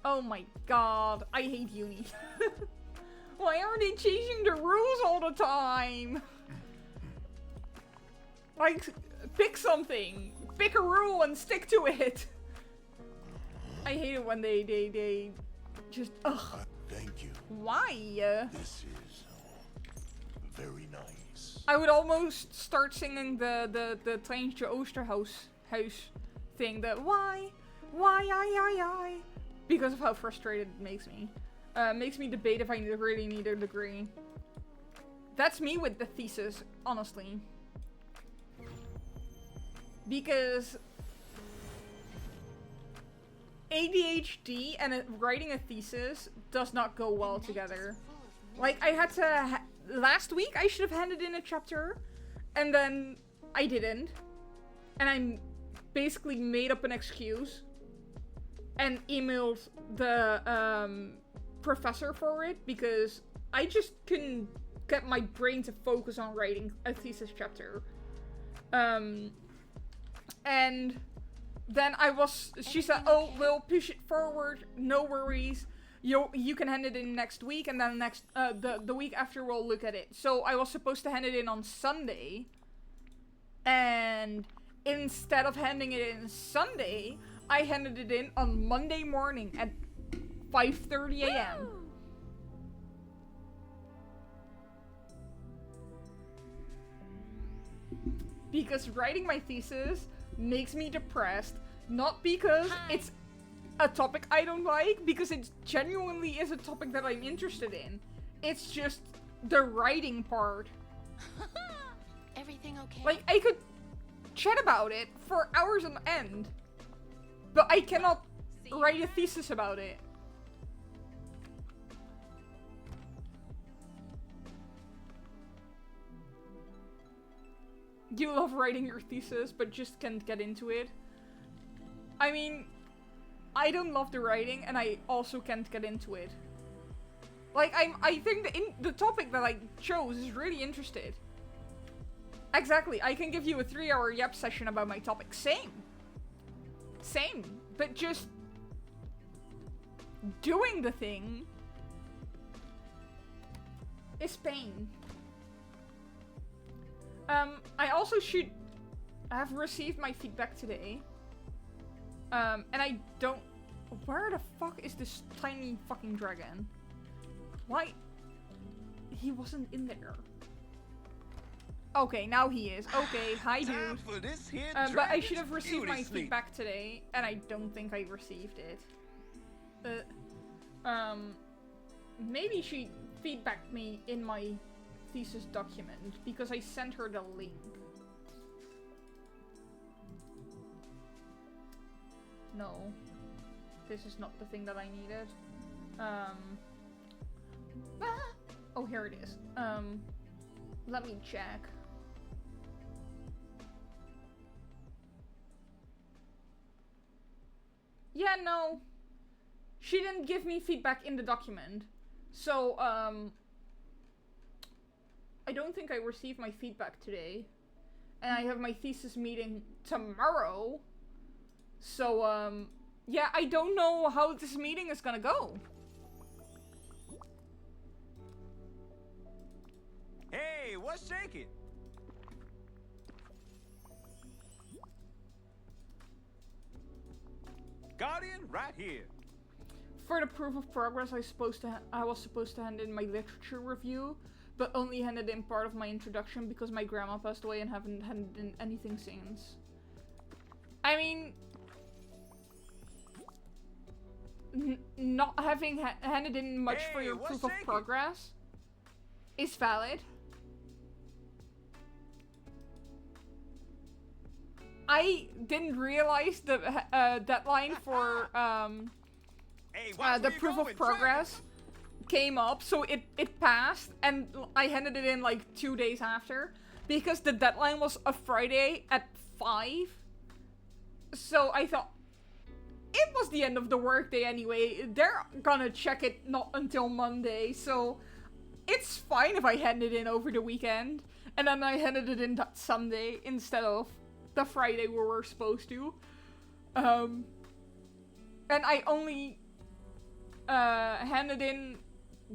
Oh my god, I hate uni. Why are they changing the rules all the time? Like, pick something. Pick a rule and stick to it. I hate it when they just, ugh. Thank you. Why? This is very nice. I would almost start singing the Treintje Oosterhuis house thing. The why, I. Because of how frustrated it makes me. Makes me debate if I really need a degree. That's me with the thesis, honestly. Because ADHD and writing a thesis does not go well together. Like, I had to... last week, I should have handed in a chapter, and then I didn't. And I basically made up an excuse and emailed the professor for it, because I just couldn't get my brain to focus on writing a thesis chapter. And then she said, oh, we'll push it forward, no worries. You can hand it in next week, and then the week after we'll look at it. So I was supposed to hand it in on Sunday, and instead of handing it in Sunday, I handed it in on Monday morning at 5:30 a.m. Because writing my thesis makes me depressed, not because it's a topic I don't like, because it genuinely is a topic that I'm interested in. It's just the writing part. Everything okay? Like, I could chat about it for hours on end, but I cannot write a thesis about it. You love writing your thesis, but just can't get into it. I mean, I don't love the writing, and I also can't get into it. Like, I think the topic that I chose is really interested. Exactly, I can give you a 3-hour yap session about my topic. Same. But just doing the thing is pain. I also should have received my feedback today. And I don't... Where the fuck is this tiny fucking dragon? Why? He wasn't in there. Okay, now he is. Okay, hi dude. But I should have received my feedback today, and I don't think I received it. Maybe she feedbacked me in my thesis document, because I sent her the link. No. This is not the thing that I needed. Oh, here it is. Let me check. Yeah, no. She didn't give me feedback in the document. So, I don't think I received my feedback today. And I have my thesis meeting tomorrow. So, yeah, I don't know how this meeting is gonna go. Hey, what's shaking? Guardian, right here. For the proof of progress, I was supposed to hand in my literature review, but only handed in part of my introduction because my grandma passed away and haven't handed in anything since. I mean, not having handed in much for your proof of progress is valid. I didn't realize the deadline for Hey, watch the where you're proof going, of progress came up, so it passed, and I handed it in like 2 days after, because the deadline was a Friday at 5. So I thought, it was the end of the workday anyway, they're gonna check it not until Monday, so it's fine if I hand it in over the weekend. And then I handed it in that Sunday instead of the Friday we were supposed to. And I only handed in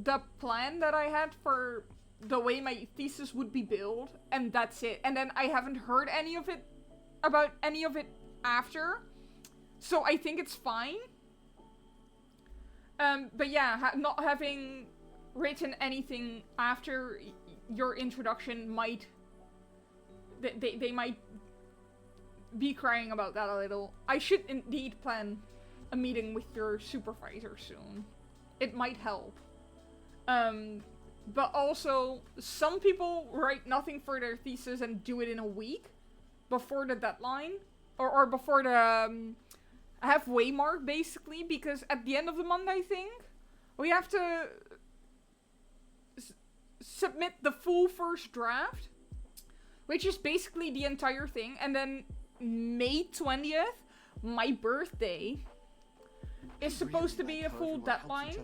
the plan that I had for the way my thesis would be billed, and that's it. And then I haven't heard any of it about any of it after, so I think it's fine. But yeah, not having written anything after your introduction might... They might be crying about that a little. I should indeed plan a meeting with your supervisor soon. It might help. But also, some people write nothing for their thesis and do it in a week before the deadline, or before the halfway mark, basically, because at the end of the month, I think, we have to submit the full first draft, which is basically the entire thing, and then May 20th, my birthday, is supposed to be a full deadline.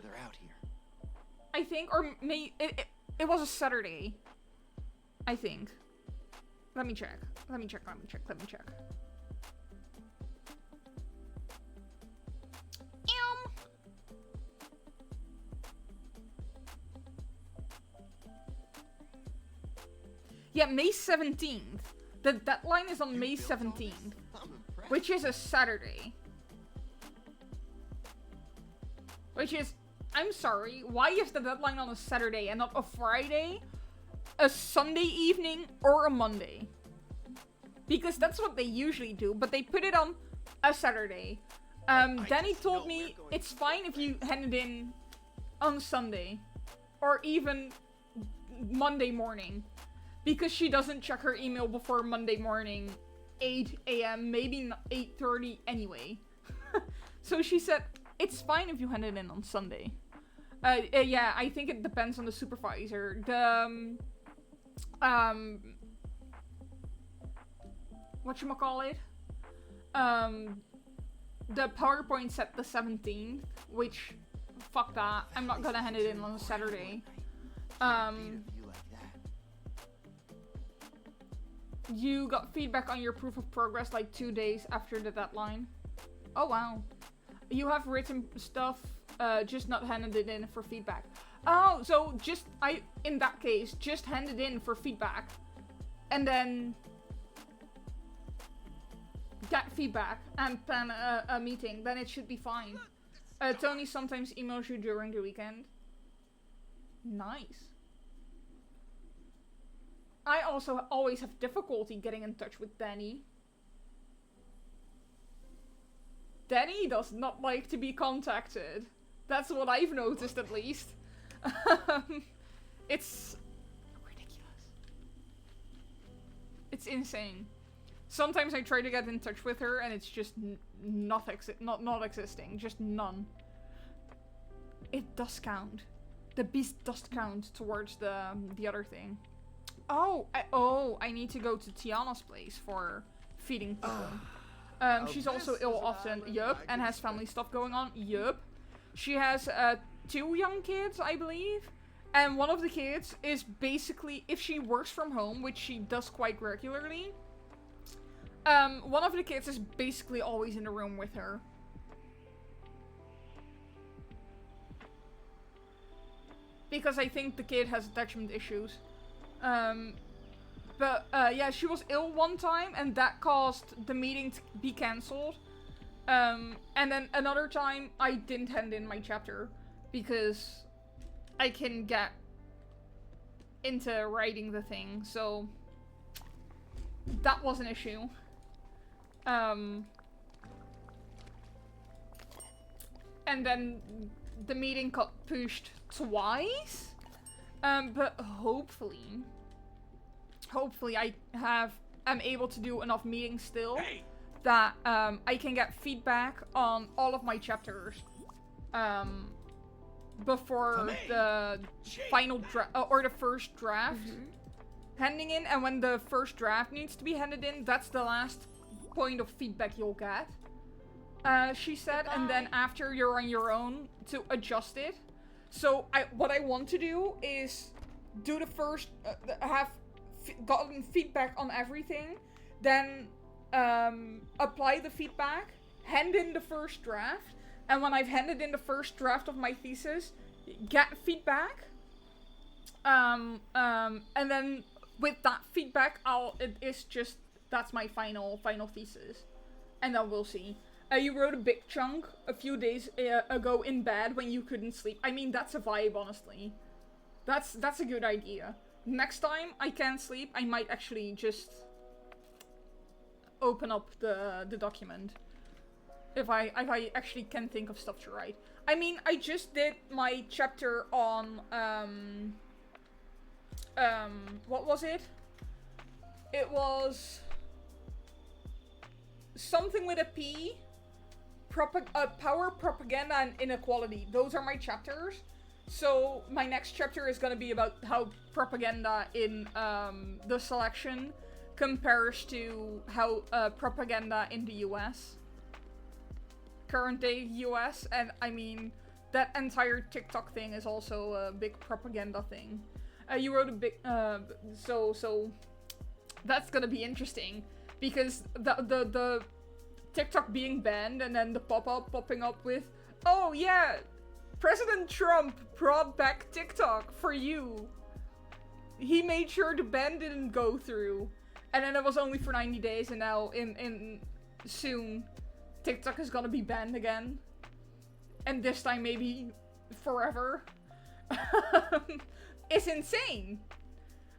I think, or May, it was a Saturday, I think. Let me check. Yeah, May 17th. The deadline is on May 17th, which is a Saturday. Which is, I'm sorry, why is the deadline on a Saturday and not a Friday, a Sunday evening, or a Monday? Because that's what they usually do, but they put it on a Saturday. Danny told me it's fine if you hand it in on Sunday, or even Monday morning, because she doesn't check her email before Monday morning, 8 AM, maybe 8:30 anyway. So she said, it's fine if you hand it in on Sunday. Yeah, I think it depends on the supervisor. The, whatchamacallit? The PowerPoint said the 17th, which, fuck that. I'm not gonna hand it in on a Saturday. You got feedback on your proof of progress like 2 days after the deadline. Oh wow. You have written stuff, just not handed it in for feedback. Oh, so just, in that case, just hand it in for feedback. And then get feedback and plan a meeting, then it should be fine. Tony sometimes emails you during the weekend. Nice. I also always have difficulty getting in touch with Danny. Danny does not like to be contacted. That's what I've noticed, at least. It's ridiculous. It's insane. Sometimes I try to get in touch with her and it's just not existing. Just none. It does count. The beast does count towards the other thing. Oh, I need to go to Tiana's place for feeding people. She's also ill often, yup, and has family stuff going on, yup. She has 2 young kids, I believe, and one of the kids is basically, if she works from home, which she does quite regularly, one of the kids is basically always in the room with her. Because I think the kid has attachment issues. But yeah, she was ill one time and that caused the meeting to be cancelled. And then another time I didn't hand in my chapter because I can get into writing the thing, so that was an issue. And then the meeting got pushed twice. But hopefully I have am able to do enough meetings still that I can get feedback on all of my chapters before the final draft or the first draft handing in. And when the first draft needs to be handed in, that's the last point of feedback you'll get. She said, and then after you're on your own to adjust it. So what I want to do is do the first, have gotten feedback on everything, then apply the feedback, hand in the first draft, and when I've handed in the first draft of my thesis, get feedback, and then with that feedback, that's my final thesis, and then we'll see. You wrote a big chunk a few days ago in bed when you couldn't sleep. I mean, that's a vibe, honestly. That's a good idea. Next time I can't sleep, I might actually just open up the document. If I actually can think of stuff to write. I mean, I just did my chapter on what was it? It was something with a P. Power, propaganda, and inequality. Those are my chapters. So my next chapter is gonna be about how propaganda in the selection compares to how propaganda in the US. Current day US, and I mean, that entire TikTok thing is also a big propaganda thing. You wrote a big, so that's gonna be interesting, because the TikTok being banned and then the pop-up popping up with, oh yeah, President Trump brought back TikTok for you. He made sure the ban didn't go through. And then it was only for 90 days, and now in soon TikTok is gonna be banned again. And this time maybe forever. It's insane.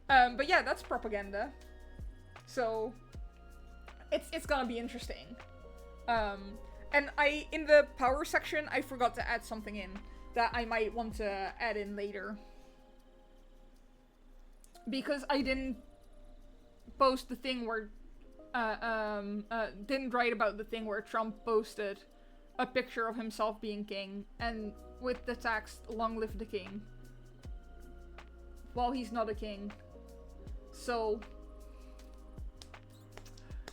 But yeah, that's propaganda. So it's gonna be interesting. And in the power section, I forgot to add something in that I might want to add in later. Because I didn't post the thing where, didn't write about the thing where Trump posted a picture of himself being king, and with the text, "Long live the king." While he's not a king. So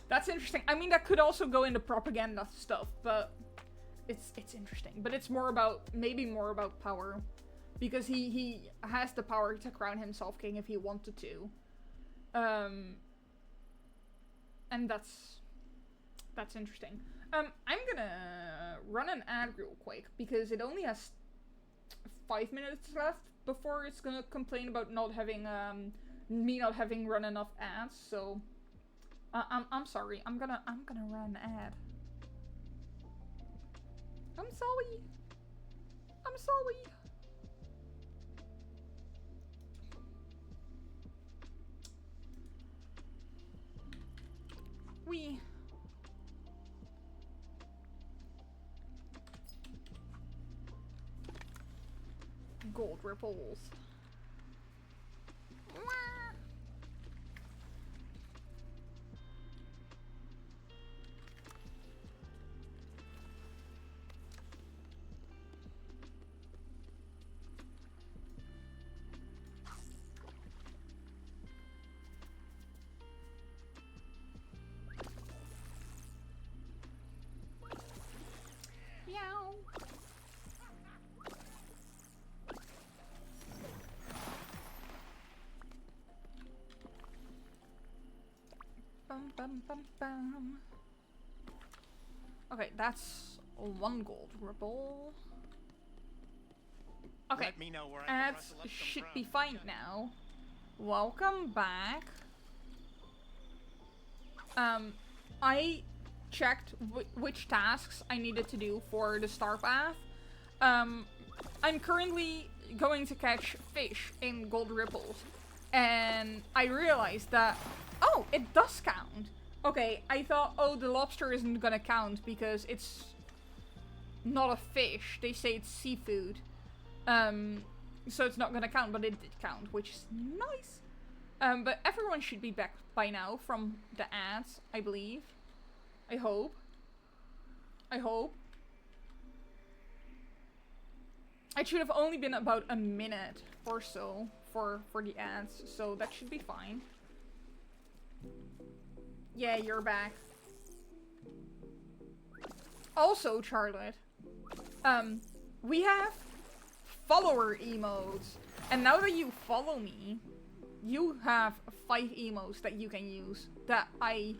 that's interesting. I mean, that could also go into propaganda stuff, but it's interesting. But it's more about, maybe more about power. Because he has the power to crown himself king if he wanted to. And that's interesting. I'm gonna run an ad real quick, because it only has 5 minutes left before it's gonna complain about not having, me not having run enough ads, so... I'm sorry. I'm gonna run an ad. I'm sorry. I'm sorry. We. Gold ripples. Okay, that's 1 gold ripple. Okay, Let me know where I can ads rustle up some should crumbs. be fine now. Welcome back. I checked which tasks I needed to do for the Starpath. I'm currently going to catch fish in gold ripples, and I realized that, oh, it does count. Okay, I thought, oh, the lobster isn't gonna count because it's not a fish. They say it's seafood. So it's not gonna count, but it did count, which is nice. But everyone should be back by now from the ads, I believe. I hope. I hope. It should have only been about a minute or so for the ads, so that should be fine. Yeah, you're back. Also, Charlotte, we have follower emotes, and now that you follow me, you have 5 emotes that you can use that I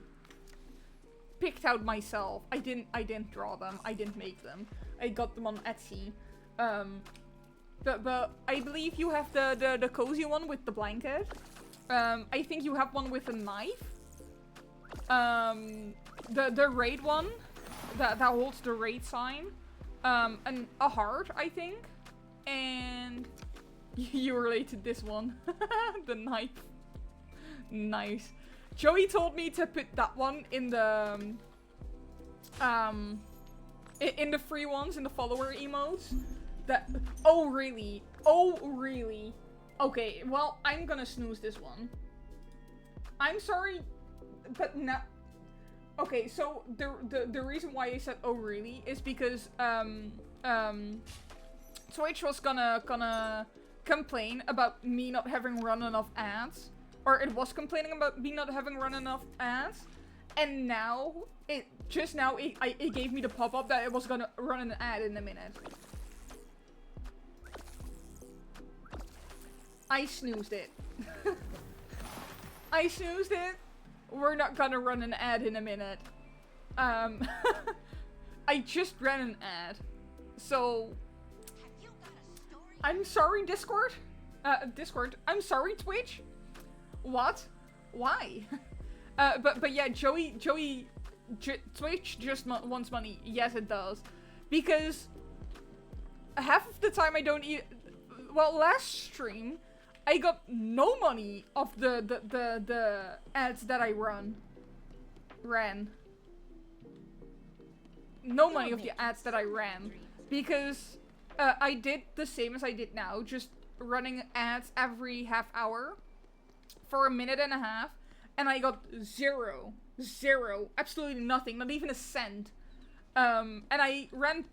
picked out myself. I didn't draw them. I didn't make them. I got them on Etsy. But I believe you have the cozy one with the blanket. I think you have one with a knife. The raid one that holds the raid sign. And a heart, I think. And you relate to this one. The knife. Nice. Joey told me to put that one in the free ones, in the follower emotes. That, oh really? Oh really? Okay, well, I'm gonna snooze this one. I'm sorry, but no. Okay, so the reason why I said oh really is because Twitch was gonna complain about me not having run enough ads. Or it was complaining about me not having run enough ads. And now, it gave me the pop-up that it was gonna run an ad in a minute. I snoozed it. I snoozed it. We're not gonna run an ad in a minute. I just ran an ad. So, I'm sorry, Discord. Discord. I'm sorry, Twitch. What? Why? But yeah, Twitch just wants money. Yes, it does. Because half of the time I don't well, last stream, I got no money of the ads that I ran. No money of the ads that I ran. Because I did the same as I did now, just running ads every half hour. For a minute and a half, and I got zero, absolutely nothing, not even a cent. And I ran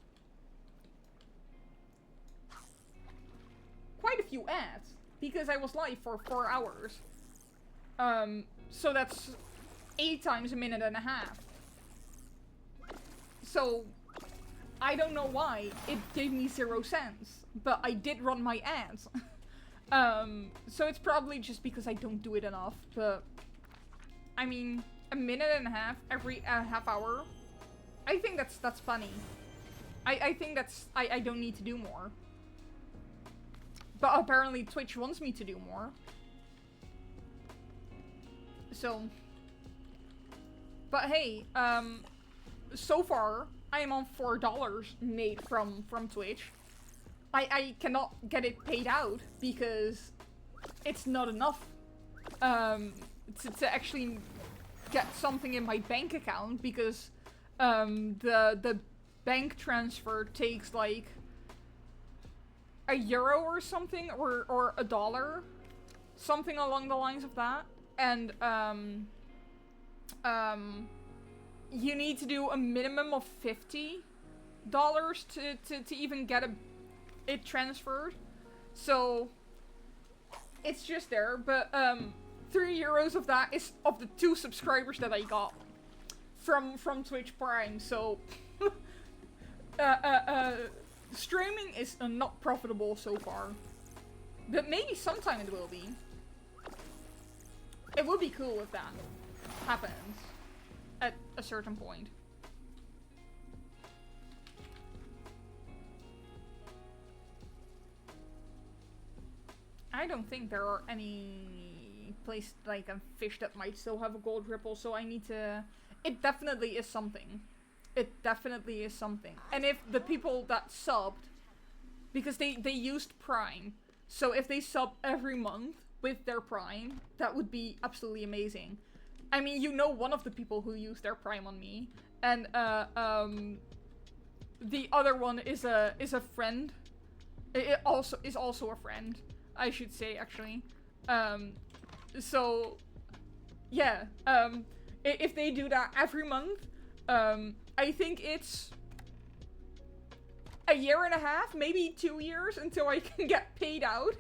quite a few ads because I was live for 4 hours. So that's 8 times a minute and a half. So I don't know why it gave me 0 cents, but I did run my ads. So it's probably just because I don't do it enough, but I mean, a minute and a half every half hour, I think that's funny. I think I don't need to do more. But apparently Twitch wants me to do more. So, but hey, so far I am on $4 made from Twitch. I cannot get it paid out because it's not enough to actually get something in my bank account, because the bank transfer takes like €1 or something, or $1, something along the lines of that, and you need to do a minimum of $50 to even get it transferred. So it's just there, but €3 of that is of the 2 subscribers that I got from Twitch Prime. So streaming is not profitable so far, but maybe sometime it will be. It would be cool if that happens at a certain point. I don't think there are any place like a fish that might still have a gold ripple, so I need to... It definitely is something. It definitely is something. And if the people that subbed, because they used Prime, so if they sub every month with their Prime, that would be absolutely amazing. I mean, you know one of the people who used their Prime on me, and the other one is a friend. It also is also a friend, I should say, actually. So, yeah, if they do that every month, I think it's a year and a half, maybe 2 years until I can get paid out.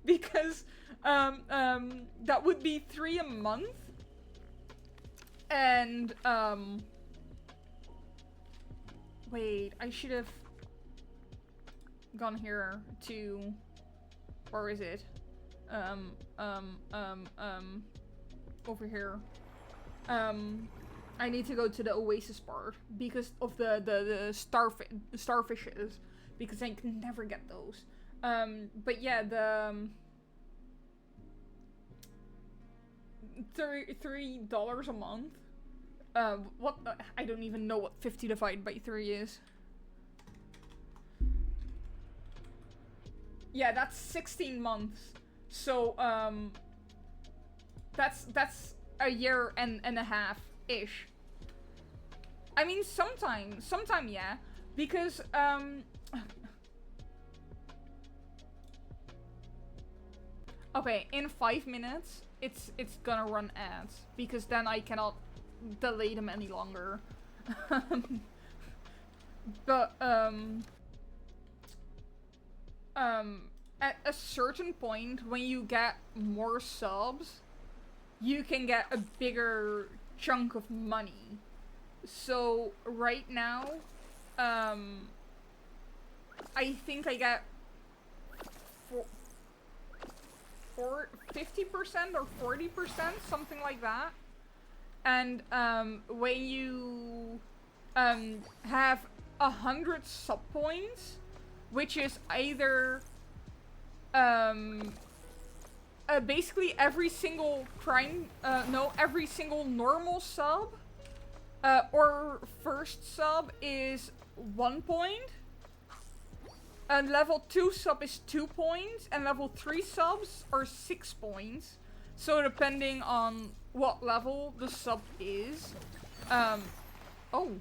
Because, that would be 3 a month. And, wait, I should have gone here to, where is it? Over here. I need to go to the Oasis part because of the starfishes, because I can never get those. But yeah, the $3 a month. What? I don't even know what 50 divided by 3 is. Yeah, that's 16 months. So, that's a year and a half-ish. I mean, sometime, yeah. Because, okay, in 5 minutes, it's gonna run ads. Because then I cannot delay them any longer. But, at a certain point, when you get more subs, you can get a bigger chunk of money. So, right now, I think I get 50% or 40%, something like that. And, when you, have 100 sub points, which is either, basically every single every single normal sub, or first sub is 1 point, and level 2 sub is 2 points, and level 3 subs are 6 points. So depending on what level the sub is, oh,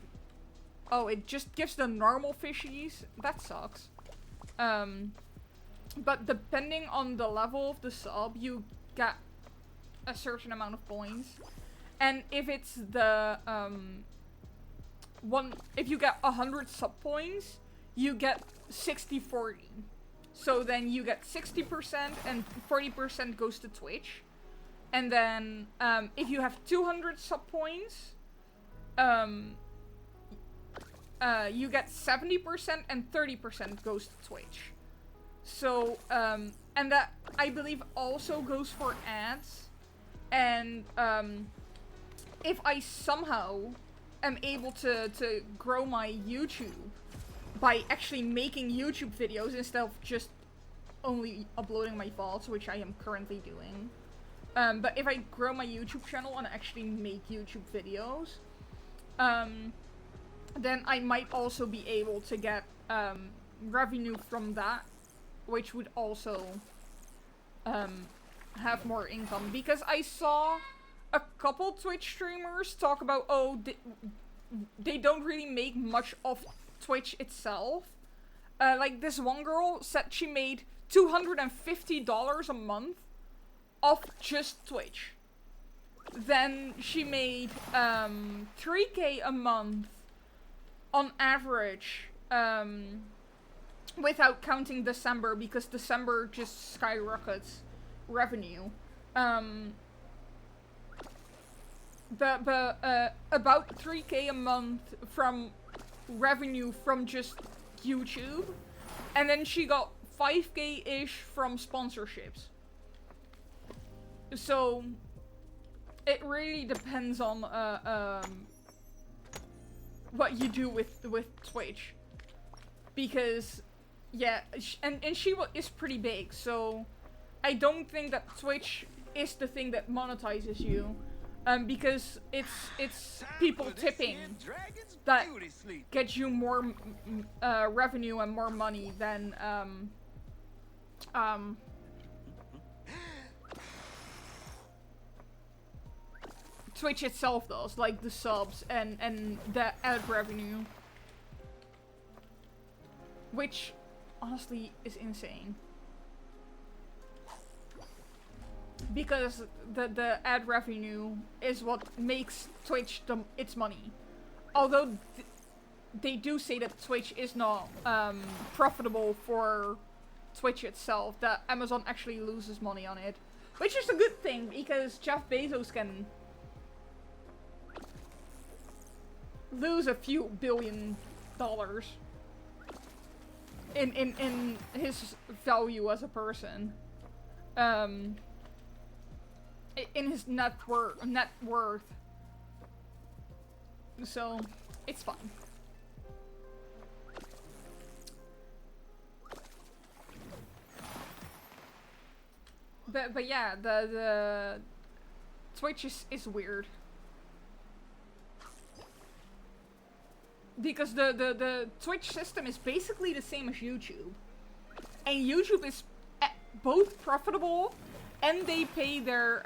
it just gives the normal fishies. That sucks. But depending on the level of the sub, you get a certain amount of points. And if it's the, if you get 100 sub points, you get 60-40. So then you get 60% and 40% goes to Twitch. And then, if you have 200 sub points, you get 70% and 30% goes to Twitch. So, and that, I believe, also goes for ads. And, if I somehow am able to grow my YouTube by actually making YouTube videos instead of just only uploading my VODs, which I am currently doing. But if I grow my YouTube channel and actually make YouTube videos, then I might also be able to get, revenue from that, which would also, have more income. Because I saw a couple Twitch streamers talk about, oh, they don't really make much of Twitch itself. Like this one girl said she made $250 a month off just Twitch. Then she made, 3K a month on average, without counting December, because December just skyrockets revenue. About 3K a month from revenue from just YouTube. And then she got 5K-ish from sponsorships. So, it really depends on, what you do with Twitch. Because, yeah, and she is pretty big, so I don't think that Twitch is the thing that monetizes you. Because it's people tipping that gets you more revenue and more money than Twitch itself does, like the subs and the ad revenue. Which, honestly, is insane. because the ad revenue is what makes Twitch its money. Although they do say that Twitch is not profitable for Twitch itself, that Amazon actually loses money on it. Which is a good thing, because Jeff Bezos can lose a few $billion in his value as a person. In his net worth. So, it's fine. But yeah, the Twitch is weird. Because the Twitch system is basically the same as YouTube. And YouTube is both profitable and they pay their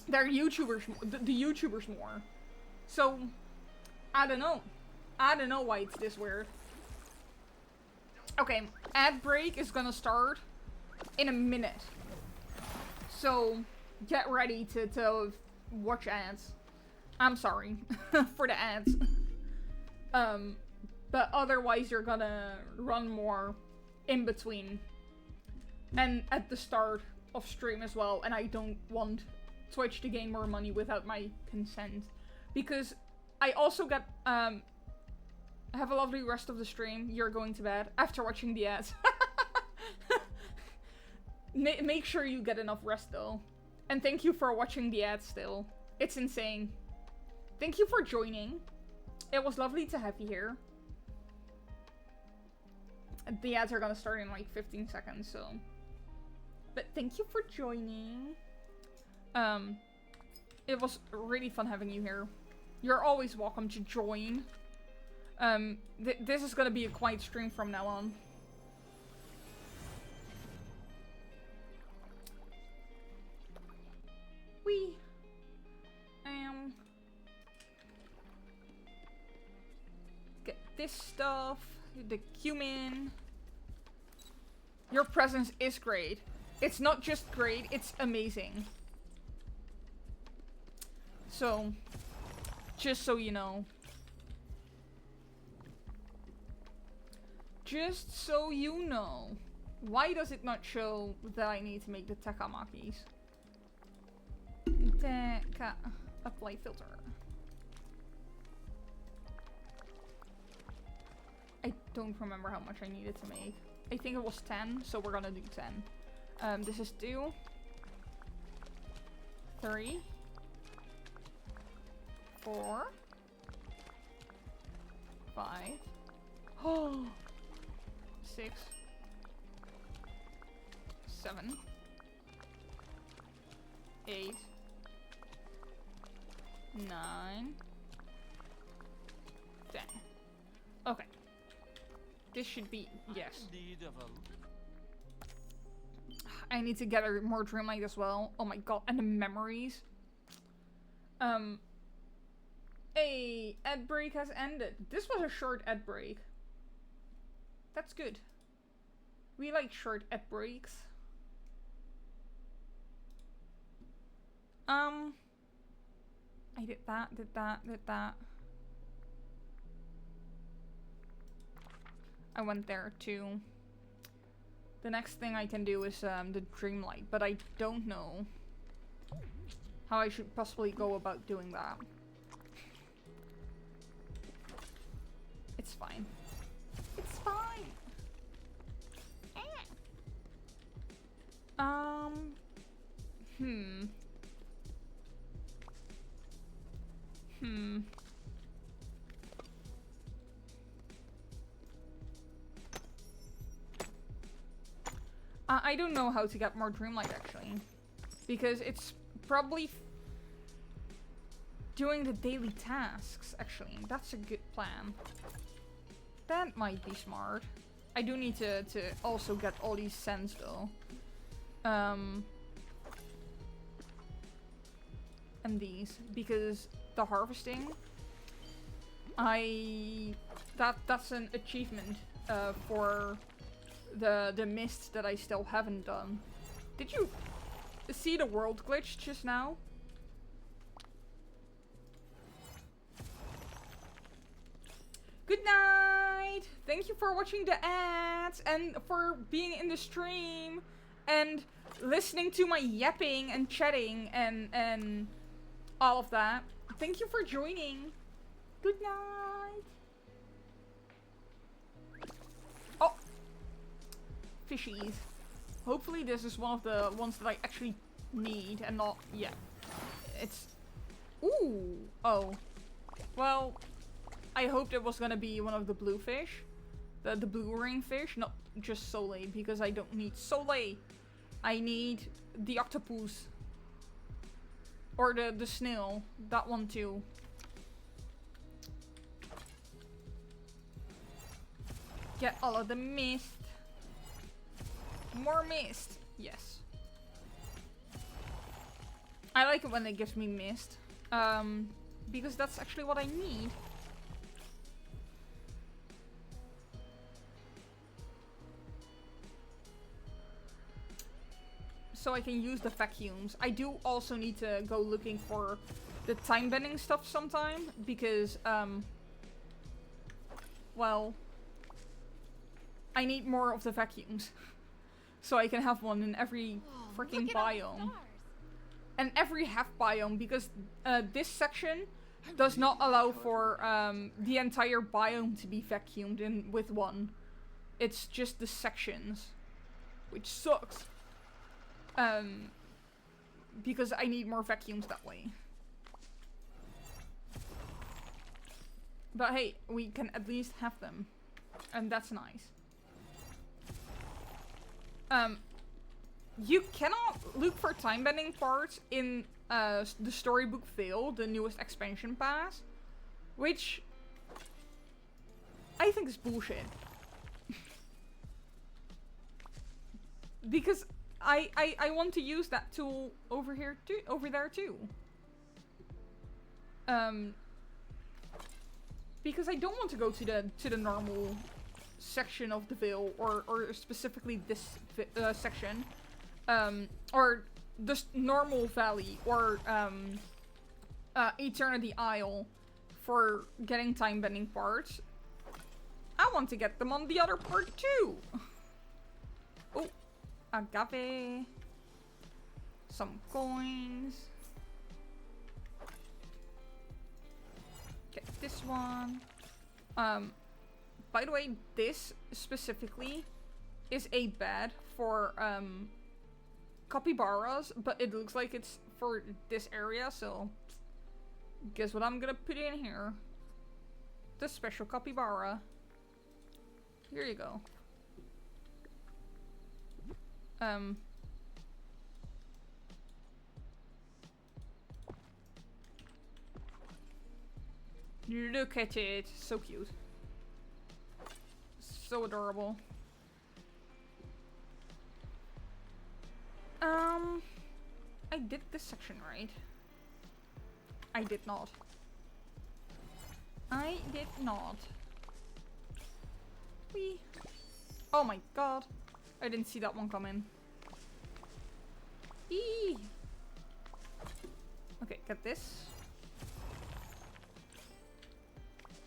YouTubers, the YouTubers more. So, I don't know. I don't know why it's this weird. Okay, ad break is gonna start in a minute. So, get ready to watch ads. I'm sorry for the ads. But otherwise you're gonna run more in between. And at the start of stream as well. And I don't want Twitch to gain more money without my consent. Because I also get, have a lovely rest of the stream. You're going to bed after watching the ads. Make sure you get enough rest though. And thank you for watching the ads still. It's insane. Thank you for joining. It was lovely to have you here. The ads are gonna start in like 15 seconds, so. But thank you for joining. It was really fun having you here. You're always welcome to join. This is gonna be a quiet stream from now on. Get this stuff, the cumin. Your presence is great. It's not just great, it's amazing. So, just so you know. Just so you know. Why does it not show that I need to make the takamakis? Apply filter. I don't remember how much I needed to make. I think it was 10, so we're gonna do 10. This is 2. 3. 4. 5. Oh. 6. 7. 8. 9. 10. Okay. This should be, yes. I need to get more Dreamlight as well. Oh my god, and the memories. A ad break has ended. This was a short ad break. That's good. We like short ad breaks. I did that, did that. I went there too. The next thing I can do is the Dreamlight, but I don't know how I should possibly go about doing that. It's fine. It's fine. I don't know how to get more Dreamlight actually, because it's probably doing the daily tasks actually. That's a good plan. That might be smart. I do need to also get all these cents though. And these, because the harvesting, that's an achievement for the mist that I still haven't done. Did you see the world glitch just now? Good night! Thank you for watching the ads and for being in the stream and listening to my yapping and chatting and all of that. Thank you for joining. Good night. Oh! Fishies. Hopefully this is one of the ones that I actually need and not... Yeah. It's... Ooh! Oh. Well, I hoped it was gonna be one of the blue fish. The blue ring fish, not just Soleil, because I don't need Soleil. I need the octopus. Or the snail. That one too. Get all of the mist. More mist. Yes. I like it when it gives me mist. Because that's actually what I need. So I can use the vacuums. I do also need to go looking for the time bending stuff sometime. Because, well, I need more of the vacuums. So I can have one in every freaking biome. And every half biome, because this section does not allow for the entire biome to be vacuumed in with one. It's just the sections. Which sucks. Because I need more vacuums that way. But hey, we can at least have them. And that's nice. You cannot look for time bending parts in the Storybook Vale, the newest expansion pass. Which I think is bullshit. Because I want to use that tool over here too, over there too. Because I don't want to go to the normal section of the Vale, or specifically this section, or the normal valley, or Eternity Isle for getting time bending parts. I want to get them on the other part too. Oh. Agave. Some coins. Get this one. By the way, this specifically is a bed for capybaras, but it looks like it's for this area, so guess what I'm gonna put in here? The special capybara. Here you go. Look at it. So cute. So adorable. I did this section right. I did not. I did not. Whee. Oh my god. I didn't see that one coming. Eee. Okay, get this.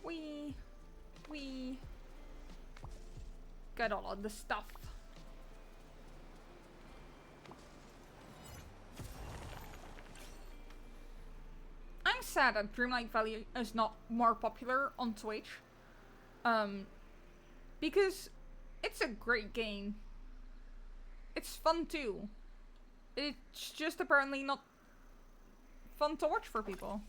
Wee. Wee. Get all of the stuff. I'm sad that Dreamlight Valley is not more popular on Twitch. Because it's a great game. It's fun too. It's just apparently not fun to watch for people.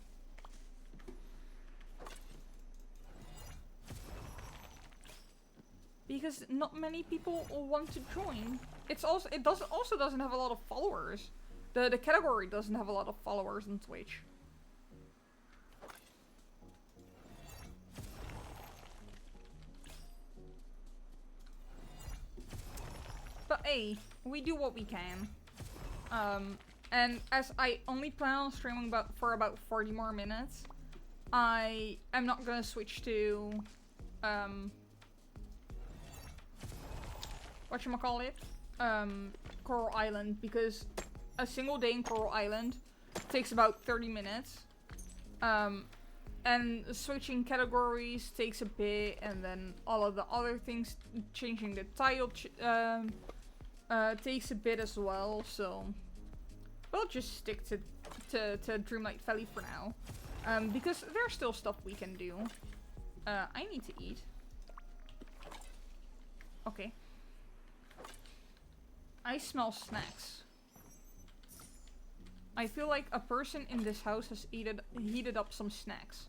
Because not many people want to join. It also doesn't have a lot of followers. The category doesn't have a lot of followers on Twitch. But hey, we do what we can. And as I only plan on streaming for about 40 more minutes, I am not gonna switch to whatchamacallit? Coral Island, because a single day in Coral Island takes about 30 minutes. And switching categories takes a bit, and then all of the other things, changing the title takes a bit as well, so we'll just stick to Dreamlight Valley for now. Because there's still stuff we can do. I need to eat. Okay. I smell snacks. I feel like a person in this house has heated up some snacks.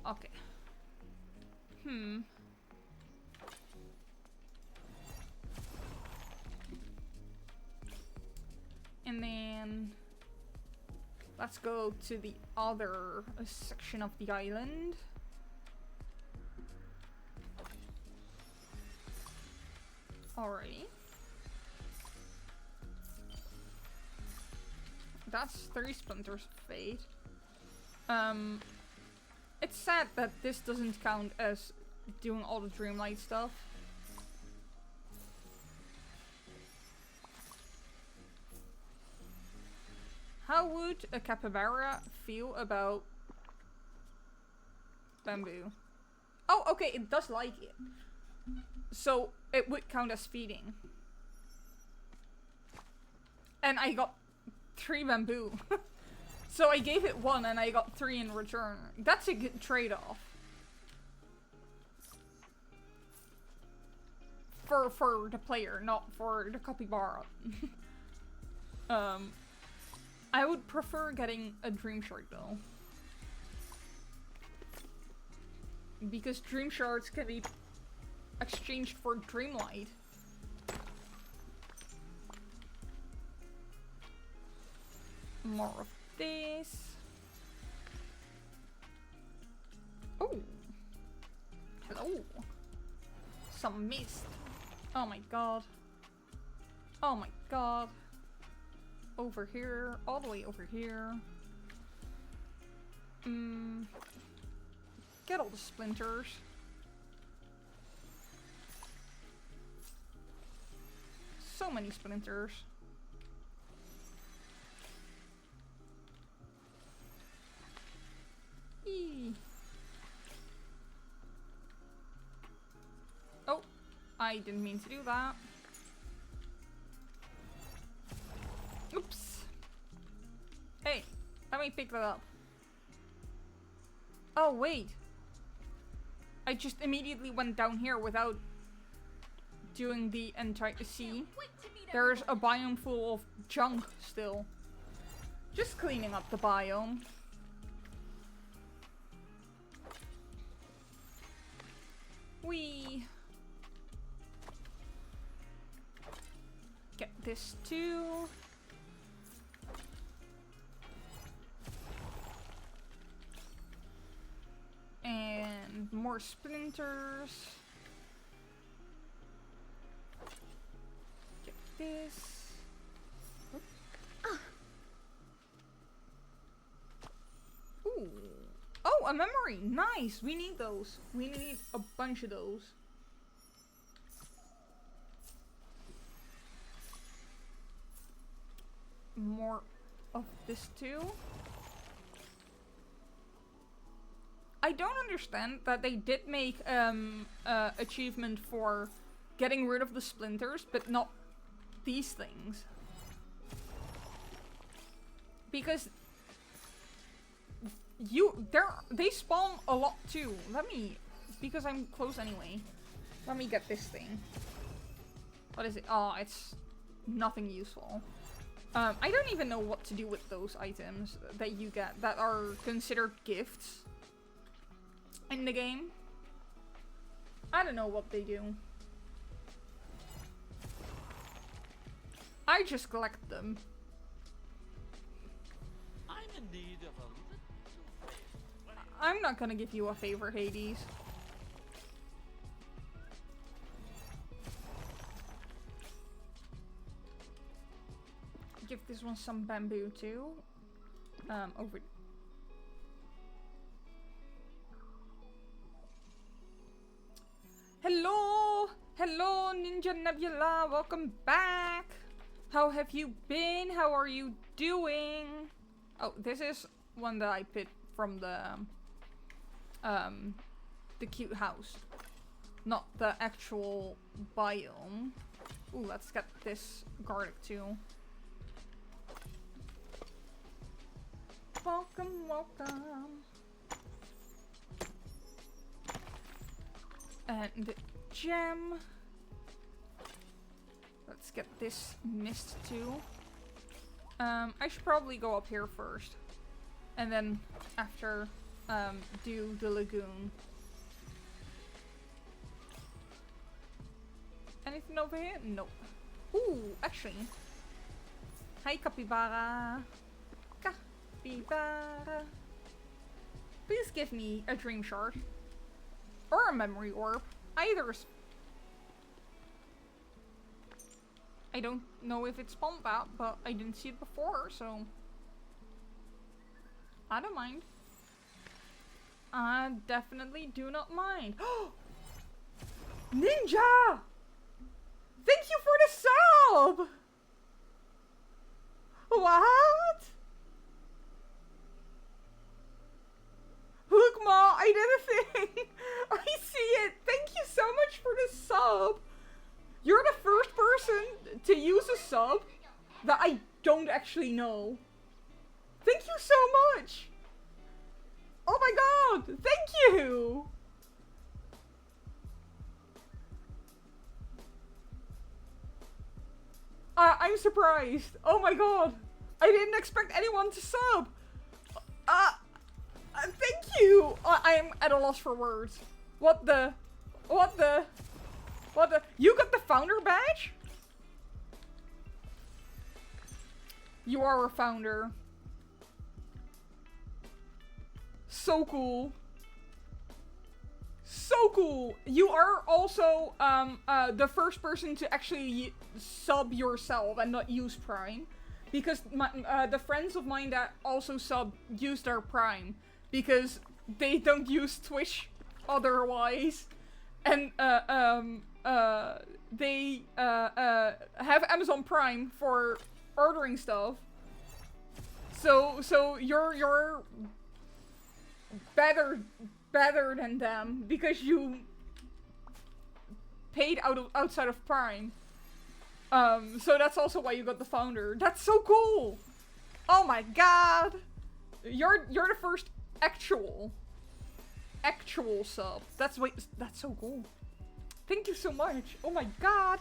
Okay. And then let's go to the other section of the island. Alrighty. That's 3 splinters of fate. It's sad that this doesn't count as doing all the Dreamlight stuff. How would a capybara feel about bamboo? Oh, okay, it does like it. So it would count as feeding. And I got 3 bamboo. So I gave it 1 and I got 3 in return. That's a good trade-off. For the player, not for the capybara. I would prefer getting a dream shard though. Because dream shards can be exchanged for Dreamlight. More of this. Oh. Hello. Some mist. Oh my god. Oh my god. Over here. All the way over here. Get all the splinters. So many splinters. Eee. Oh, I didn't mean to do that. Oops. Hey, let me pick that up. Oh, wait. I just immediately went down here without doing the entire sea. There's a biome full of junk still. Just cleaning up the biome. Whee! Get this too. And more splinters. Get this. Ooh. Oh, a memory! Nice! We need those. We need a bunch of those. More of this too. I don't understand that they did make achievement for getting rid of the splinters, but not these things. Because they spawn a lot too. Because I'm close anyway. Let me get this thing. What is it? Oh, it's nothing useful. I don't even know what to do with those items that you get that are considered gifts in the game. I don't know what they do. I just collect them. I'm in need of a little favor. I'm not gonna give you a favor, Hades. Give this one some bamboo too. Over. Hello! Hello, Ninja Nebula. Welcome back. How have you been? How are you doing? Oh, this is one that I picked from the cute house. Not the actual biome. Ooh, let's get this garlic too. Welcome, welcome. And gem. Let's get this mist too. I should probably go up here first. And then after do the lagoon. Anything over here? Nope. Ooh, actually. Hi, capybara. Capybara. Please give me a dream shard. Or a memory orb. Either is... I don't know if it's spawned out, but I didn't see it before, so... I don't mind. I definitely do not mind. Ninja! Thank you for the sub! What? Look, Ma, I did a thing! I see it! Thank you so much for the sub! You're the first person to use a sub that I don't actually know. Thank you so much! Oh my god! Thank you! I'm surprised. Oh my god. I didn't expect anyone to sub. Thank you. I am at a loss for words. What the? You got the founder badge? You are a founder. So cool. So cool. You are also the first person to actually sub yourself and not use Prime. Because the friends of mine that also sub use their Prime. Because they don't use Twitch otherwise. And they have Amazon Prime for ordering stuff. So you're better than them because you paid outside of Prime. So that's also why you got the founder. That's so cool. Oh my god. You're the first actual sub. That's so cool. Thank you so much. Oh my god.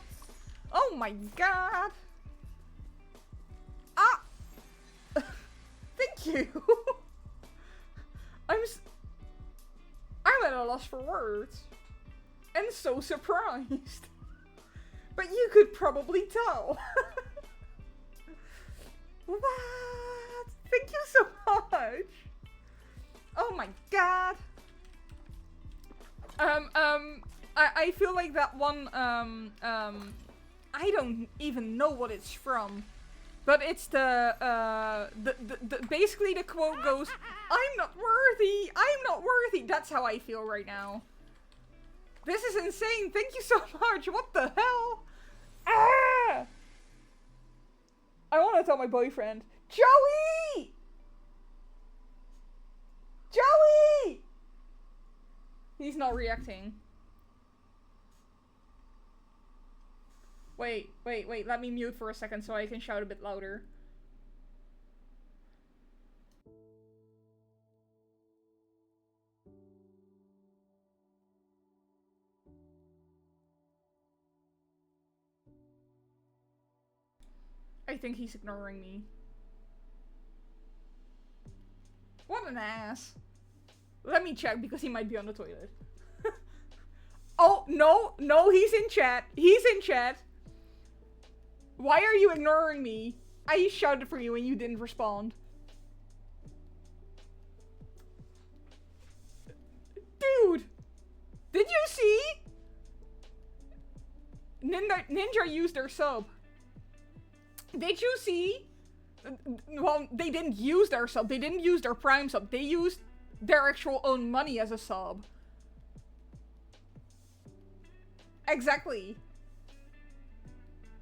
Oh my god. Ah. Thank you. I'm at a loss for words. And so surprised. But you could probably tell. What? Thank you so much. Oh my god. I feel like that one, I don't even know what it's from. But it's basically the quote goes, I'm not worthy, I'm not worthy. That's how I feel right now. This is insane, thank you so much, what the hell? Ah! I want to tell my boyfriend, Joey! Joey! He's not reacting. Wait, let me mute for a second so I can shout a bit louder. I think he's ignoring me. What an ass. Let me check because he might be on the toilet. Oh, no, he's in chat. He's in chat. Why are you ignoring me? I shouted for you and you didn't respond. Dude! Did you see? Ninja used their sub. Did you see? Well, they didn't use their sub. They didn't use their Prime sub. They used their actual own money as a sub. Exactly.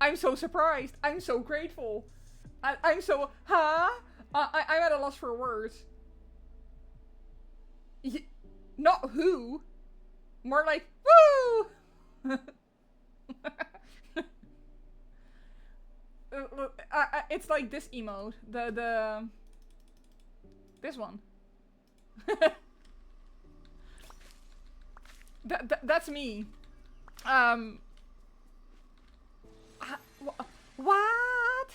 I'm so surprised. I'm so grateful. I'm so... Huh? I'm at a loss for words. Not who. More like, woo! It's like this emote. This one. That's me. What?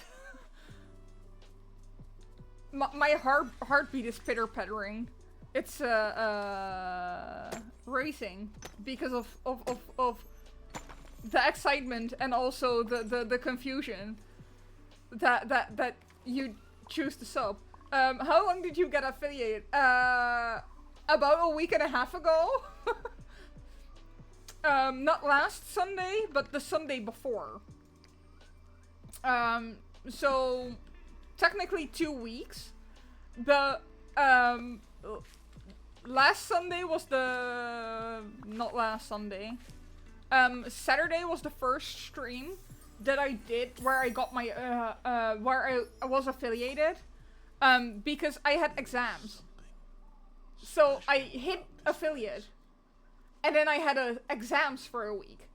My heartbeat is pitter-pattering. It's racing because of the excitement and also the confusion that you choose to sub. How long did you get affiliated? About a week and a half ago. Not last Sunday, but the Sunday before. So technically 2 weeks. The last Sunday was not last Sunday. Saturday was the first stream that I did where I got my where I was affiliated. Because I had exams. So I hit affiliate. And then I had exams for a week.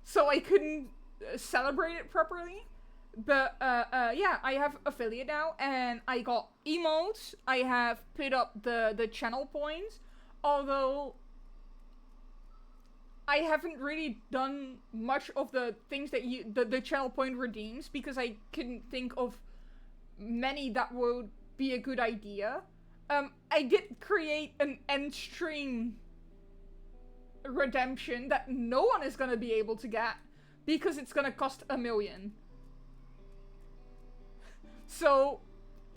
So I couldn't celebrate it properly. But yeah, I have affiliate now, and I got emotes. I have put up the channel points, although I haven't really done much of the things that the channel point redeems, because I couldn't think of many that would be a good idea. I did create an end stream redemption that no one is gonna be able to get, because it's gonna cost $1 million. So,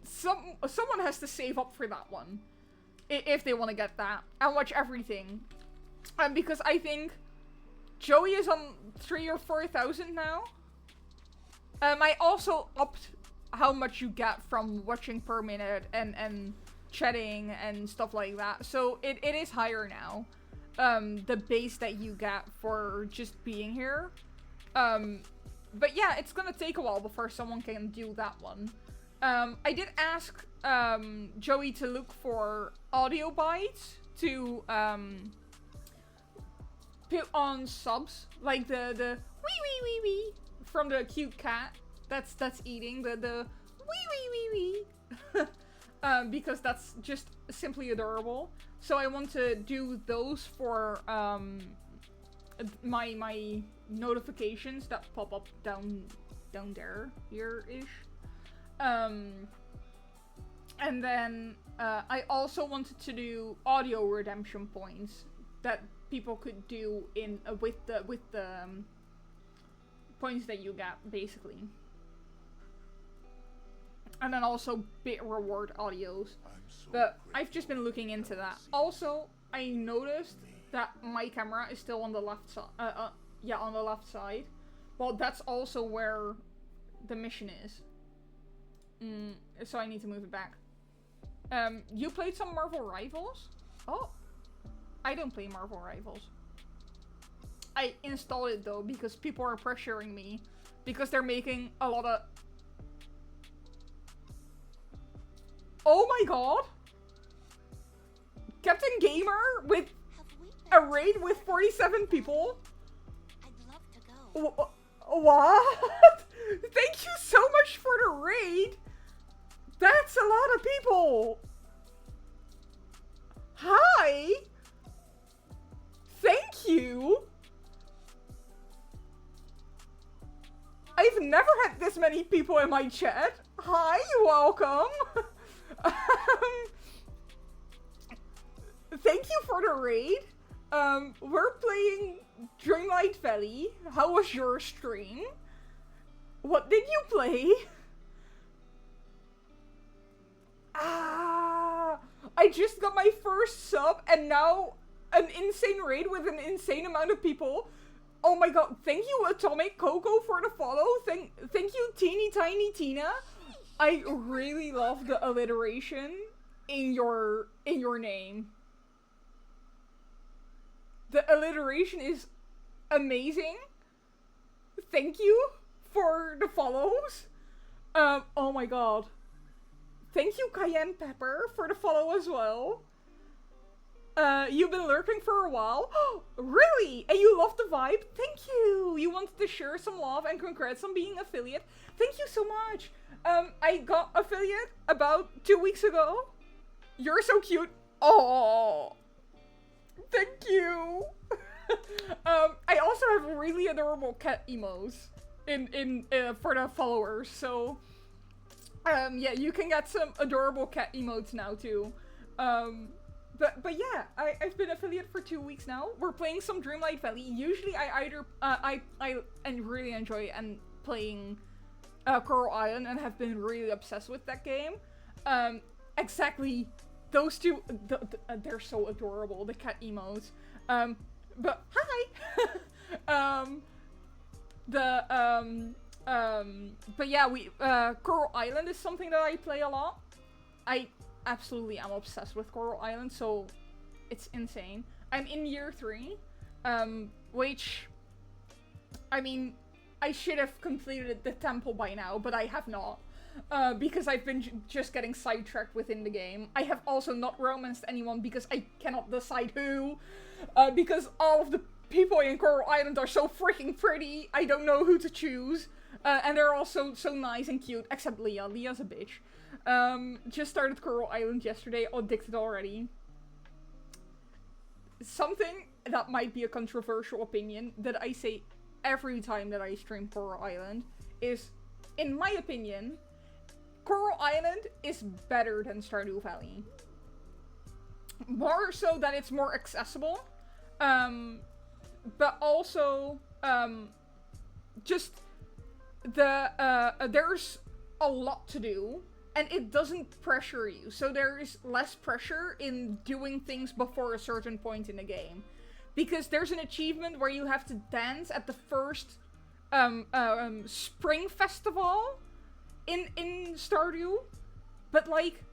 someone has to save up for that one, if they want to get that, and watch everything. Because I think Joey is on 3,000 or 4,000 now. I also upped how much you get from watching per minute and chatting and stuff like that. So it is higher now. The base that you get for just being here. But yeah, it's gonna take a while before someone can do that one. I did ask Joey to look for audio bites to put on subs, like the wee wee wee wee from the cute cat that's eating the wee wee wee wee because that's just simply adorable. So I want to do those for my notifications that pop up down there here-ish. And then I also wanted to do audio redemption points that people could do in with the points that you get, basically. And then also bit reward audios. But I've just been looking into that. Also, I noticed that my camera is still on the left side. Yeah, on the left side. Well, that's also where the mission is. So I need to move it back. You played some Marvel Rivals? Oh, I don't play Marvel Rivals. I installed it though because people are pressuring me because they're making a lot of... Oh my god! Captain Gamer with a raid with 47 people? I'd love to go. What? Thank you so much for the raid! That's a lot of people! Hi! Thank you! I've never had this many people in my chat. Hi, you're welcome! Thank you for the raid. We're playing Dreamlight Valley. How was your stream? What did you play? I just got my first sub and now an insane raid with an insane amount of people. Oh my god, thank you Atomic Coco for the follow. Thank you Teeny Tiny Tina. I really love the alliteration in your name. The alliteration is amazing. Thank you for the follows. Oh my god. Thank you, Cayenne Pepper, for the follow as well. You've been lurking for a while. Really? And you love the vibe? Thank you! You wanted to share some love and congrats on being affiliate. Thank you so much! I got affiliate about 2 weeks ago. You're so cute. Oh, thank you! I also have really adorable cat emotes for the followers, so... yeah, you can get some adorable cat emotes now too. But yeah, I've been affiliate for 2 weeks now. We're playing some Dreamlight Valley. Usually I really enjoy playing Coral Island and have been really obsessed with that game. Exactly, those two, they're so adorable, the cat emotes. But hi! But yeah, Coral Island is something that I play a lot. I absolutely am obsessed with Coral Island, so it's insane. I'm in year 3, which, I mean, I should have completed the temple by now, but I have not. Because I've been just getting sidetracked within the game. I have also not romanced anyone because I cannot decide who. Because all of the people in Coral Island are so freaking pretty, I don't know who to choose. And they're all so nice and cute, except Leah. Leah's a bitch. Just started Coral Island yesterday, addicted already. Something that might be a controversial opinion that I say every time that I stream Coral Island is, in my opinion, Coral Island is better than Stardew Valley. More so that it's more accessible, but also, just there's a lot to do, and it doesn't pressure you, so there is less pressure in doing things before a certain point in the game. Because there's an achievement where you have to dance at the first spring festival in Stardew, but like,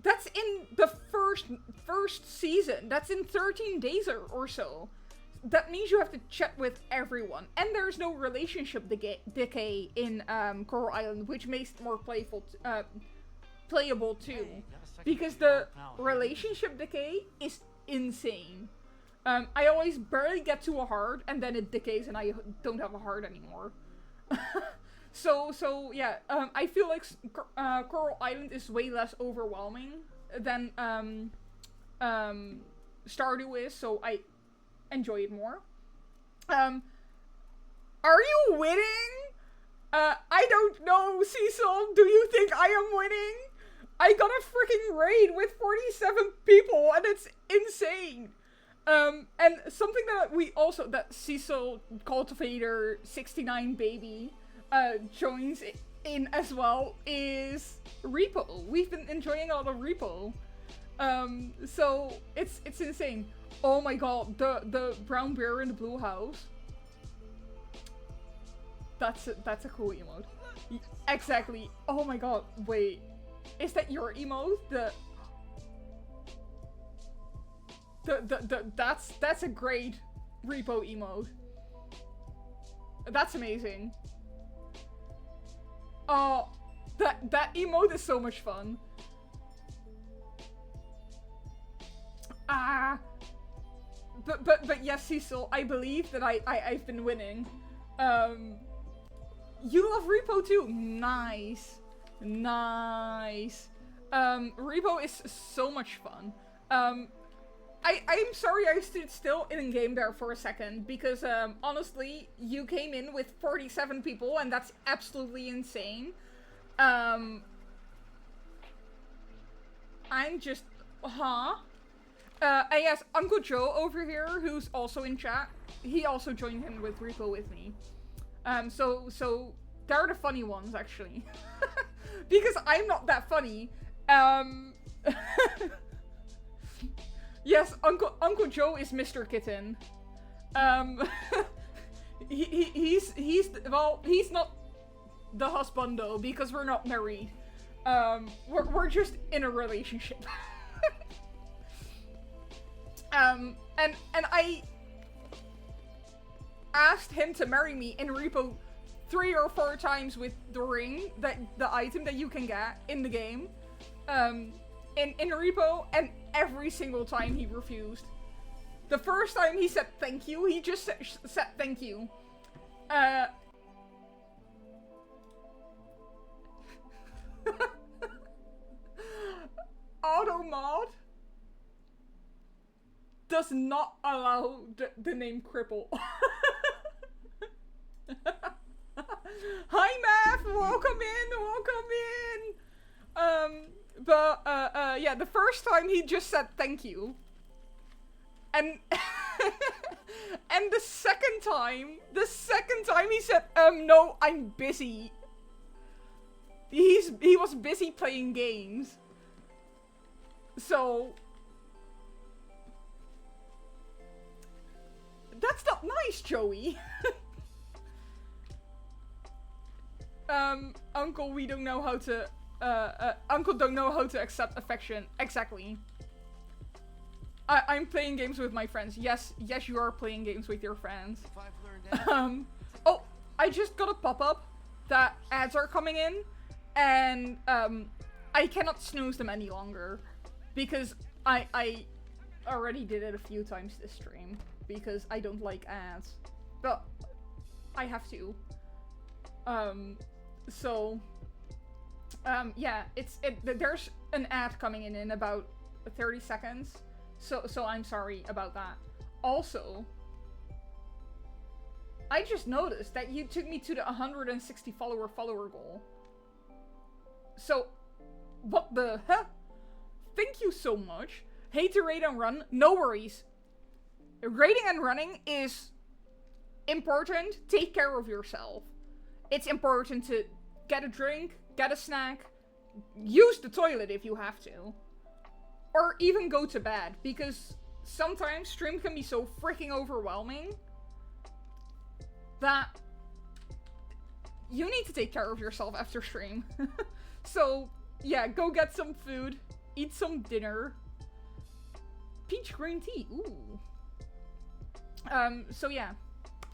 that's in the first season. That's in 13 days or so. That means you have to chat with everyone. And there's no relationship decay in Coral Island, which makes it more playable too. Because the relationship decay is insane. I always barely get to a heart, and then it decays and I don't have a heart anymore. So yeah, I feel like Coral Island is way less overwhelming than Stardew is, so I enjoy it more. Are you winning? I don't know, Cecil. Do you think I am winning? I got a freaking raid with 47 people, and it's insane. And something that Cecil Cultivator 69 Baby joins in as well is Repo. We've been enjoying a lot of Repo. So it's insane. Oh my god, the brown bear in the blue house. That's a cool emote. Exactly. Oh my god, wait. Is that your emote? That's a great Repo emote. That's amazing. Oh, that emote is so much fun. But yes, Cecil, I believe that I've been winning. You love Repo too. Nice. Nice. Repo is so much fun. I'm sorry I stood still in game there for a second, because honestly, you came in with 47 people, and that's absolutely insane. I'm just, and yes, Uncle Joe over here, who's also in chat, he also joined in with Repo with me. So they're the funny ones, actually. Because I'm not that funny. Yes, Uncle Joe is Mr. Kitten. He's not the husbando, because we're not married. We're just in a relationship. And asked him to marry me in Repo 3 or 4 times with the ring, the item that you can get in the game, in Repo, and every single time he refused. The first time he said thank you, he just said thank you. Automod does not allow the name Cripple. Hi Math, welcome in. Yeah, the first time he just said thank you. And and the second time he said, no, I'm busy. He was busy playing games. So that's not nice, Joey. Uncle, we don't know how to Uncle don't know how to accept affection. Exactly. I'm playing games with my friends. Yes, you are playing games with your friends. Oh, I just got a pop-up that ads are coming in, and I cannot snooze them any longer because I already did it a few times this stream because I don't like ads, but I have to. Yeah, there's an ad coming in about 30 seconds. So I'm sorry about that. Also, I just noticed that you took me to the 160 follower goal. So, what the heck? Thank you so much. Hate to raid and run. No worries. Raiding and running is important. Take care of yourself. It's important to get a drink, get a snack, use the toilet if you have to. Or even go to bed, because sometimes stream can be so freaking overwhelming that you need to take care of yourself after stream. So, yeah, go get some food, eat some dinner. Peach green tea, ooh. So yeah,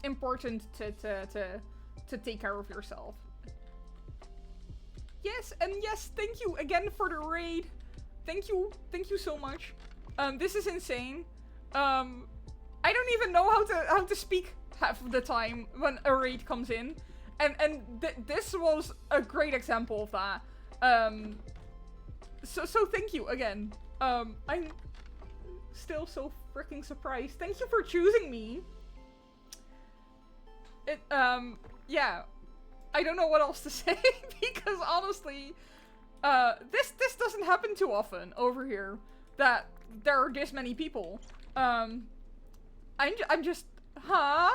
important to take care of yourself. Yes, and yes, thank you again for the raid. Thank you so much. This is insane. I don't even know how to speak half of the time when a raid comes in, and this was a great example of that. So thank you again. I'm still so freaking surprised. Thank you for choosing me. Yeah, I don't know what else to say because honestly. This doesn't happen too often over here, that there are this many people. I'm just, huh?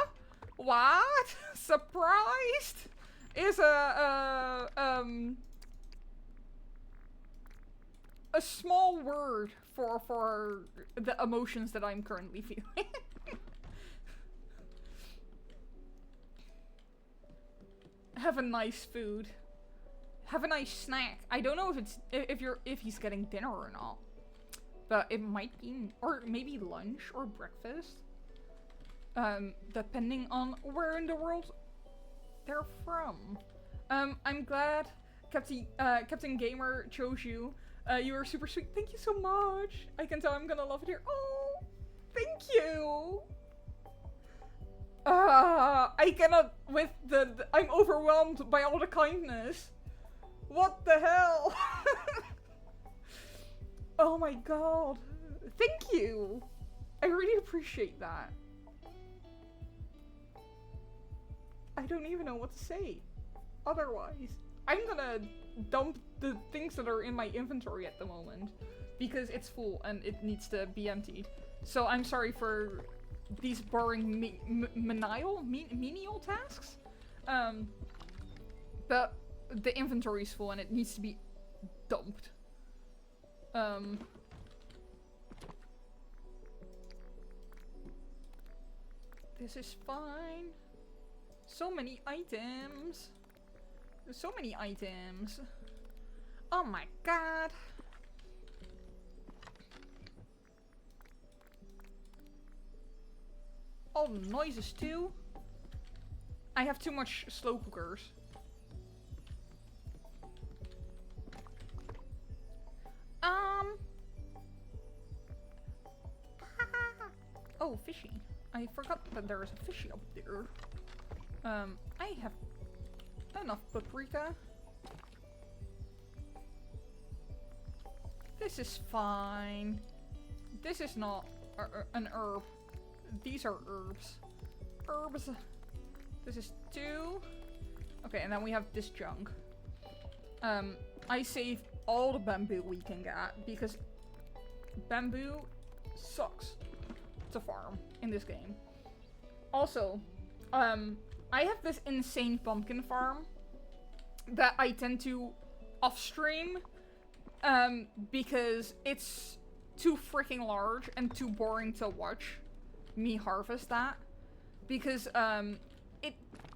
What? Surprised is a small word for the emotions that I'm currently feeling. Have a nice food. Have a nice snack. I don't know if he's getting dinner or not, but it might be, or maybe lunch or breakfast, depending on where in the world they're from. I'm glad Captain Gamer chose you. You are super sweet. Thank you so much. I can tell I'm gonna love it here. Oh, thank you. I cannot with I'm overwhelmed by all the kindness. What the hell? Oh my god. Thank you. I really appreciate that. I don't even know what to say. Otherwise, I'm gonna dump the things that are in my inventory at the moment because it's full and it needs to be emptied. So I'm sorry for these boring menial tasks. But the inventory is full and it needs to be dumped. This is fine. So many items. So many items. Oh my god. All the noises too. I have too much slow cookers. Oh, fishy. I forgot that there is a fishy up there. I have enough paprika. This is fine. This is not an herb. These are herbs. Herbs. This is 2. Okay, and then we have this junk. I saved all the bamboo we can get because bamboo sucks to farm in this game. Also, I have this insane pumpkin farm that I tend to off-stream because it's too freaking large and too boring to watch me harvest that. Because it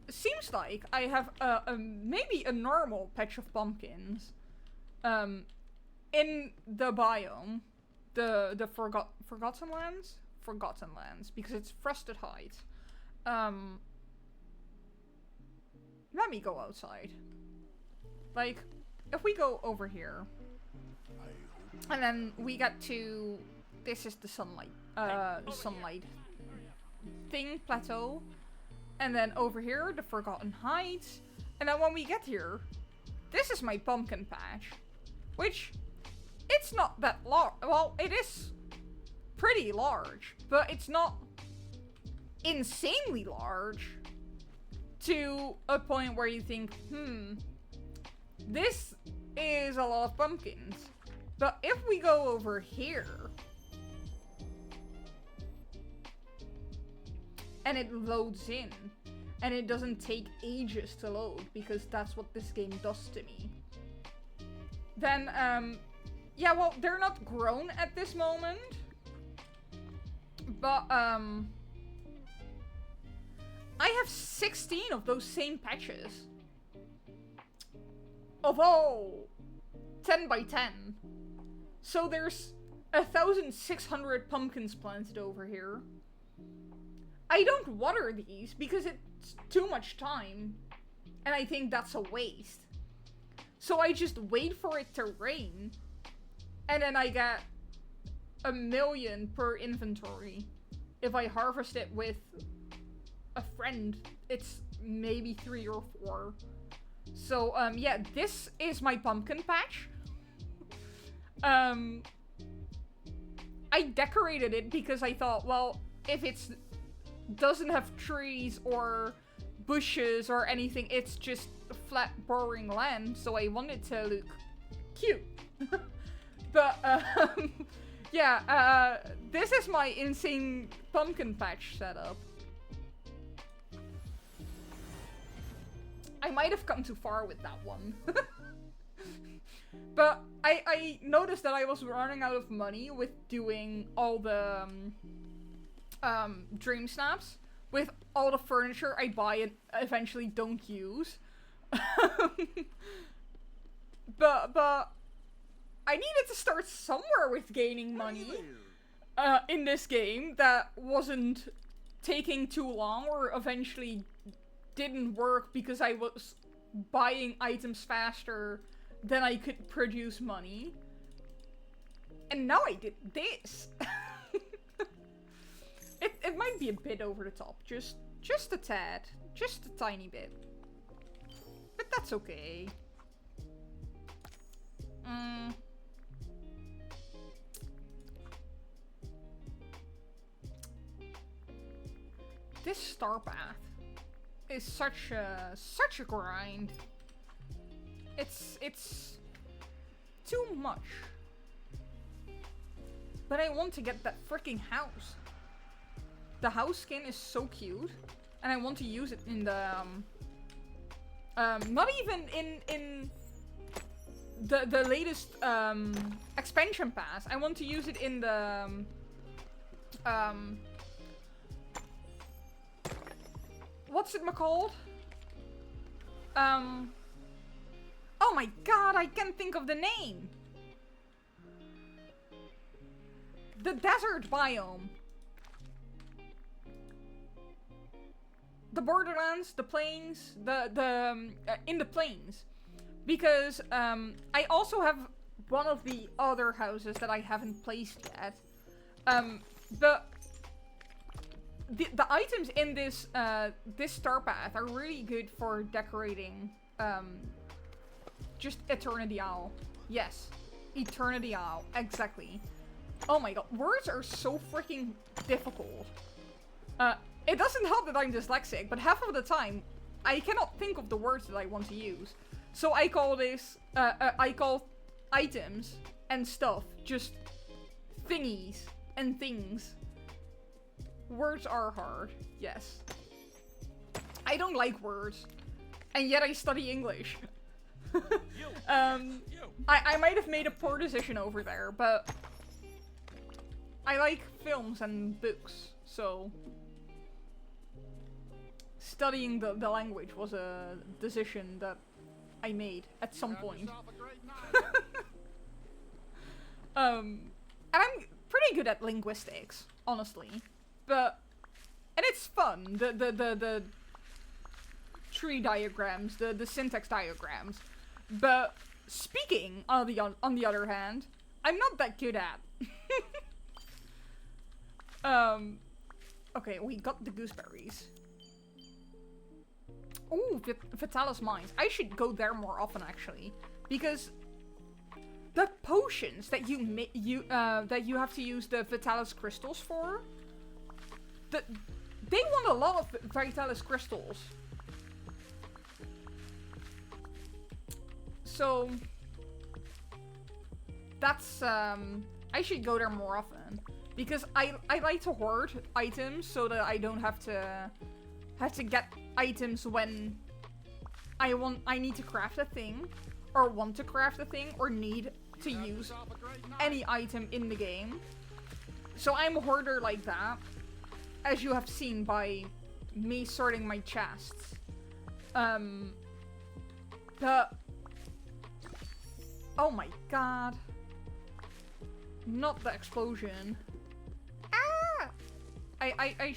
seems like I have maybe a normal patch of pumpkins in the biome, the Forgotten Lands? Forgotten Lands, because it's Frosted Heights. Let me go outside. Like, if we go over here, and then we get to, this is the sunlight thing, plateau. And then over here, the Forgotten Heights. And then when we get here, this is my pumpkin patch. Which, it's not that large. Well, it is pretty large, but it's not insanely large to a point where you think, this is a lot of pumpkins. But if we go over here, and it loads in, and it doesn't take ages to load, because that's what this game does to me, then, yeah, well, they're not grown at this moment, but, I have 16 of those same patches. Although, 10 by 10. So there's 1,600 pumpkins planted over here. I don't water these because it's too much time. And I think that's a waste. So I just wait for it to rain. And then I get 1 million per inventory. If I harvest it with a friend, it's maybe 3 or 4. So, yeah, this is my pumpkin patch. I decorated it because I thought, well, if it's doesn't have trees or bushes or anything, it's just flat, boring land, so I want it to look cute. But, yeah, this is my insane pumpkin patch setup. I might have come too far with that one. But I noticed that I was running out of money with doing all the dream snaps with all the furniture I buy and eventually don't use. but I needed to start somewhere with gaining money in this game that wasn't taking too long or eventually didn't work because I was buying items faster than I could produce money. And now I did this. It might be a bit over the top. Just a tad. Just a tiny bit. But that's okay. This Starpath is such a grind. It's too much. But I want to get that freaking house. The house skin is so cute, and I want to use it in the not even in the latest expansion pass. I want to use it in the what's it called? Oh my god, I can't think of the name. The desert biome. the borderlands, the plains, in the plains, because I also have one of the other houses that I haven't placed yet. The items in this Starpath are really good for decorating just Eternity Owl. Yes, Eternity Owl, exactly. Oh my god, words are so freaking difficult. It doesn't help that I'm dyslexic, but half of the time I cannot think of the words that I want to use. So I call this, I call items and stuff just thingies and things. Words are hard, yes. I don't like words, and yet I study English. I might have made a poor decision over there, but I like films and books, so studying the language was a decision that I made at some point. And I'm pretty good at linguistics, honestly. And it's fun, the tree diagrams, the syntax diagrams. But speaking, on the other hand, I'm not that good at. Okay, we got the gooseberries. Ooh, Vitalis Mines. I should go there more often, actually, because the potions that that you have to use the Vitalis crystals for, they want a lot of Vitalis crystals. So that's I should go there more often, because I like to hoard items so that I don't have to get items when I need to craft a thing, or want to craft a thing, or need to use any item in the game. So I'm a hoarder like that, as you have seen by me sorting my chests. Oh my god. Not the explosion. Ah! I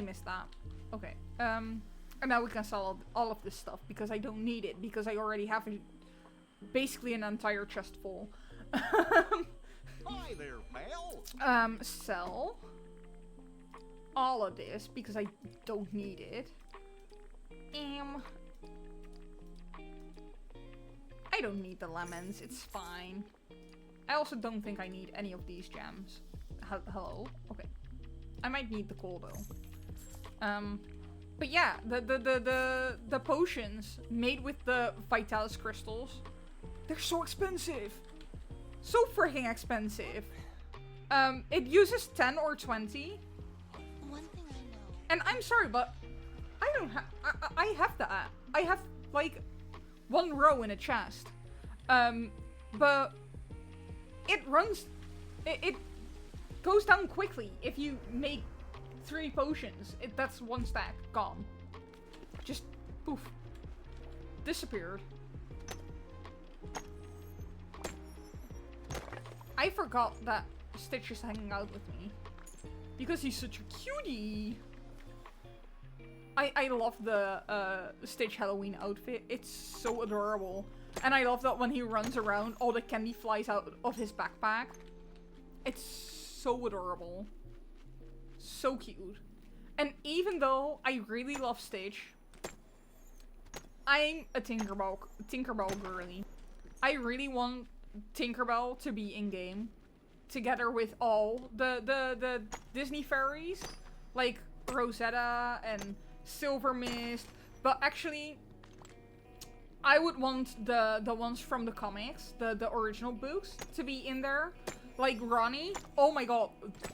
missed that. Okay. And now we can sell all of this stuff, because I don't need it, because I already have basically an entire chest full. Hi there, pal. Sell all of this, because I don't need it. I don't need the lemons, it's fine. I also don't think I need any of these gems. Hello? Okay. I might need the coal though. But yeah, the potions made with the Vitalis crystals, they're so expensive. So freaking expensive. It uses 10 or 20. One thing I know. And I'm sorry, but I don't have. I have that. I have like one row in a chest. But it runs. It goes down quickly if you make 3 potions. That's one stack gone. Just poof. Disappeared. I forgot that Stitch is hanging out with me, because he's such a cutie. I love the Stitch Halloween outfit. It's so adorable. And I love that when he runs around, all the candy flies out of his backpack. It's so adorable. So cute. And even though I really love Stitch, I'm a Tinkerbell girly. I really want Tinkerbell to be in-game, together with all the Disney fairies, like Rosetta and Silver Mist. But actually, I would want the ones from the comics, the original books, to be in there. Like Ronnie. Oh my god,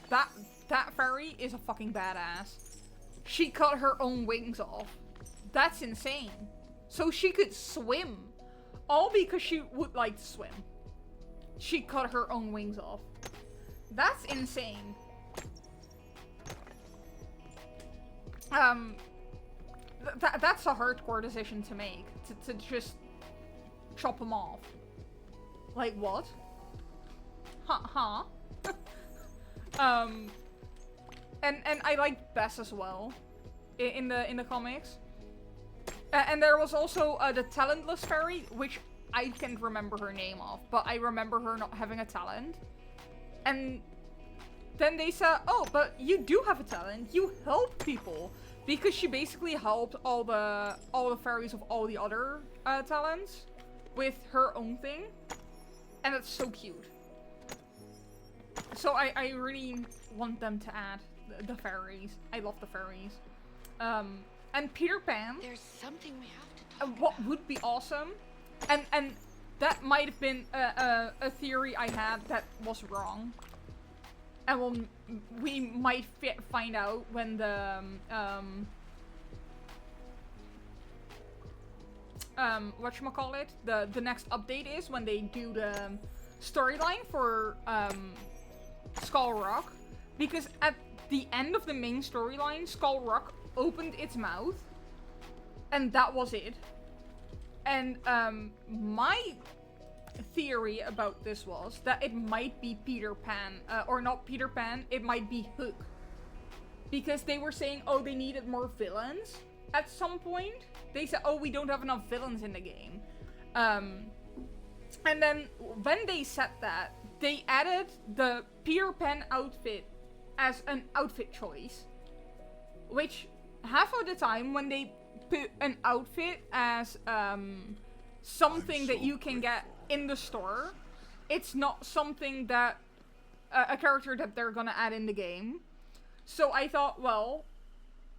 that fairy is a fucking badass. She cut her own wings off. That's insane. So she could swim. All because she would like to swim. She cut her own wings off. That's insane. That's a hardcore decision to make. To just chop them off. Like what? Huh? And I like Bess as well. in the comics. And there was also the talentless fairy, which I can't remember her name of, but I remember her not having a talent. And then they said, oh, but you do have a talent. You help people. Because she basically helped all the fairies of all the other talents with her own thing. And it's so cute. So I really want them to add the fairies. I love the fairies. And Peter Pan. There's something we have to talk What would be awesome, and that might have been a theory I had that was wrong. And we might find out when the whatchamacallit, the next update is, when they do the storyline for Skull Rock. Because at the end of the main storyline, Skull Rock opened its mouth, and that was it. And my theory about this was that it might be Peter Pan, or not Peter Pan, it might be Hook. Because they were saying, oh, they needed more villains at some point. They said, oh, we don't have enough villains in the game. And then when they said that, they added the Peter Pan outfit as an outfit choice. Which, half of the time, when they put an outfit as something that you can get in the store, it's not something that a character that they're gonna add in the game. So I thought, well,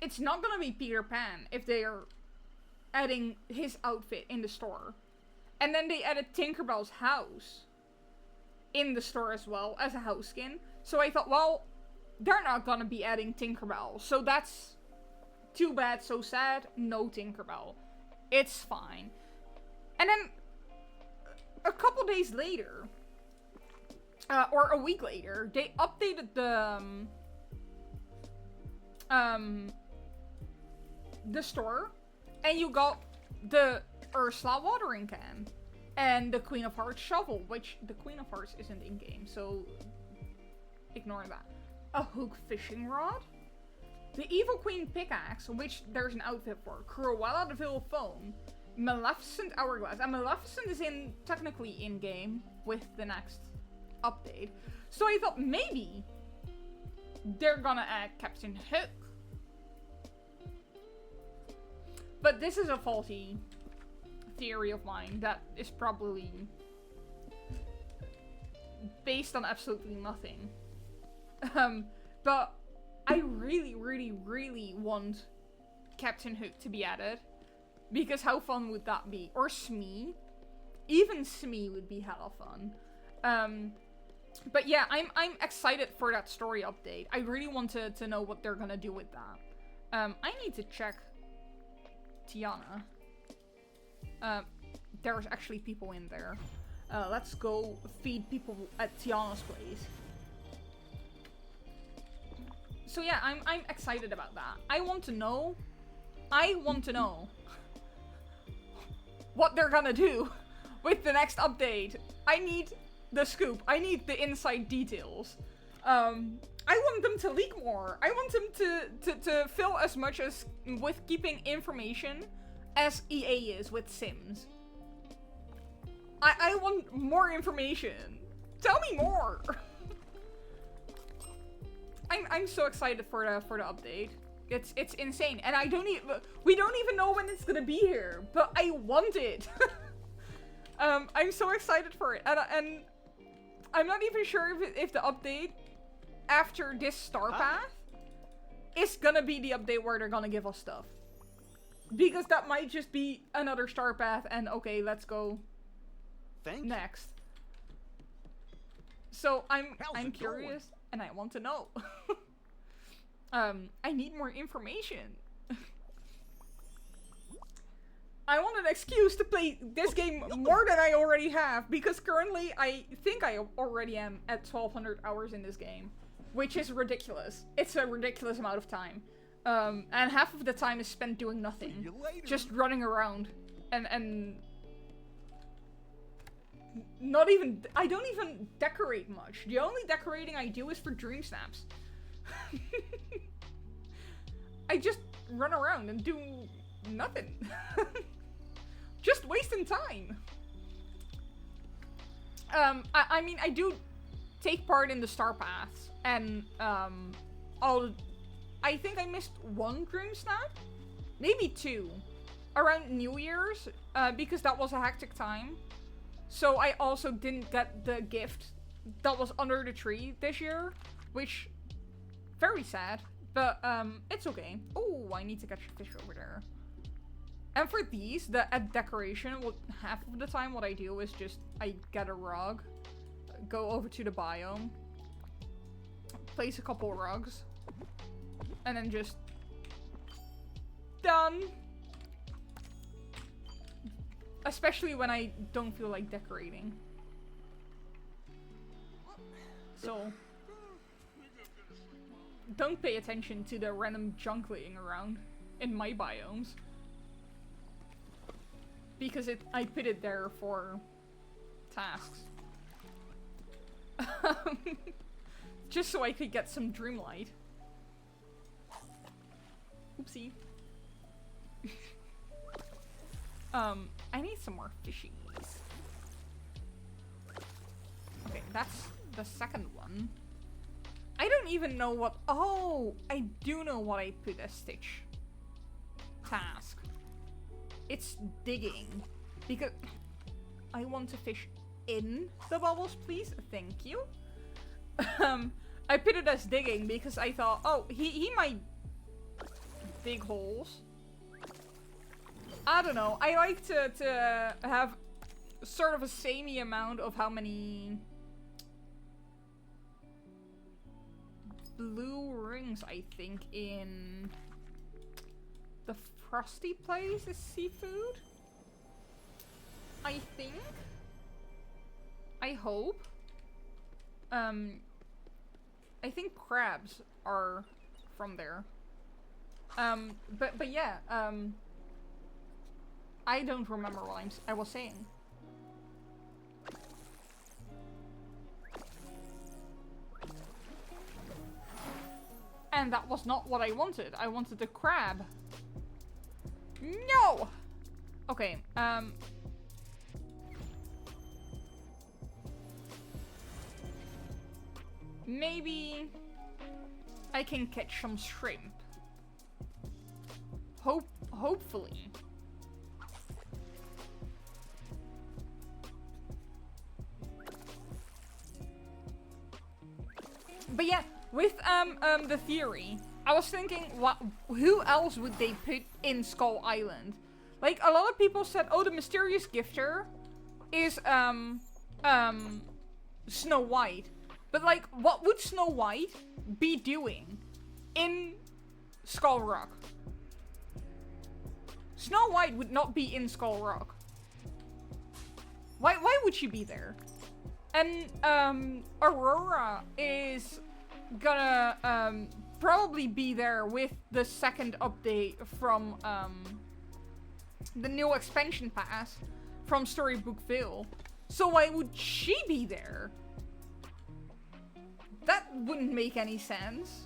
it's not gonna be Peter Pan if they are adding his outfit in the store. And then they added Tinkerbell's house in the store as well as a house skin. So I thought, well, they're not gonna be adding Tinkerbell, so that's too bad, so sad. No Tinkerbell. It's fine. And then a couple days later, or a week later, they updated the store, and you got the Ursula watering can and the Queen of Hearts shovel, which the Queen of Hearts isn't in game, so ignore that. A Hook fishing rod, the Evil Queen pickaxe, which there's an outfit for, Cruella the Veil of Foam, Maleficent hourglass, and Maleficent is technically in game with the next update. So I thought maybe they're gonna add Captain Hook. But this is a faulty theory of mine that is probably based on absolutely nothing. But I really, really, really want Captain Hook to be added. Because how fun would that be? Or Smee. Even Smee would be hella fun. But yeah, I'm excited for that story update. I really want to know what they're gonna do with that. I need to check Tiana. There's actually people in there. Let's go feed people at Tiana's place. So yeah, I'm excited about that. I want to know what they're gonna do with the next update. I need the scoop. I need the inside details. I want them to leak more. I want them to fill as much as with keeping information as EA is with Sims. I want more information. Tell me more. I'm so excited for the update. It's insane, and we don't even know when it's gonna be here, but I want it. I'm so excited for it, and I'm not even sure if the update after this Starpath is gonna be the update where they're gonna give us stuff, because that might just be another Starpath, and okay, let's go next. So I'm curious, and I want to know. I need more information. I want an excuse to play this game more than I already have, because currently I think I already am at 1200 hours in this game, which is ridiculous. It's a ridiculous amount of time. And half of the time is spent doing nothing. Just running around. And not even, I don't even decorate much. The only decorating I do is for Dreamsnaps. I just run around and do nothing. Just wasting time. I mean, I do take part in the Starpaths, and I think I missed one Dream Snap, maybe 2, around New Year's, because that was a hectic time. So I also didn't get the gift that was under the tree this year, which, very sad, but it's okay. Oh, I need to catch a fish over there. And for these, the decoration, half of the time what I do is just, I get a rug, go over to the biome, place a couple rugs, and then just done. Especially when I don't feel like decorating. So, don't pay attention to the random junk laying around in my biomes. Because I put it there for tasks. Just so I could get some Dreamlight. Oopsie. I need some more fishies. Okay, that's the second one. I don't even know what... Oh! I do know what I put as Stitch task. It's digging. Because I want to fish in the bubbles, please. Thank you. I put it as digging because I thought, oh, he might dig holes. I don't know. I like to have sort of a samey amount of how many blue rings, I think, in the frosty place is seafood. I think. I hope. I think crabs are from there. But yeah, I don't remember what I was saying. And that was not what I wanted. I wanted the crab. No! Okay, maybe I can catch some shrimp. Hopefully. But yeah, with the theory, I was thinking, who else would they put in Skull Island? Like, a lot of people said, oh, the mysterious gifter is Snow White. But like, what would Snow White be doing in Skull Rock? Snow White would not be in Skull Rock. Why would she be there? And Aurora is gonna probably be there with the second update from the new expansion pass from Storybookville. So why would she be there? That wouldn't make any sense.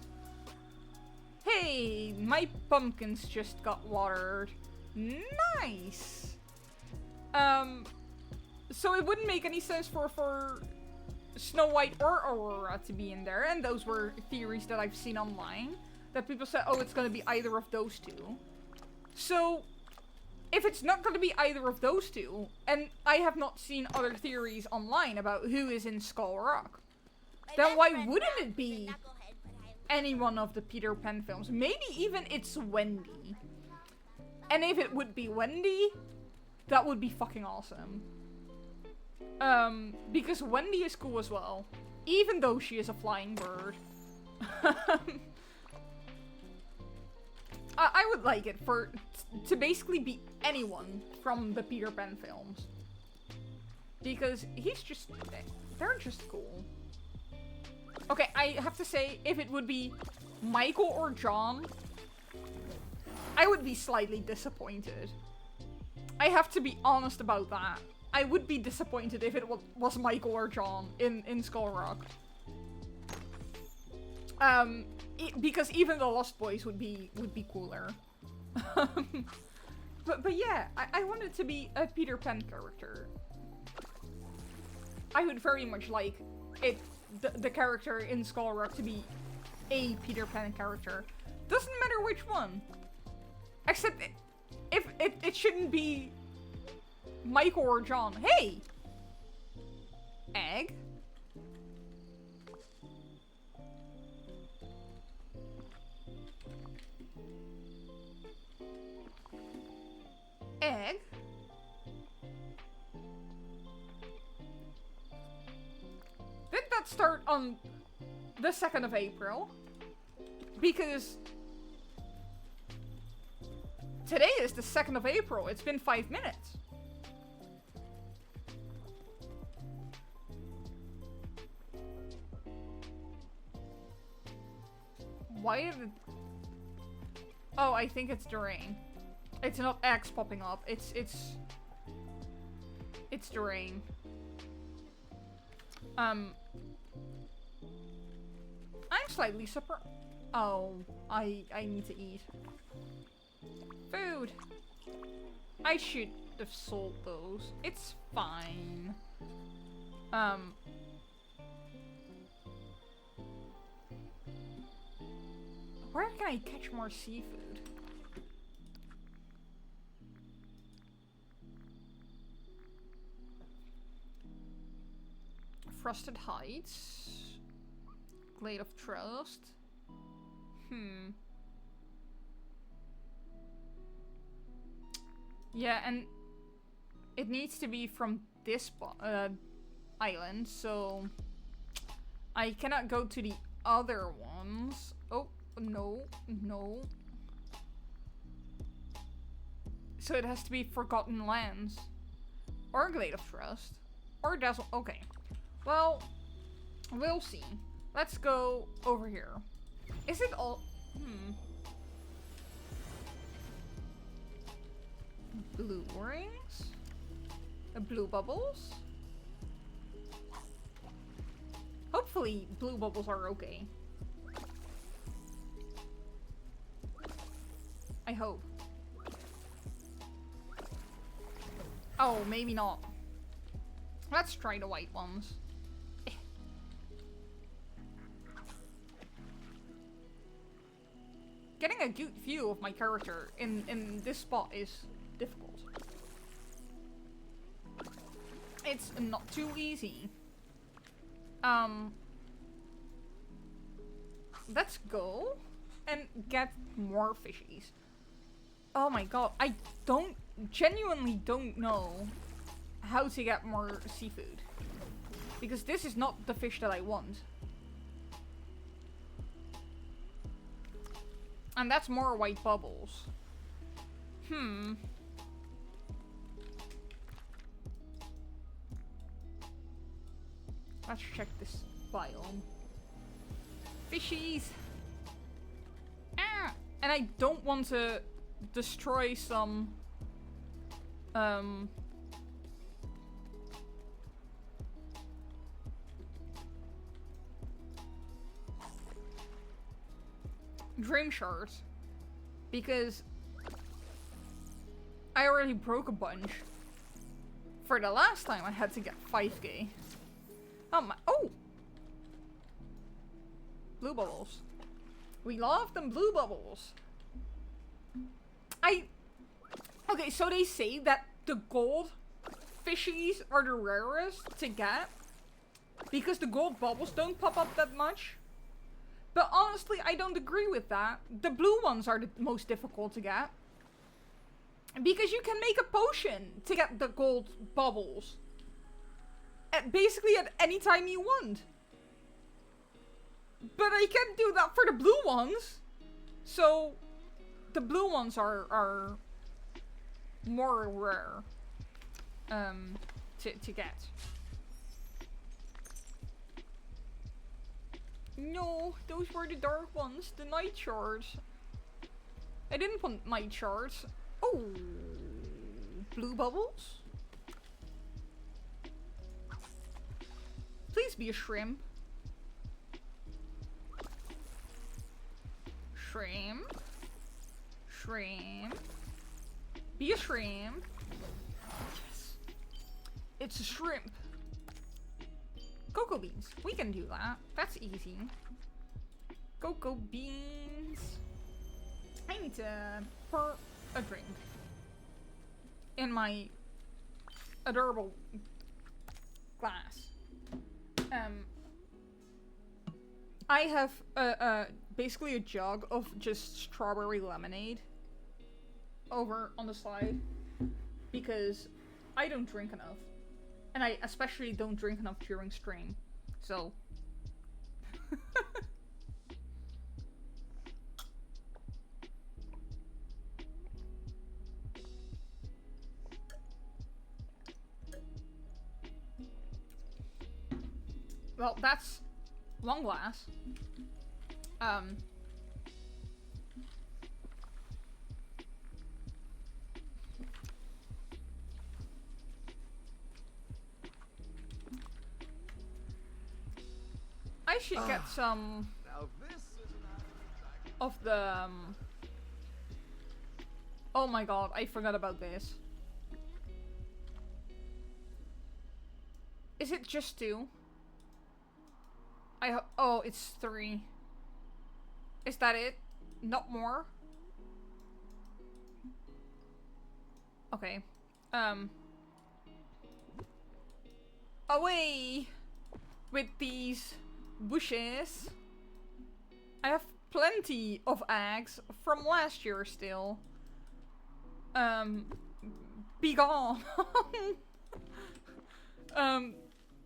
Hey, my pumpkins just got watered. Nice. So it wouldn't make any sense for Snow White or Aurora to be in there, and those were theories that I've seen online, that people said, oh, it's gonna be either of those two. So, if it's not gonna be either of those two, and I have not seen other theories online about who is in Skull Rock, then why wouldn't it be any one of the Peter Pan films? Maybe even it's Wendy. And if it would be Wendy, that would be fucking awesome. Because Wendy is cool as well, even though she is a flying bird. I would like it to basically be anyone from the Peter Pan films. Because they're just cool. Okay, I have to say, if it would be Michael or John, I would be slightly disappointed. I have to be honest about that. I would be disappointed if it was Michael or John in Skull Rock. because even the Lost Boys would be cooler. but yeah, I want it to be a Peter Pan character. I would very much like it, the character in Skull Rock to be a Peter Pan character. Doesn't matter which one. Except if it shouldn't be Michael or John. Hey! Egg? Egg? Did that start on the 2nd of April? Because today is the 2nd of April. It's been 5 minutes. Why did it... Oh, I think it's the rain. It's not X popping up. It's the rain. I'm slightly surprised. Oh, I need to eat. Food! I should have sold those. It's fine. Where can I catch more seafood? Frosted Heights. Glade of Trust. Yeah, and it needs to be from this island, so I cannot go to the other ones. Oh, no. So it has to be Forgotten Lands. Or Glade of Trust. Or Dazzle. Okay. Well, we'll see. Let's go over here. Is it all... Blue rings? Blue bubbles? Hopefully blue bubbles are okay. I hope. Oh, maybe not. Let's try the white ones. Getting a good view of my character in this spot is difficult. It's not too easy. Let's go and get more fishies. Oh my god, I genuinely don't know how to get more seafood. Because this is not the fish that I want. And that's more white bubbles. Let's check this biome. Fishies! Ah! And I don't want to destroy some... Dream shards. Because I already broke a bunch. For the last time I had to get 5k. Oh my... Oh! Blue bubbles. We love them blue bubbles. Okay, so they say that the gold fishies are the rarest to get. Because the gold bubbles don't pop up that much. But honestly, I don't agree with that. The blue ones are the most difficult to get. Because you can make a potion to get the gold bubbles. Basically at any time you want. But I can't do that for the blue ones. So, the blue ones are more rare to get. No, those were the dark ones, the night shards. I didn't want night shards. Oh, blue bubbles? Please be a shrimp. Shrimp. Shrimp. Be a shrimp. Yes. It's a shrimp. Cocoa beans. We can do that. That's easy. Cocoa beans. I need to pour a drink in my adorable glass. I have basically a jug of just strawberry lemonade over on the side because I don't drink enough, and I especially don't drink enough during stream, so. Well, that's one glass. I should get some of the. Oh my god, I forgot about this. Is it just 2? Oh, it's 3. Is that it? Not more? Okay. Away with these bushes. I have plenty of eggs from last year still. Be gone.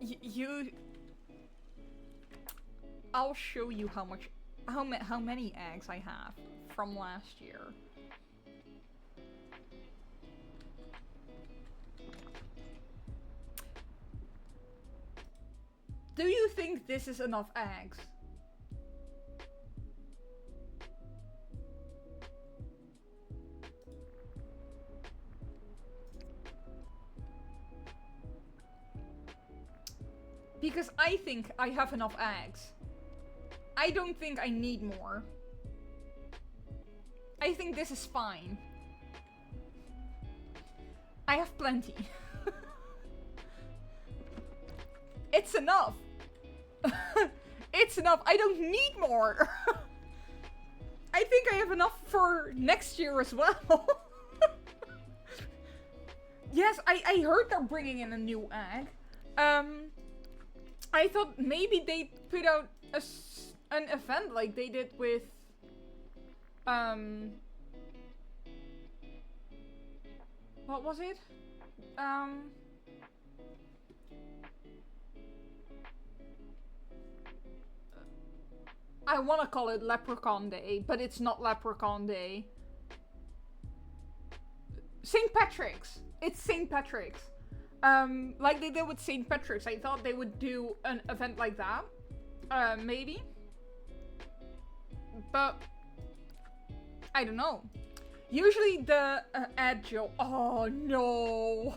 You. I'll show you how many eggs I have from last year. Do you think this is enough eggs? Because I think I have enough eggs. I don't think I need more. I think this is fine. I have plenty. It's enough. It's enough. I don't need more. I think I have enough for next year as well. Yes, I heard they're bringing in a new egg. I thought maybe they'd put out an event like they did with what was it? I want to call it Leprechaun Day, but it's not Leprechaun Day. St. Patrick's. It's St. Patrick's. Like they did with St. Patrick's. I thought they would do an event like that. Maybe. But I don't know. Usually the agile. Oh no.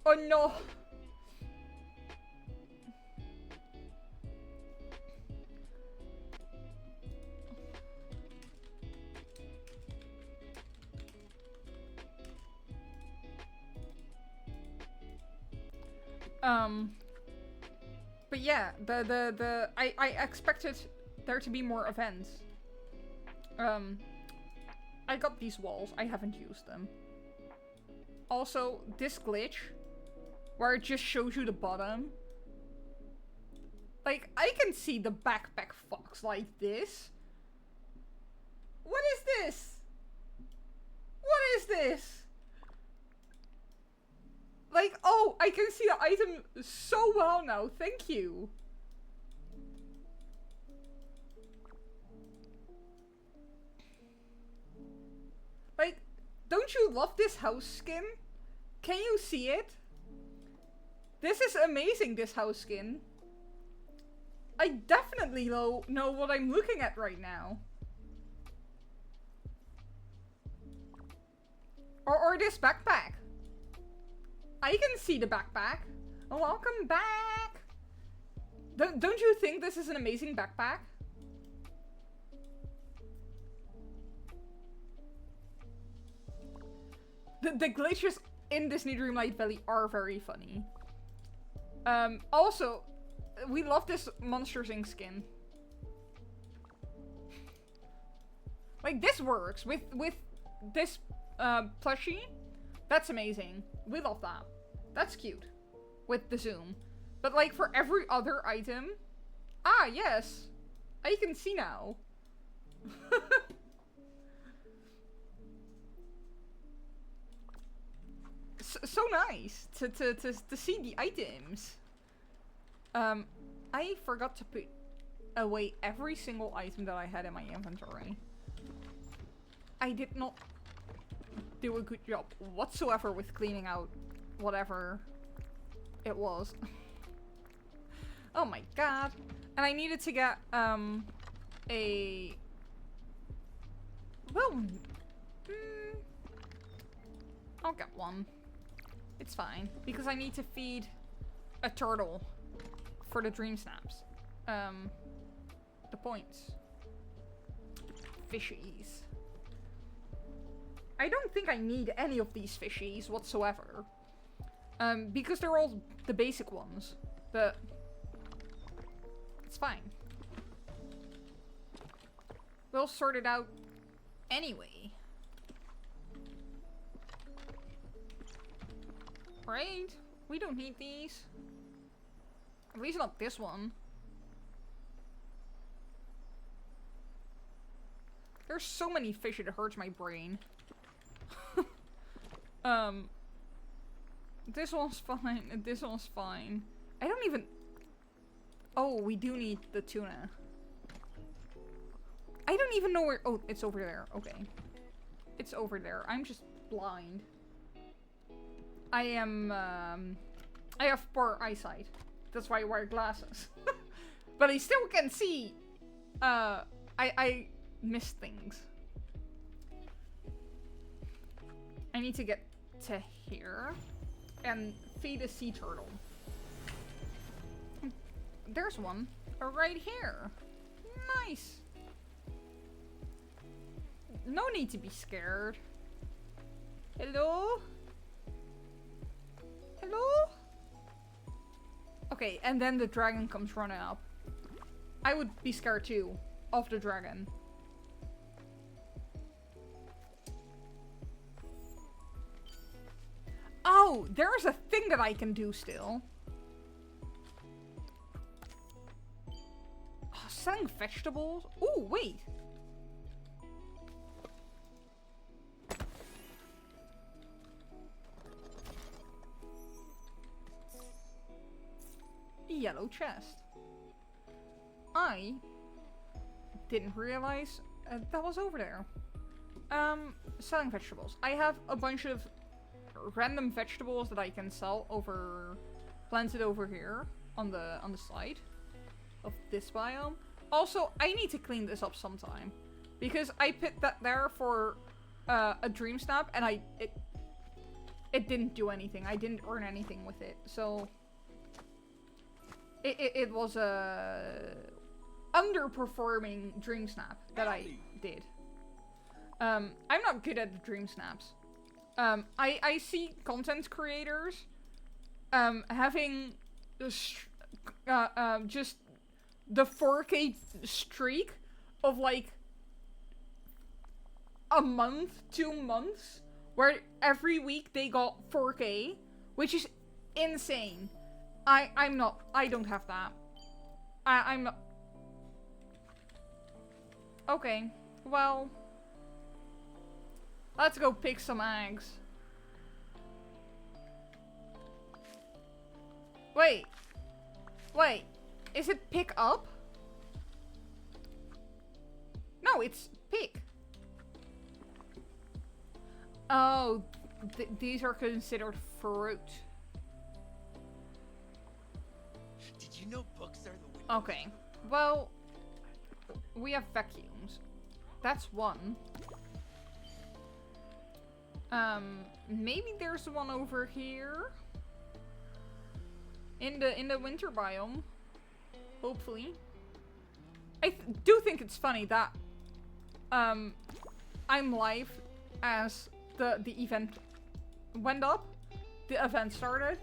Oh no. But yeah, I expected there to be more events. I got these walls, I haven't used them. Also, this glitch, where it just shows you the bottom. Like, I can see the backpack fox like this. What is this? What is this? Like, oh, I can see the item so well now. Thank you. Like, don't you love this house skin? Can you see it? This is amazing, this house skin. I definitely know what I'm looking at right now. Or this backpack. I can see the backpack. Welcome back. Don't you think this is an amazing backpack? The glitches in Disney Dreamlight Valley are very funny. Also, we love this Monsters Inc. skin. Like, this works with this plushie. That's amazing. We love that. That's cute. With the zoom. But like, for every other item... Ah, yes! I can see now. So nice to see the items. I forgot to put away every single item that I had in my inventory. I did not do a good job whatsoever with cleaning out whatever it was. Oh my god. And I needed to get a... Well, I'll get one. It's fine, because I need to feed a turtle for the Dreamsnaps. The points. Fishies. I don't think I need any of these fishies whatsoever. Because they're all the basic ones. But it's fine. We'll sort it out anyway. Right? We don't need these. At least not this one. There's so many fish it hurts my brain. This one's fine, and this one's fine. I don't even... Oh, we do need the tuna. I don't even know where... Oh, it's over there. Okay. It's over there. I'm just blind. I am, I have poor eyesight. That's why I wear glasses. But I still can see. I miss things. I need to get to here and feed a sea turtle. There's one right here. Nice. No need to be scared. Hello? Hello? Okay, and then the dragon comes running up. I would be scared too of the dragon. Oh, there's a thing that I can do still. Oh, selling vegetables? Oh, wait. Yellow chest. I didn't realize that was over there. Selling vegetables. I have a bunch of random vegetables that I can sell over, planted over here on the side of this biome. Also, I need to clean this up sometime because I put that there for a dream snap and it didn't do anything. I didn't earn anything with it, so it was a underperforming dream snap that I did. I'm not good at the dream snaps. I see content creators having just the 4K streak of like a month, 2 months, where every week they got 4K, which is insane. I don't have that. I'm not. Okay, well, let's go pick some eggs. Wait, is it pick up? No, it's pick. Oh, these are considered fruit. Did you know books are the windows? Okay, well, we have vacuums. That's one. Maybe there's one over here. In the winter biome. Hopefully. I do think it's funny that I'm live as the event went up, the event started.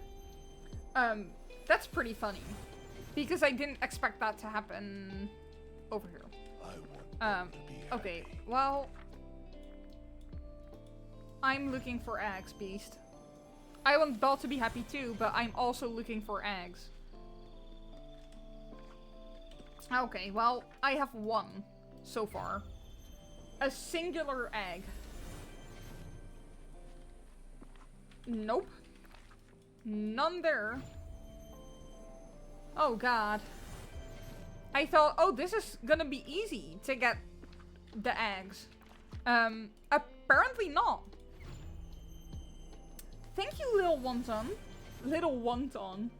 That's pretty funny. Because I didn't expect that to happen over here. Okay, well... I'm looking for eggs, Beast. I want Belle to be happy too, but I'm also looking for eggs. Okay, well, I have one so far. A singular egg. Nope. None there. Oh god. I thought, oh, this is gonna be easy to get the eggs. Apparently not. Thank you, little wonton. Little wonton.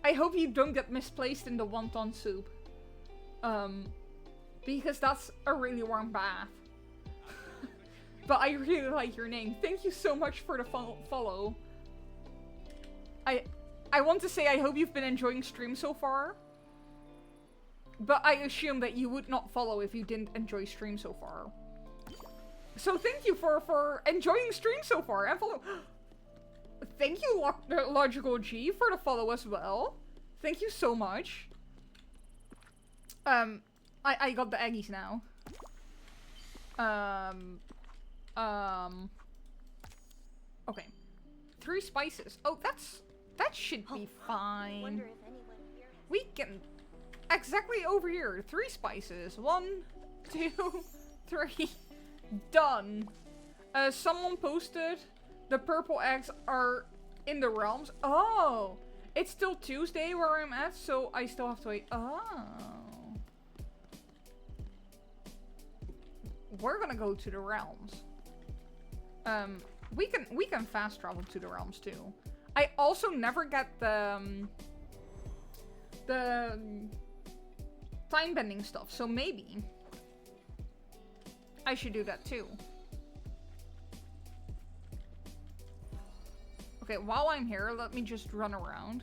I hope you don't get misplaced in the wonton soup. Because that's a really warm bath. But I really like your name. Thank you so much for the follow. I want to say I hope you've been enjoying stream so far. But I assume that you would not follow if you didn't enjoy stream so far. So thank you for enjoying stream so far and follow. Thank you, Logical G, for the follow as well. Thank you so much. I got the eggies now. Okay. 3 spices. Oh, that should be fine. Wonder if anyone here has We can exactly over here. 3 spices. 1, 2, 3. Done. Someone posted the purple eggs are in the realms. Oh, it's still Tuesday where I'm at, so I still have to wait. Oh. We're gonna go to the realms. We can fast travel to the realms too. I also never get the time bending stuff, so maybe I should do that too. Okay, while I'm here, let me just run around.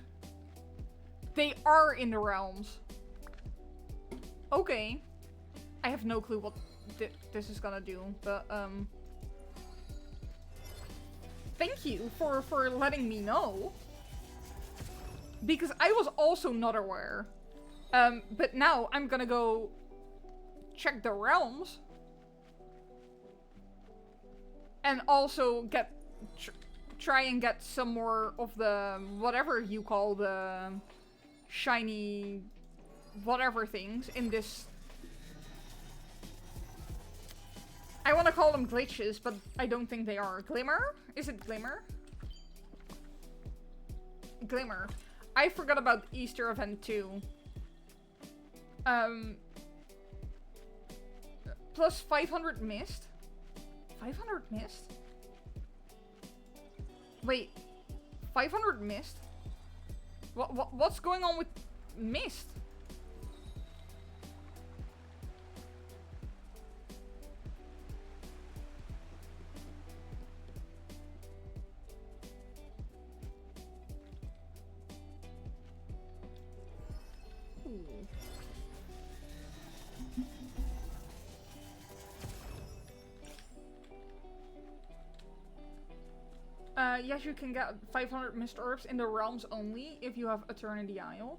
They are in the realms. Okay. I have no clue what this is gonna do, but thank you for letting me know. Because I was also not aware. But now I'm gonna go check the realms. And also try and get some more of the whatever you call the shiny whatever things in this. I want to call them glitches, but I don't think they are. Glimmer? Is it Glimmer? Glimmer. I forgot about the Easter event too. Plus 500 mist? 500 mist? Wait. 500 mist? What's going on with mist? Yes, you can get 500 mist orbs in the realms only if you have Eternity Isle.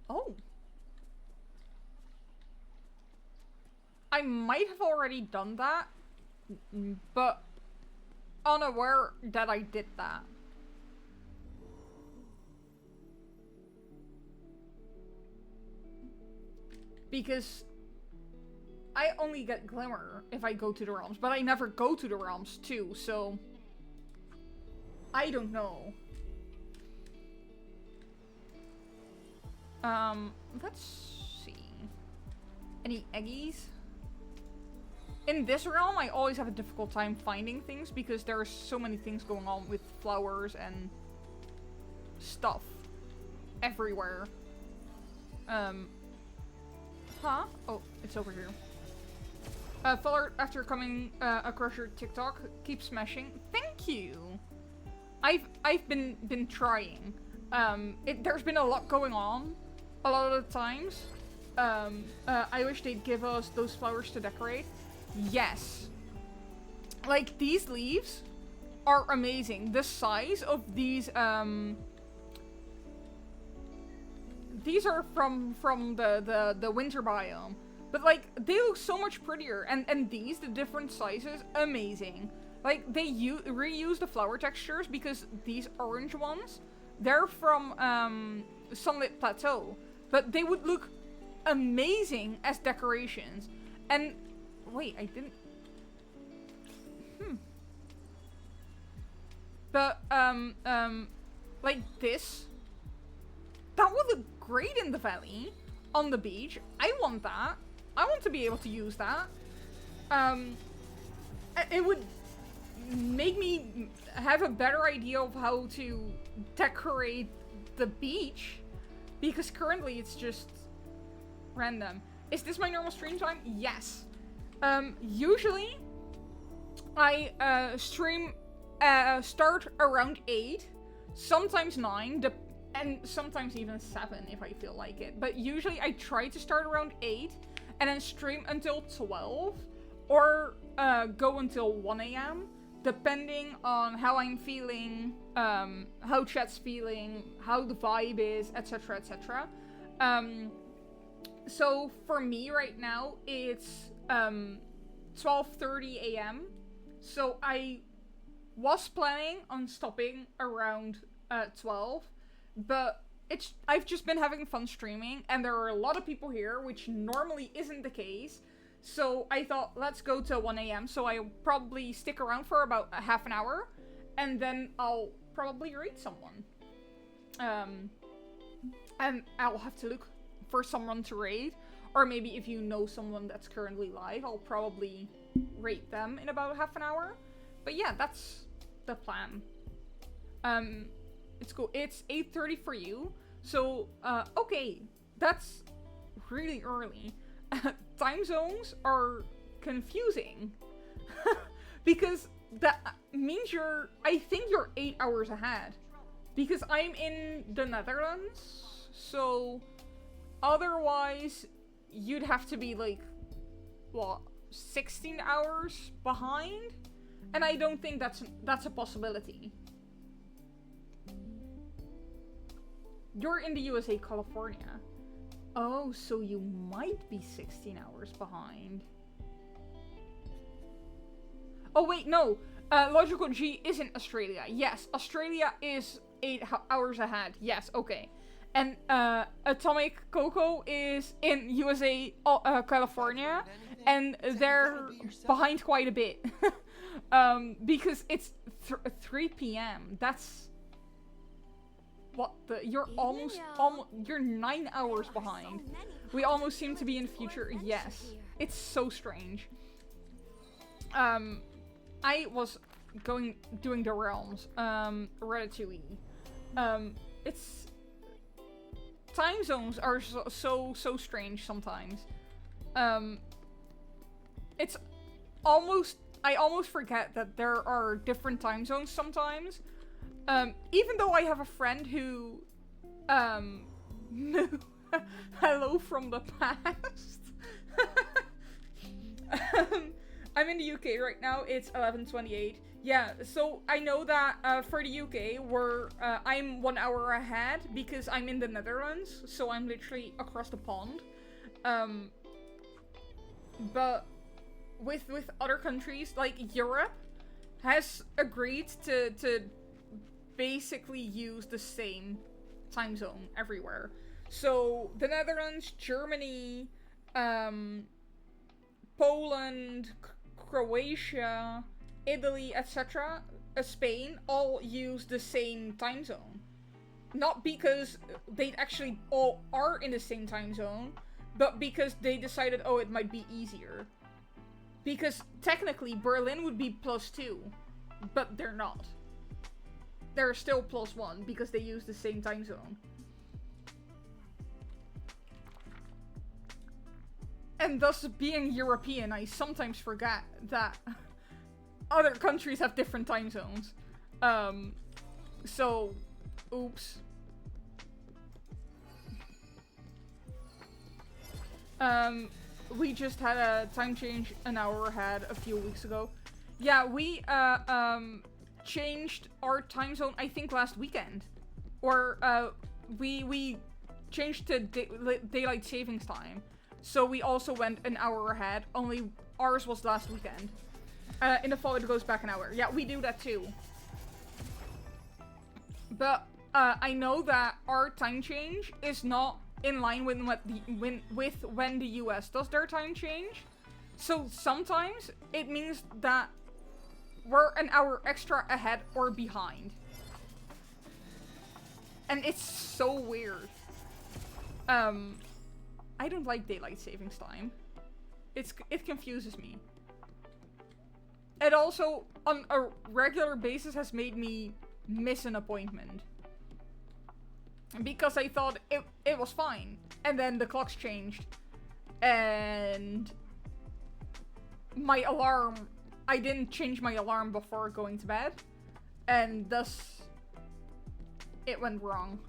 Oh. I might have already done that, but unaware that I did that. Because I only get Glimmer if I go to the realms, but I never go to the realms too, so I don't know. Let's see. Any eggies? In this realm, I always have a difficult time finding things because there are so many things going on with flowers and stuff everywhere. Huh? Oh, it's over here. Follow after coming across your TikTok. Keep smashing. Thank you. I've been trying. There's been a lot going on a lot of the times. I wish they'd give us those flowers to decorate. Yes. like, these leaves are amazing. The size of these are from the winter biome. But, like, they look so much prettier. And these, the different sizes, amazing. Like, they reuse the flower textures because these orange ones, they're from Sunlit Plateau. But they would look amazing as decorations. And, wait, I didn't... But, like this, that would look great in the valley, on the beach. I want that. I want to be able to use that. It would make me have a better idea of how to decorate the beach, because currently it's just random. Is this my normal stream time? Yes. Usually, I stream... start around 8, sometimes 9, and sometimes even 7 if I feel like it. But usually I try to start around 8 and then stream until 12 or go until 1 AM, depending on how I'm feeling, how chat's feeling, how the vibe is, etc, etc. So for me right now, it's 12:30 AM. So I was planning on stopping around 12, but I've just been having fun streaming, and there are a lot of people here, which normally isn't the case. So I thought, let's go to 1 AM. So I'll probably stick around for about a half an hour, and then I'll probably raid someone. And I'll have to look for someone to raid, or maybe if you know someone that's currently live, I'll probably raid them in about half an hour. But yeah, that's the plan. It's cool. It's 8:30 for you. So, okay. That's really early. Time zones are confusing. Because that means I think you're 8 hours ahead. Because I'm in the Netherlands. So, otherwise, you'd have to be like, what, 16 hours behind? And I don't think that's a possibility. You're in the USA, California. Oh, so you might be 16 hours behind. Oh wait, no. Logical G isn't Australia. Yes, Australia is 8 hours ahead. Yes, okay. And Atomic Coco is in USA, California. And they're behind quite a bit. Because it's 3 PM. That's what the you're almost you're 9 hours behind. We almost seem to be in the future. Yes, it's so strange. I was doing the realms. Ratatouille. It's time zones are so strange sometimes. It's almost. I almost forget that there are different time zones sometimes. Even though I have a friend who, hello from the past. I'm in the UK right now. It's 11:28. Yeah, so I know that for the UK, I'm 1 hour ahead because I'm in the Netherlands. So I'm literally across the pond. But with other countries, like Europe, has agreed to basically use the same time zone everywhere. So the Netherlands, Germany, Poland, Croatia, Italy, etc., Spain, all use the same time zone. Not because they actually all are in the same time zone, but because they decided, oh, it might be easier. Because technically Berlin would be +2, but they're not. They're still +1 because they use the same time zone. And thus, being European, I sometimes forget that other countries have different time zones. So, oops. We just had a time change an hour ahead a few weeks ago. Yeah, we changed our time zone, I think, last weekend. Or we changed to daylight savings time. So we also went an hour ahead, only ours was last weekend. In the fall it goes back an hour. Yeah, we do that too. But I know that our time change is not in line with when the US does their time change. So sometimes it means that we're an hour extra ahead or behind. And it's so weird. I don't like daylight savings time. It confuses me. It also, on a regular basis, has made me miss an appointment. Because I thought it was fine. And then the clocks changed. And my alarm, I didn't change my alarm before going to bed. And thus, it went wrong.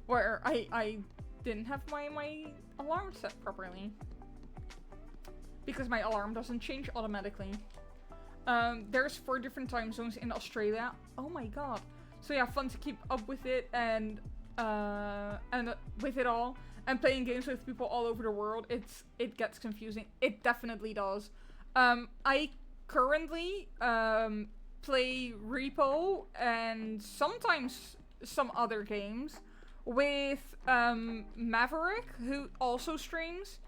Where I didn't have my alarm set properly. Because my alarm doesn't change automatically. There's 4 different time zones in Australia. Oh my god. So yeah, fun to keep up with it and with it all. And playing games with people all over the world, it gets confusing. It definitely does. I currently play Repo and sometimes some other games with Maverick, who also streams,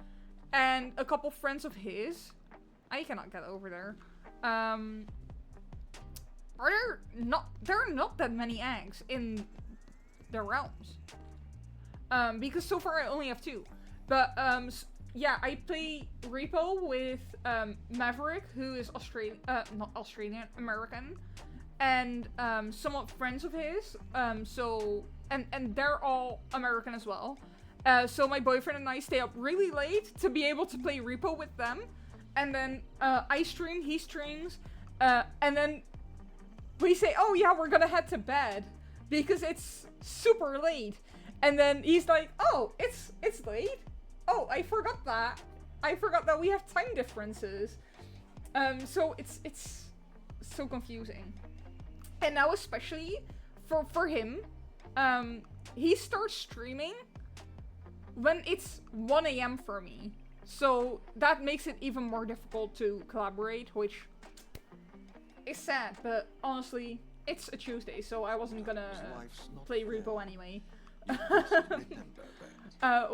and a couple friends of his. I cannot get over there. There are not that many eggs in the realms. Because so far I only have 2. But yeah, I play Repo with Maverick, who is not Australian, American, and some friends of his. And they're all American as well. So my boyfriend and I stay up really late to be able to play Repo with them. And then I stream, he streams, and then we say, oh yeah, we're gonna head to bed because it's super late. And then he's like, oh, it's late? Oh, I forgot that. I forgot that we have time differences. So it's so confusing. And now especially for him, he starts streaming when it's 1 AM for me. So that makes it even more difficult to collaborate, which is sad, but honestly, it's a Tuesday, so I wasn't gonna play Repo anyway.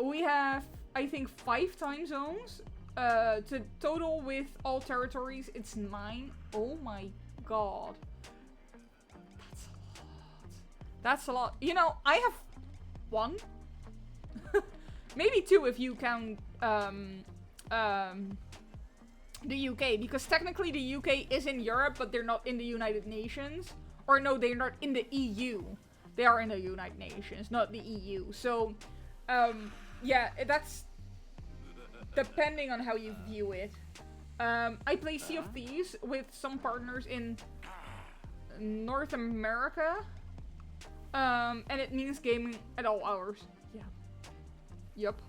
We have, I think, 5 time zones. To total with all territories, it's 9. Oh my god. That's a lot. You know, I have 1. Maybe 2 if you count the UK, because technically the UK is in Europe, but they're not in the United Nations. Or no, they're not in the EU. They are in the United Nations, not the EU. So, yeah, that's depending on how you view it. I play Sea of Thieves with some partners in North America. And it means gaming at all hours. Yeah. Yup.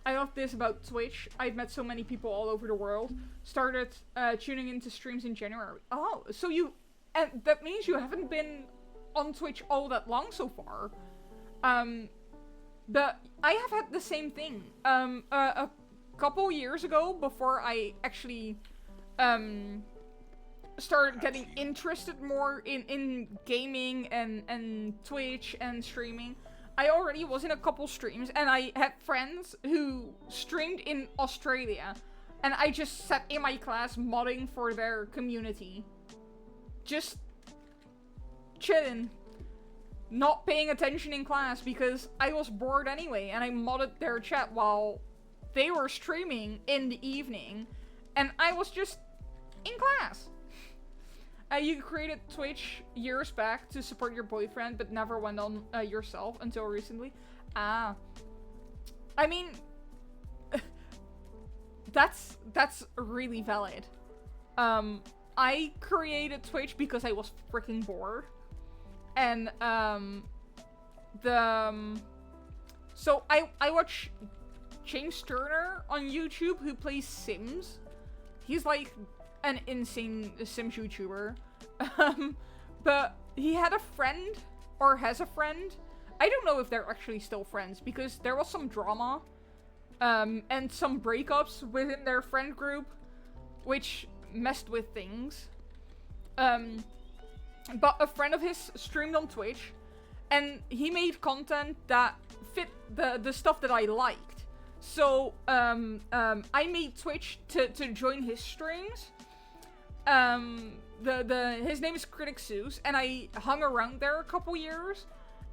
I love this about Twitch. I've met so many people all over the world. Started tuning into streams in January. Oh, so you... And that means you haven't been on Twitch all that long so far. But I have had the same thing. A couple years ago, before I actually started getting interested more in gaming and Twitch and streaming, I already was in a couple streams, and I had friends who streamed in Australia, and I just sat in my class modding for their community. Just chilling. Not paying attention in class because I was bored anyway, and I modded their chat while they were streaming in the evening, and I was just in class. You created Twitch years back to support your boyfriend, but never went on yourself until recently. Ah. I mean, that's really valid. I created Twitch because I was freaking bored. And, so I watch James Turner on YouTube, who plays Sims. He's like an insane Sims YouTuber. But he had a friend, or has a friend. I don't know if they're actually still friends, because there was some drama, and some breakups within their friend group, which messed with things. But a friend of his streamed on Twitch, and he made content that fit the stuff that I liked. So, I made Twitch to join his streams. His name is CrippleKitten, and I hung around there a couple years.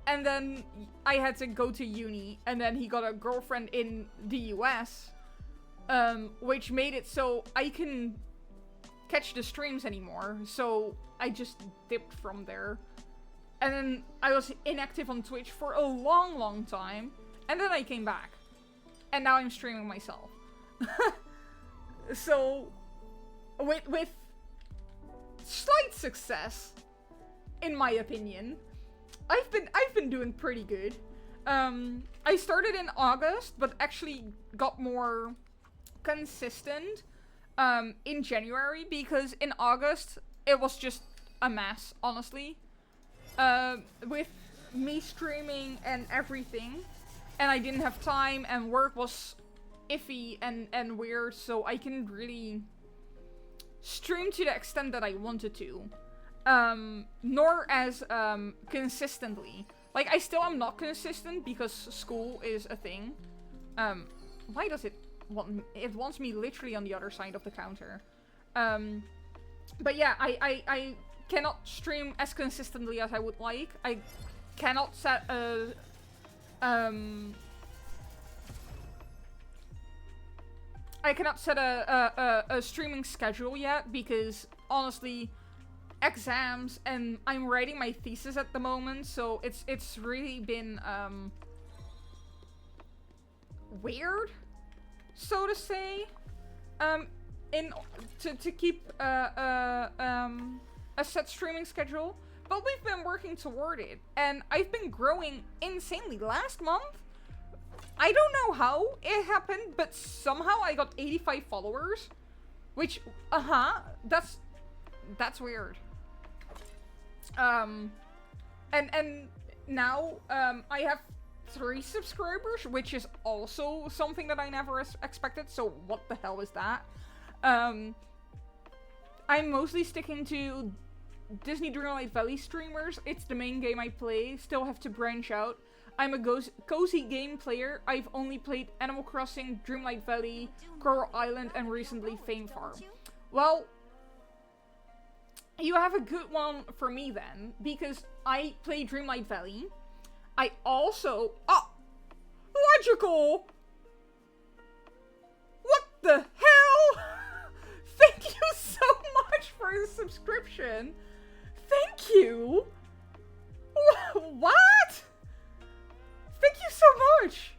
And then I had to go to uni, and then he got a girlfriend in the US, which made it so I can catch the streams anymore. So I just dipped from there. And then I was inactive on Twitch for a long, long time. And then I came back. And now I'm streaming myself. So, with slight success, in my opinion, I've been doing pretty good. I started in August, but actually got more consistent in January, because in August it was just a mess, honestly. With me streaming and everything, and I didn't have time, and work was iffy and weird, so I couldn't really stream to the extent that I wanted to. Nor as consistently. Like, I still am not consistent because school is a thing. Why does it want... It wants me literally on the other side of the counter. But yeah, I cannot stream as consistently as I would like. I cannot set a... I cannot set a streaming schedule yet, because honestly, exams, and I'm writing my thesis at the moment, so it's really been weird, so to say, to keep a set streaming schedule. But we've been working toward it, and I've been growing insanely. Last month, I don't know how it happened, but somehow I got 85 followers, which, that's weird. And now, I have 3 subscribers, which is also something that I never expected, so what the hell is that? I'm mostly sticking to Disney Dreamlight Valley streamers. It's the main game I play, still have to branch out. I'm a cozy game player. I've only played Animal Crossing, Dreamlight Valley, Coral Island, and recently Fame Farm. Well, you have a good one for me then, because I play Dreamlight Valley. I also... Oh! Logical! What the hell? Thank you so much for the subscription. Thank you! What? Thank you so much!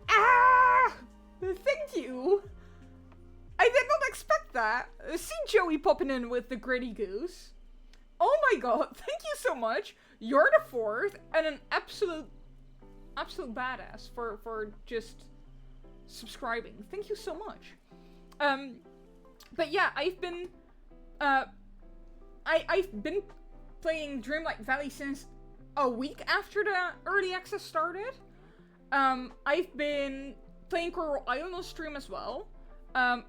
Ah! Thank you! I did not expect that. See Joey popping in with the gritty goose. Oh my god, thank you so much. You're the 4th, and an absolute badass for just subscribing. Thank you so much. But yeah, I've been playing Dreamlight Valley since a week after the early access started. I've been playing Coral Island on stream as well.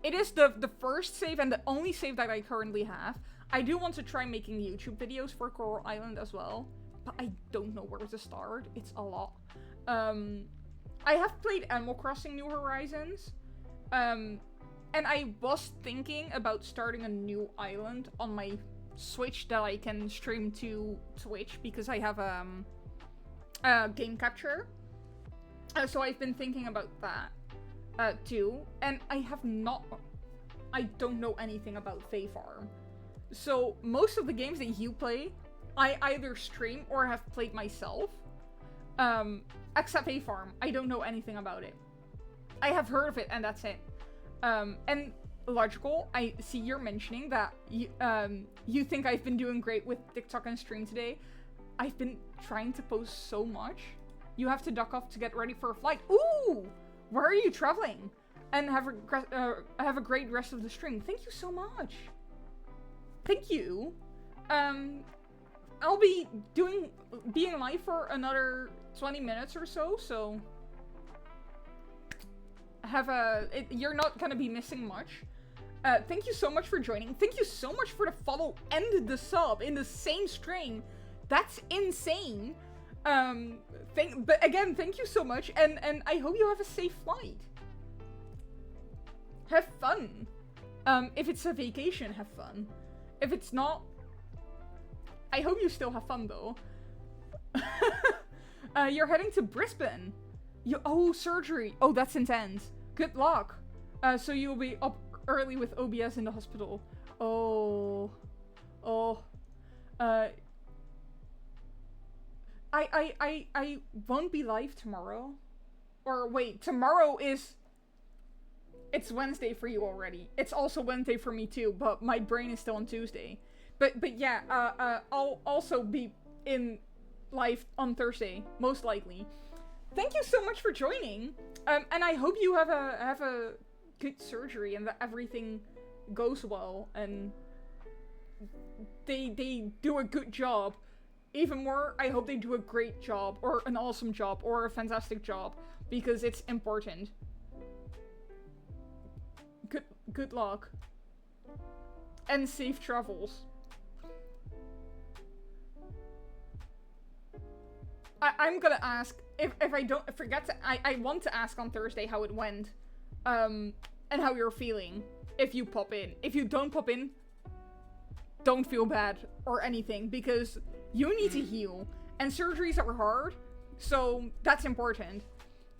It is the first save and the only save that I currently have. I do want to try making YouTube videos for Coral Island as well, but I don't know where to start. It's a lot. I have played Animal Crossing New Horizons, and I was thinking about starting a new island on my Switch that I can stream to Twitch, because I have game capture. So I've been thinking about that too, and I don't know anything about Fae Farm. So most of the games that you play, I either stream or have played myself. Except Fae Farm, I don't know anything about it. I have heard of it, and that's it. And Logical, I see you're mentioning that you think I've been doing great with TikTok and stream today. I've been trying to post so much. You have to duck off to get ready for a flight. Ooh! Where are you traveling? And have a great rest of the stream. Thank you so much. Thank you. I'll be being live for another 20 minutes or so, so you're not gonna be missing much. Thank you so much for joining. Thank you so much for the follow and the sub in the same stream. That's insane. But again, thank you so much, and I hope you have a safe flight. Have fun. If it's a vacation, have fun. If it's not, I hope you still have fun though. You're heading to Brisbane. Oh, surgery. Oh, that's intense. Good luck. So you'll be up early with OBS in the hospital. Oh. I won't be live tomorrow. Or wait, tomorrow is... It's Wednesday for you already. It's also Wednesday for me too, but my brain is still on Tuesday. But yeah, I'll also be in live on Thursday, most likely. Thank you so much for joining. And I hope you have a good surgery and that everything goes well and they do a good job. Even more, I hope they do a great job or an awesome job or a fantastic job because it's important. Good luck. And safe travels. I'm gonna ask, if I don't forget to, I want to ask on Thursday how it went. And how you're feeling if you pop in. If you don't pop in, don't feel bad or anything because you need to heal. And surgeries are hard, so that's important.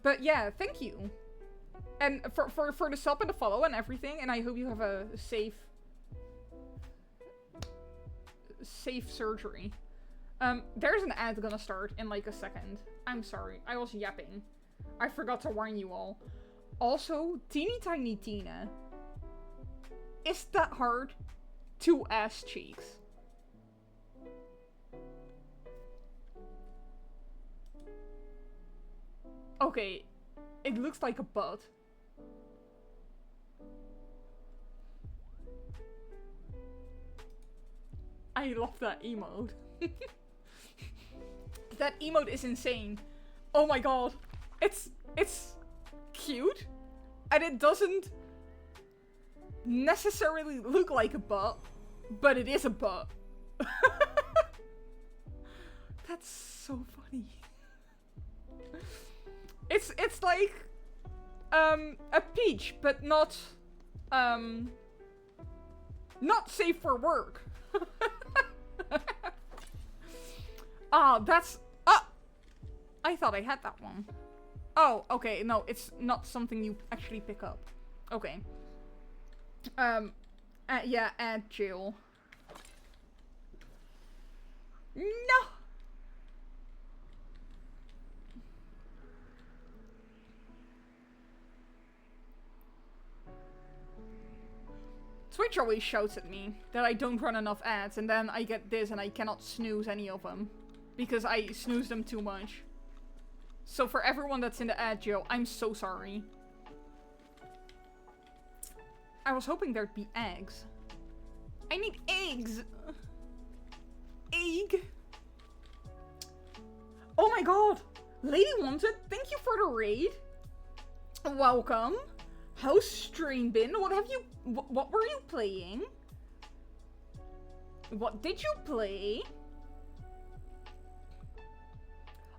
But yeah, thank you. And for the sub and the follow and everything, and I hope you have a safe surgery. There's an ad gonna start in like a second. I'm sorry, I was yapping. I forgot to warn you all. Also, teeny tiny Tina. Is that hard? 2 ass cheeks. Okay, it looks like a butt. I love that emote. That emote is insane. Oh my god. It's cute. And it doesn't necessarily look like a butt, but it is a butt. That's so funny. It's like a peach, but not safe for work. That's... I thought I had that one. Oh, okay, no, it's not something you actually pick up. Okay. Yeah, add Jill. No! Twitch always shouts at me that I don't run enough ads, and then I get this and I cannot snooze any of them. Because I snooze them too much. So for everyone that's in the ad, Joe, I'm so sorry. I was hoping there'd be eggs. I need eggs! Egg! Oh my god! Lady Wanted, thank you for the raid! Welcome! How's stream been? What were you playing? What did you play?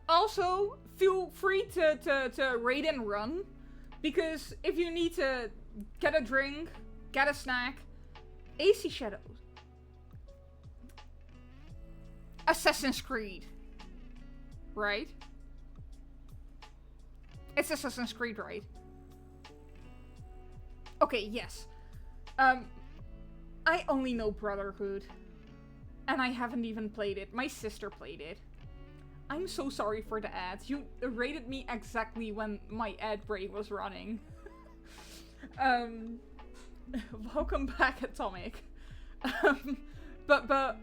Also, feel free to raid and run. Because if you need to get a drink, get a snack, AC Shadows. Assassin's Creed. Right? It's Assassin's Creed, right? Okay, yes. I only know Brotherhood. And I haven't even played it. My sister played it. I'm so sorry for the ads. You rated me exactly when my ad break was running. Welcome back, Atomic. But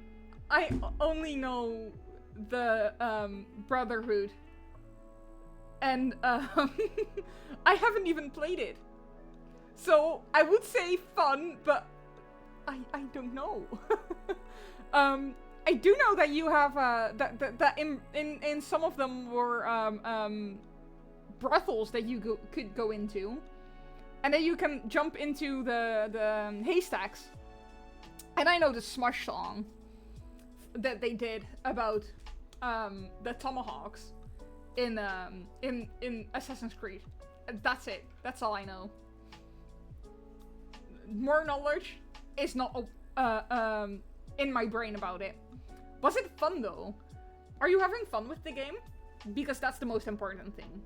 I only know the Brotherhood. And I haven't even played it. So I would say fun, but I don't know. I do know that you have that in some of them were brothels that you could go into, and then you can jump into the haystacks. And I know the Smush song that they did about the tomahawks in Assassin's Creed. That's it. That's all I know. More knowledge is not in my brain about it. Was it fun though? Are you having fun with the game? Because that's the most important thing.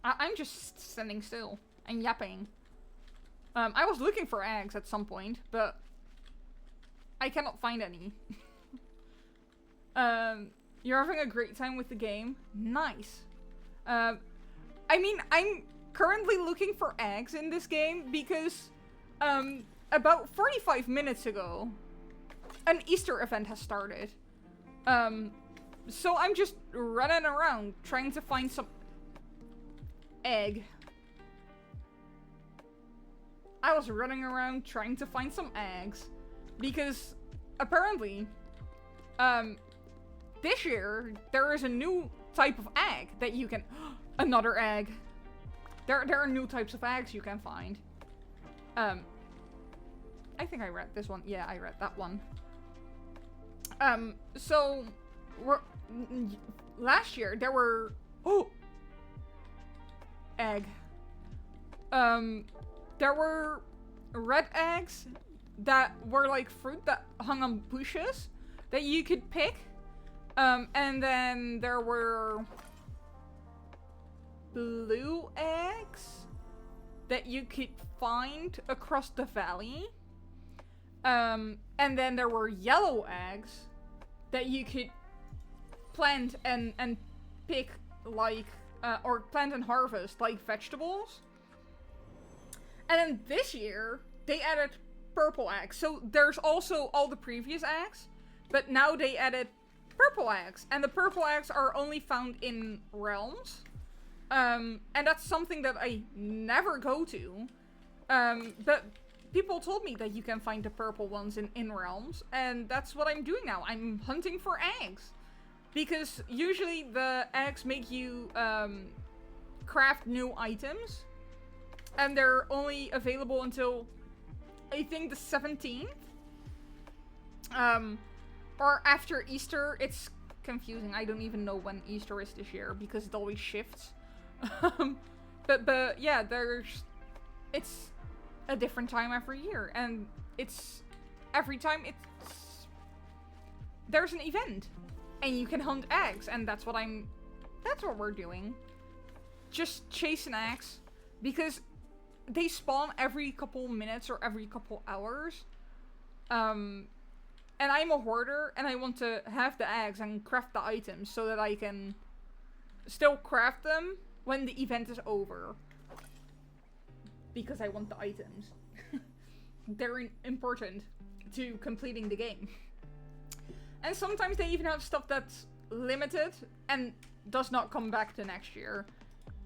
I'm just standing still and yapping. I was looking for eggs at some point, but I cannot find any. You're having a great time with the game? Nice. I mean, I'm currently looking for eggs in this game because about 45 minutes ago, an Easter event has started. So I'm just running around trying to find some egg. I was running around trying to find some eggs because apparently this year there is a new type of egg that you can another egg. There are new types of eggs you can find. I think I read this one. Yeah, I read that one. So last year there were egg. There were red eggs that were like fruit that hung on bushes that you could pick. And then there were blue eggs that you could find across the valley. And then there were yellow eggs that you could plant and pick like, or plant and harvest like vegetables. And then this year, they added purple eggs. So there's also all the previous eggs, but now they added purple eggs. And the purple eggs are only found in realms. And that's something that I never go to. But people told me that you can find the purple ones in realms. And that's what I'm doing now. I'm hunting for eggs. Because usually the eggs make you craft new items. And they're only available until, I think, the 17th. Or after Easter. It's confusing. I don't even know when Easter is this year because it always shifts. But yeah, it's a different time every year. And every time there's an event. And you can hunt eggs. And that's what we're doing. Just chasing eggs. Because they spawn every couple minutes or every couple hours. And I'm a hoarder and I want to have the eggs and craft the items so that I can still craft them when the event is over. Because I want the items. They're important to completing the game. And sometimes they even have stuff that's limited and does not come back to next year.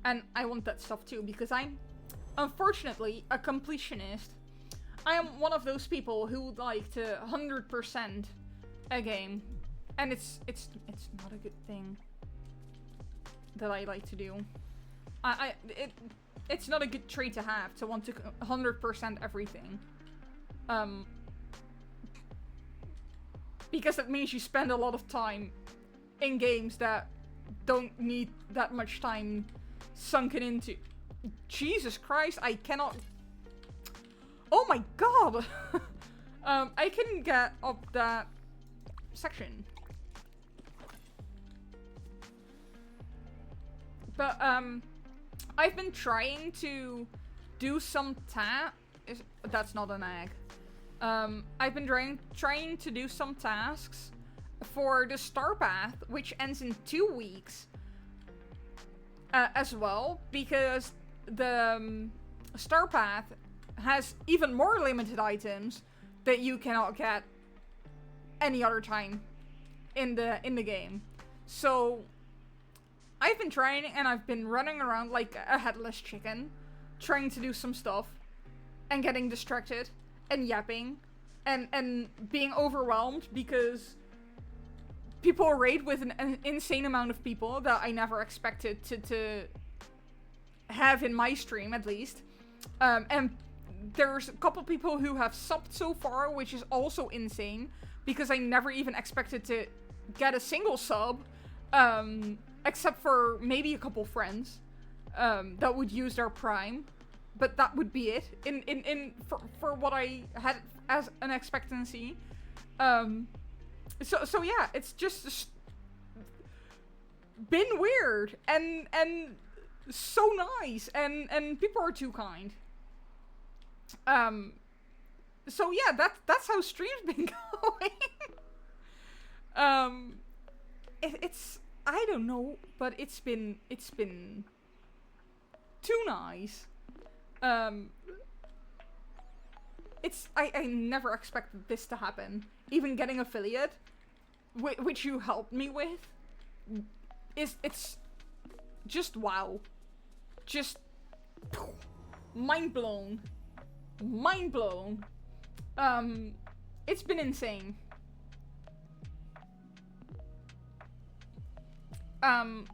And I want that stuff too because I'm unfortunately a completionist. I am one of those people who would like to 100% a game. And it's not a good thing that I like to do. It's not a good trait to have, to want to 100% everything. Because that means you spend a lot of time in games that don't need that much time sunken into. Jesus Christ, I cannot... Oh my god! I couldn't get up that section. But, I've been trying to do some that's not an egg. I've been trying to do some tasks for the Starpath, which ends in 2 weeks. As well, because the Starpath has even more limited items that you cannot get any other time in the game. So I've been trying and I've been running around like a headless chicken, trying to do some stuff, and getting distracted, and yapping, and being overwhelmed because people raid with an insane amount of people that I never expected to have in my stream, at least. And there's a couple people who have subbed so far, which is also insane, because I never even expected to get a single sub, except for maybe a couple friends that would use their Prime. But that would be it for what I had as an expectancy. So yeah, it's just been weird and so nice and people are too kind. So yeah, that's how stream's been going. It's I don't know, but it's been too nice. I never expected this to happen. Even getting affiliate, which you helped me with, it's just wow. Just mind blown. Mind blown. It's been insane. I'm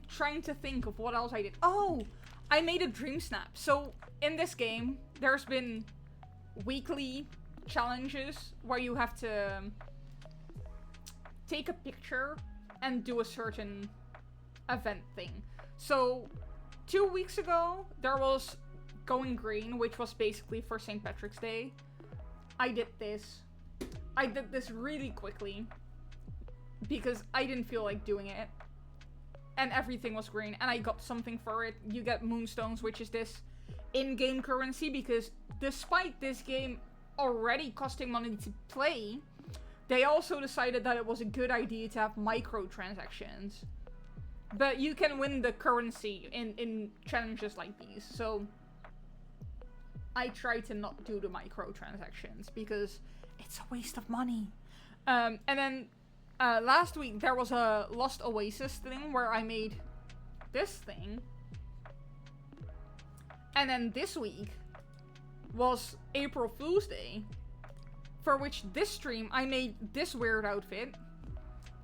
trying to think of what else I did. Oh, I made a dream snap. So in this game, there's been weekly challenges where you have to take a picture and do a certain event thing. So 2 weeks ago, there was Going Green, which was basically for St. Patrick's Day. I did this really quickly because I didn't feel like doing it. And everything was green, and I got something for it. You get moonstones, which is this in-game currency, because despite this game already costing money to play, they also decided that it was a good idea to have microtransactions. But you can win the currency in challenges like these, so I try to not do the microtransactions, because it's a waste of money. And then last week there was a Lost Oasis thing where I made this thing. And then this week was April Fools Day, for which this stream I made this weird outfit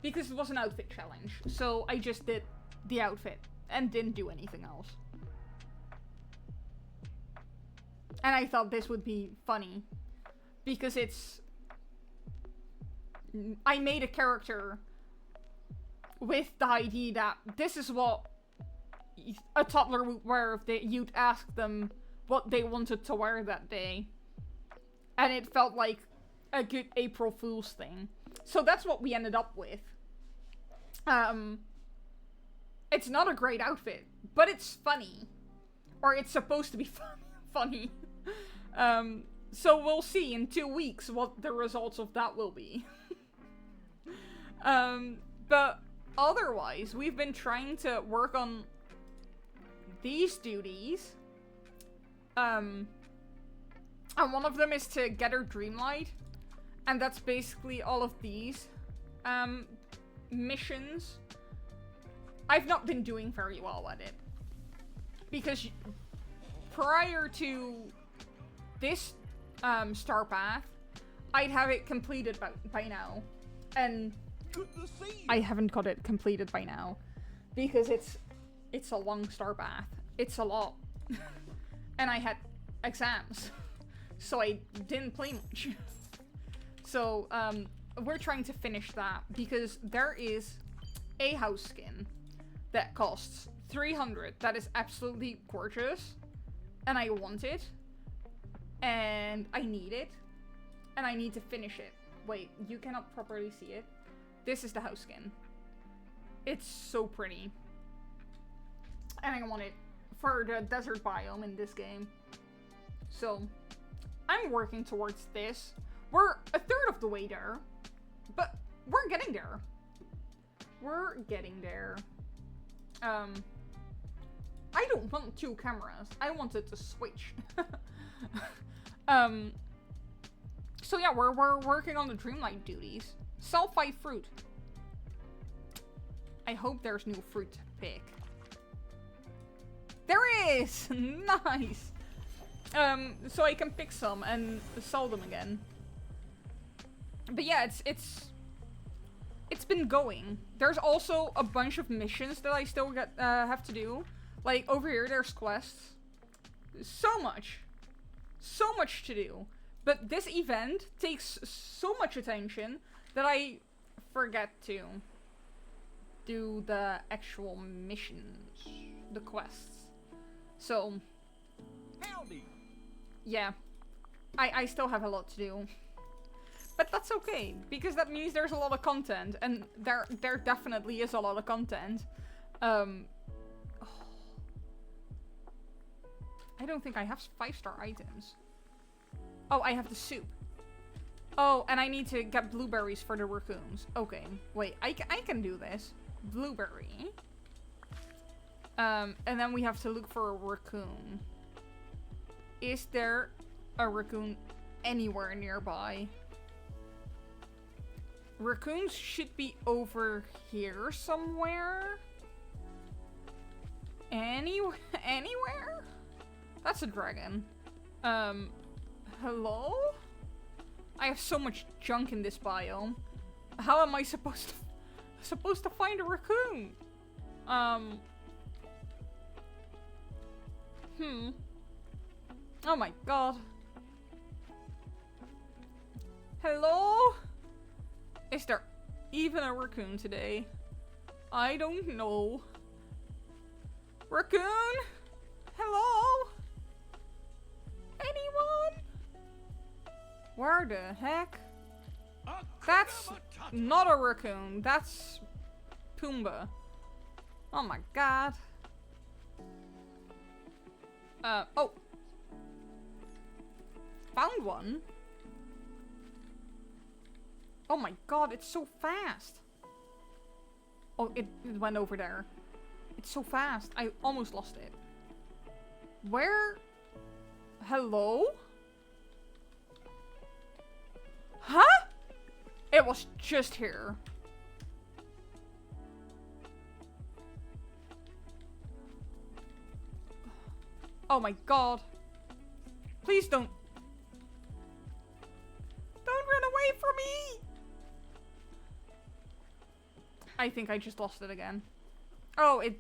because it was an outfit challenge. So I just did the outfit and didn't do anything else. And I thought this would be funny because I made a character with the idea that this is what a toddler would wear if you'd ask them what they wanted to wear that day. And it felt like a good April Fool's thing. So that's what we ended up with. It's not a great outfit, but it's funny. Or it's supposed to be funny. So we'll see in 2 weeks what the results of that will be. But otherwise, we've been trying to work on these duties. And one of them is to get her Dreamlight. And that's basically all of these missions. I've not been doing very well at it. Because prior to this Starpath, I'd have it completed by now. And I haven't got it completed by now. Because it's a long Starpath. It's a lot. And I had exams. So I didn't play much. So, we're trying to finish that. Because there is a house skin that costs 300. That is absolutely gorgeous. And I want it. And I need it. And I need to finish it. Wait, you cannot properly see it. This is the house skin. It's so pretty. And I want it for the desert biome in this game. So, I'm working towards this. We're a third of the way there. But we're getting there. We're getting there. I don't want 2 cameras. I wanted to switch. So yeah, we're working on the Dreamlight duties. Sell 5 fruit. I hope there's new fruit to pick. There is! Nice! So I can pick some and sell them again. But yeah, it's been going. There's also a bunch of missions that I still have to do. Like, over here, there's quests. So much. So much to do. But this event takes so much attention that I forget to do the actual missions. The quests. So, Howdy. yeah. I still have a lot to do. But that's okay, because that means there's a lot of content, and there definitely is a lot of content. I don't think I have 5-star items. Oh, I have the soup. Oh, and I need to get blueberries for the raccoons. Okay, wait, I can do this. Blueberry. And then we have to look for a raccoon. Is there a raccoon anywhere nearby? Raccoons should be over here somewhere. Anywhere? That's a dragon. Hello? I have so much junk in this biome. How am I supposed to find a raccoon? Oh my god. Hello? Is there even a raccoon today? I don't know. Raccoon? Hello? Anyone? Where the heck? That's not a raccoon. That's Pumbaa. Oh my god. Oh. Found one. Oh my god, it's so fast. Oh, it went over there. It's so fast. I almost lost it. Where? Hello? Huh? It was just here. Oh my god. Please don't. Don't run away from me! I think I just lost it again. Oh, it...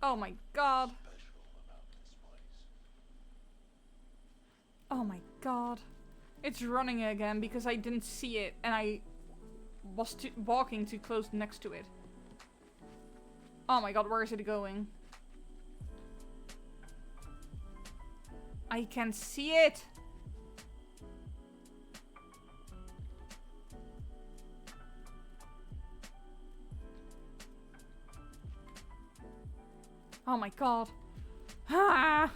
Oh my god. Oh my god. It's running again because I didn't see it and I was walking too close next to it. Oh my god, where is it going? I can see it! Oh my god. Ah!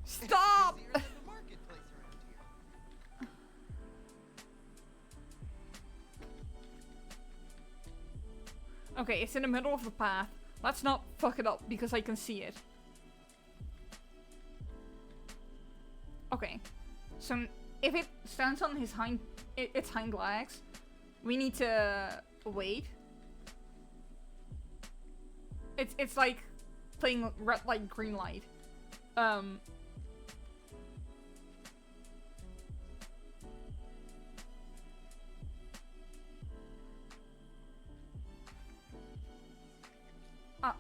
Stop! Okay, it's in the middle of the path. Let's not fuck it up because I can see it. Okay. So if it stands on his its hind legs, we need to wait. It's like playing red light, green light.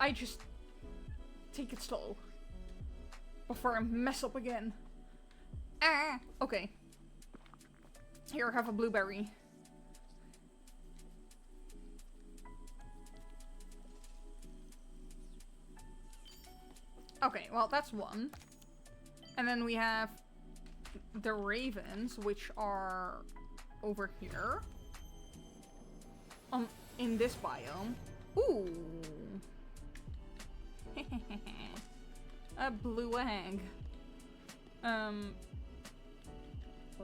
I just take it slow before I mess up again. Ah, okay. Here, have a blueberry. Okay, well, that's one. And then we have the ravens, which are over here. In this biome. Ooh. A blue egg.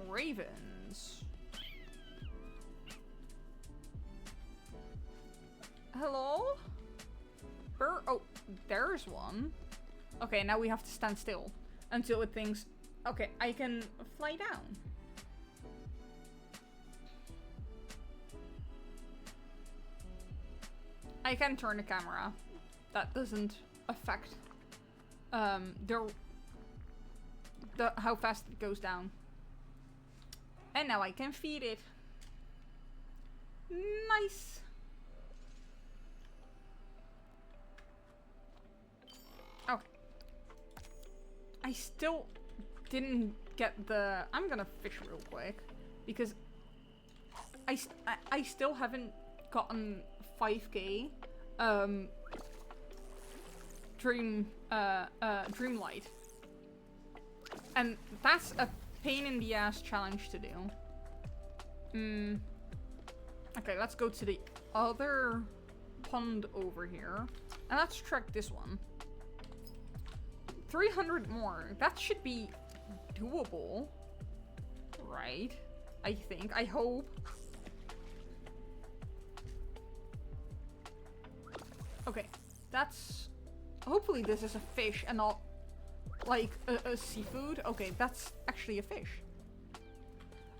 Ravens. Hello? Oh, there's one. Okay, now we have to stand still until it thinks, okay, I can fly down. I can turn the camera. That doesn't affect how fast it goes down. And now I can feed it. Nice. Okay. I still didn't get the... I'm gonna fish real quick. Because I still haven't gotten 5k Dreamlight. And that's a pain in the ass challenge to do. Okay, let's go to the other pond over here. And let's track this one. 300 more. That should be doable. Right? I think. I hope. Okay. That's... Hopefully this is a fish and not like a seafood. Okay, that's actually a fish.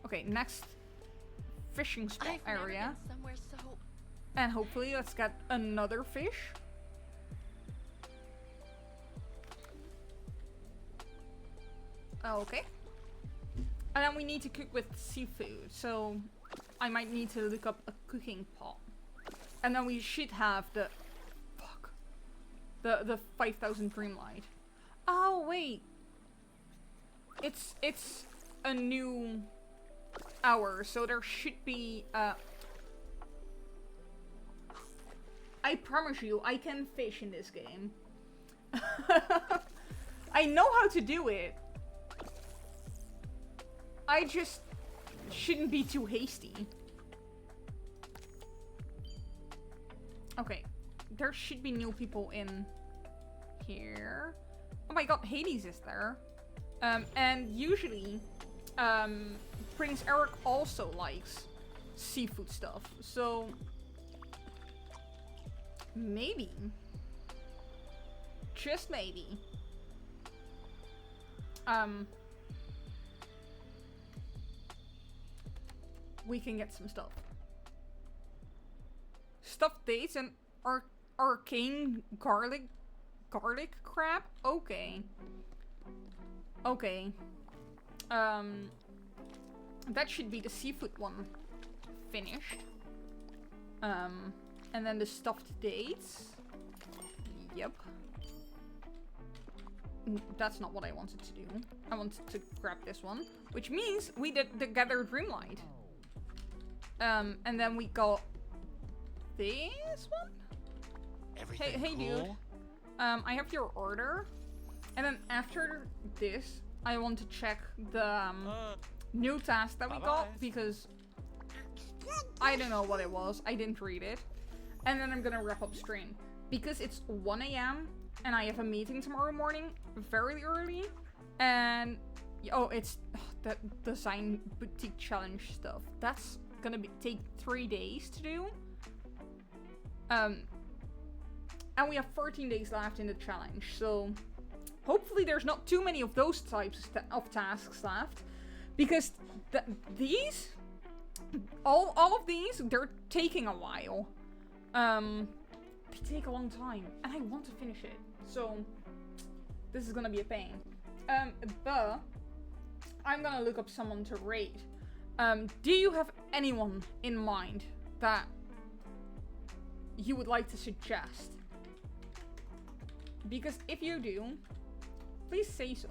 Okay, next fishing spot area. Somewhere so And hopefully let's get another fish. Okay. And then we need to cook with seafood, so I might need to look up a cooking pot. And then we should have the... Fuck. The 5000 Dreamlight. Oh, wait. It's a new hour, so there should be... I promise you, I can fish in this game. I know how to do it. I just shouldn't be too hasty. Okay. There should be new people in here. Oh my god, Hades is there. And usually, Prince Eric also likes seafood stuff. So, maybe. Just maybe. We can get some stuff. Stuffed dates and arcane garlic crab? Okay. Okay. That should be the seafood one finished. And then the stuffed dates. Yep. That's not what I wanted to do. I wanted to grab this one. Which means we did the Gather Dreamlight. And then we got this one? Everything Hey cool? dude. I have your order. And then after this, I want to check the new task that we got because I don't know what it was. I didn't read it. And then I'm gonna wrap up stream because it's 1 AM and I have a meeting tomorrow morning very early. And oh, it's the design boutique challenge stuff. That's gonna take 3 days to do. And we have 14 days left in the challenge, so hopefully there's not too many of those types of tasks left, because these, all of these, they're taking a while. They take a long time, and I want to finish it, so this is gonna be a pain. But I'm gonna look up someone to raid. Do you have anyone in mind that you would like to suggest? Because if you do, please say so.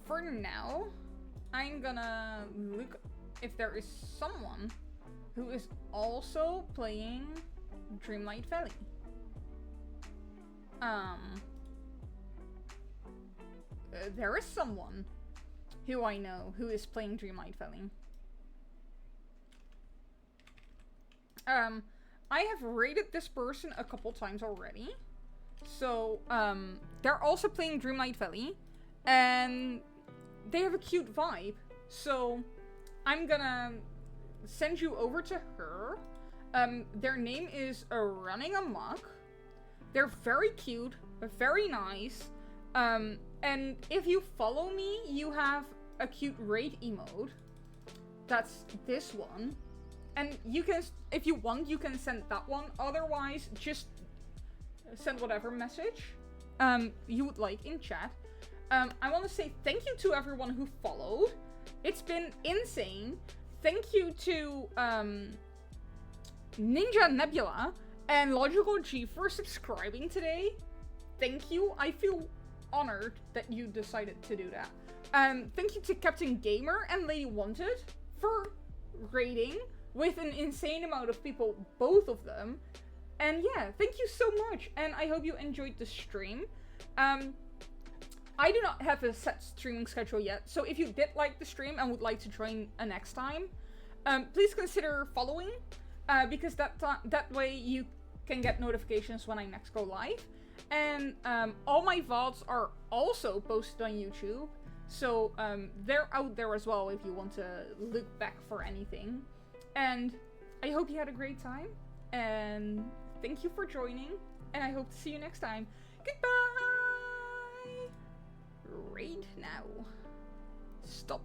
For now, I'm gonna look if there is someone who is also playing Dreamlight Valley. There is someone who I know who is playing Dreamlight Valley. I have rated this person a couple times already. So, they're also playing Dreamlight Valley. And they have a cute vibe. So, I'm gonna send you over to her. Their name is Running Amok. They're very cute, very nice. And if you follow me, you have a cute raid emote. That's this one. And you can, if you want, you can send that one. Otherwise, just send whatever message you would like in chat. I want to say thank you to everyone who followed. It's been insane. Thank you to Ninja Nebula and Logical G for subscribing today. Thank you. I feel honored that you decided to do that. Thank you to Captain Gamer and Lady Wanted for raiding with an insane amount of people, both of them. And yeah, thank you so much. And I hope you enjoyed the stream. I do not have a set streaming schedule yet. So if you did like the stream and would like to join a next time, please consider following. Because that way you can get notifications when I next go live. And all my VODs are also posted on YouTube. So they're out there as well if you want to look back for anything. And I hope you had a great time. And thank you for joining. And I hope to see you next time. Goodbye! Raid now. Stop.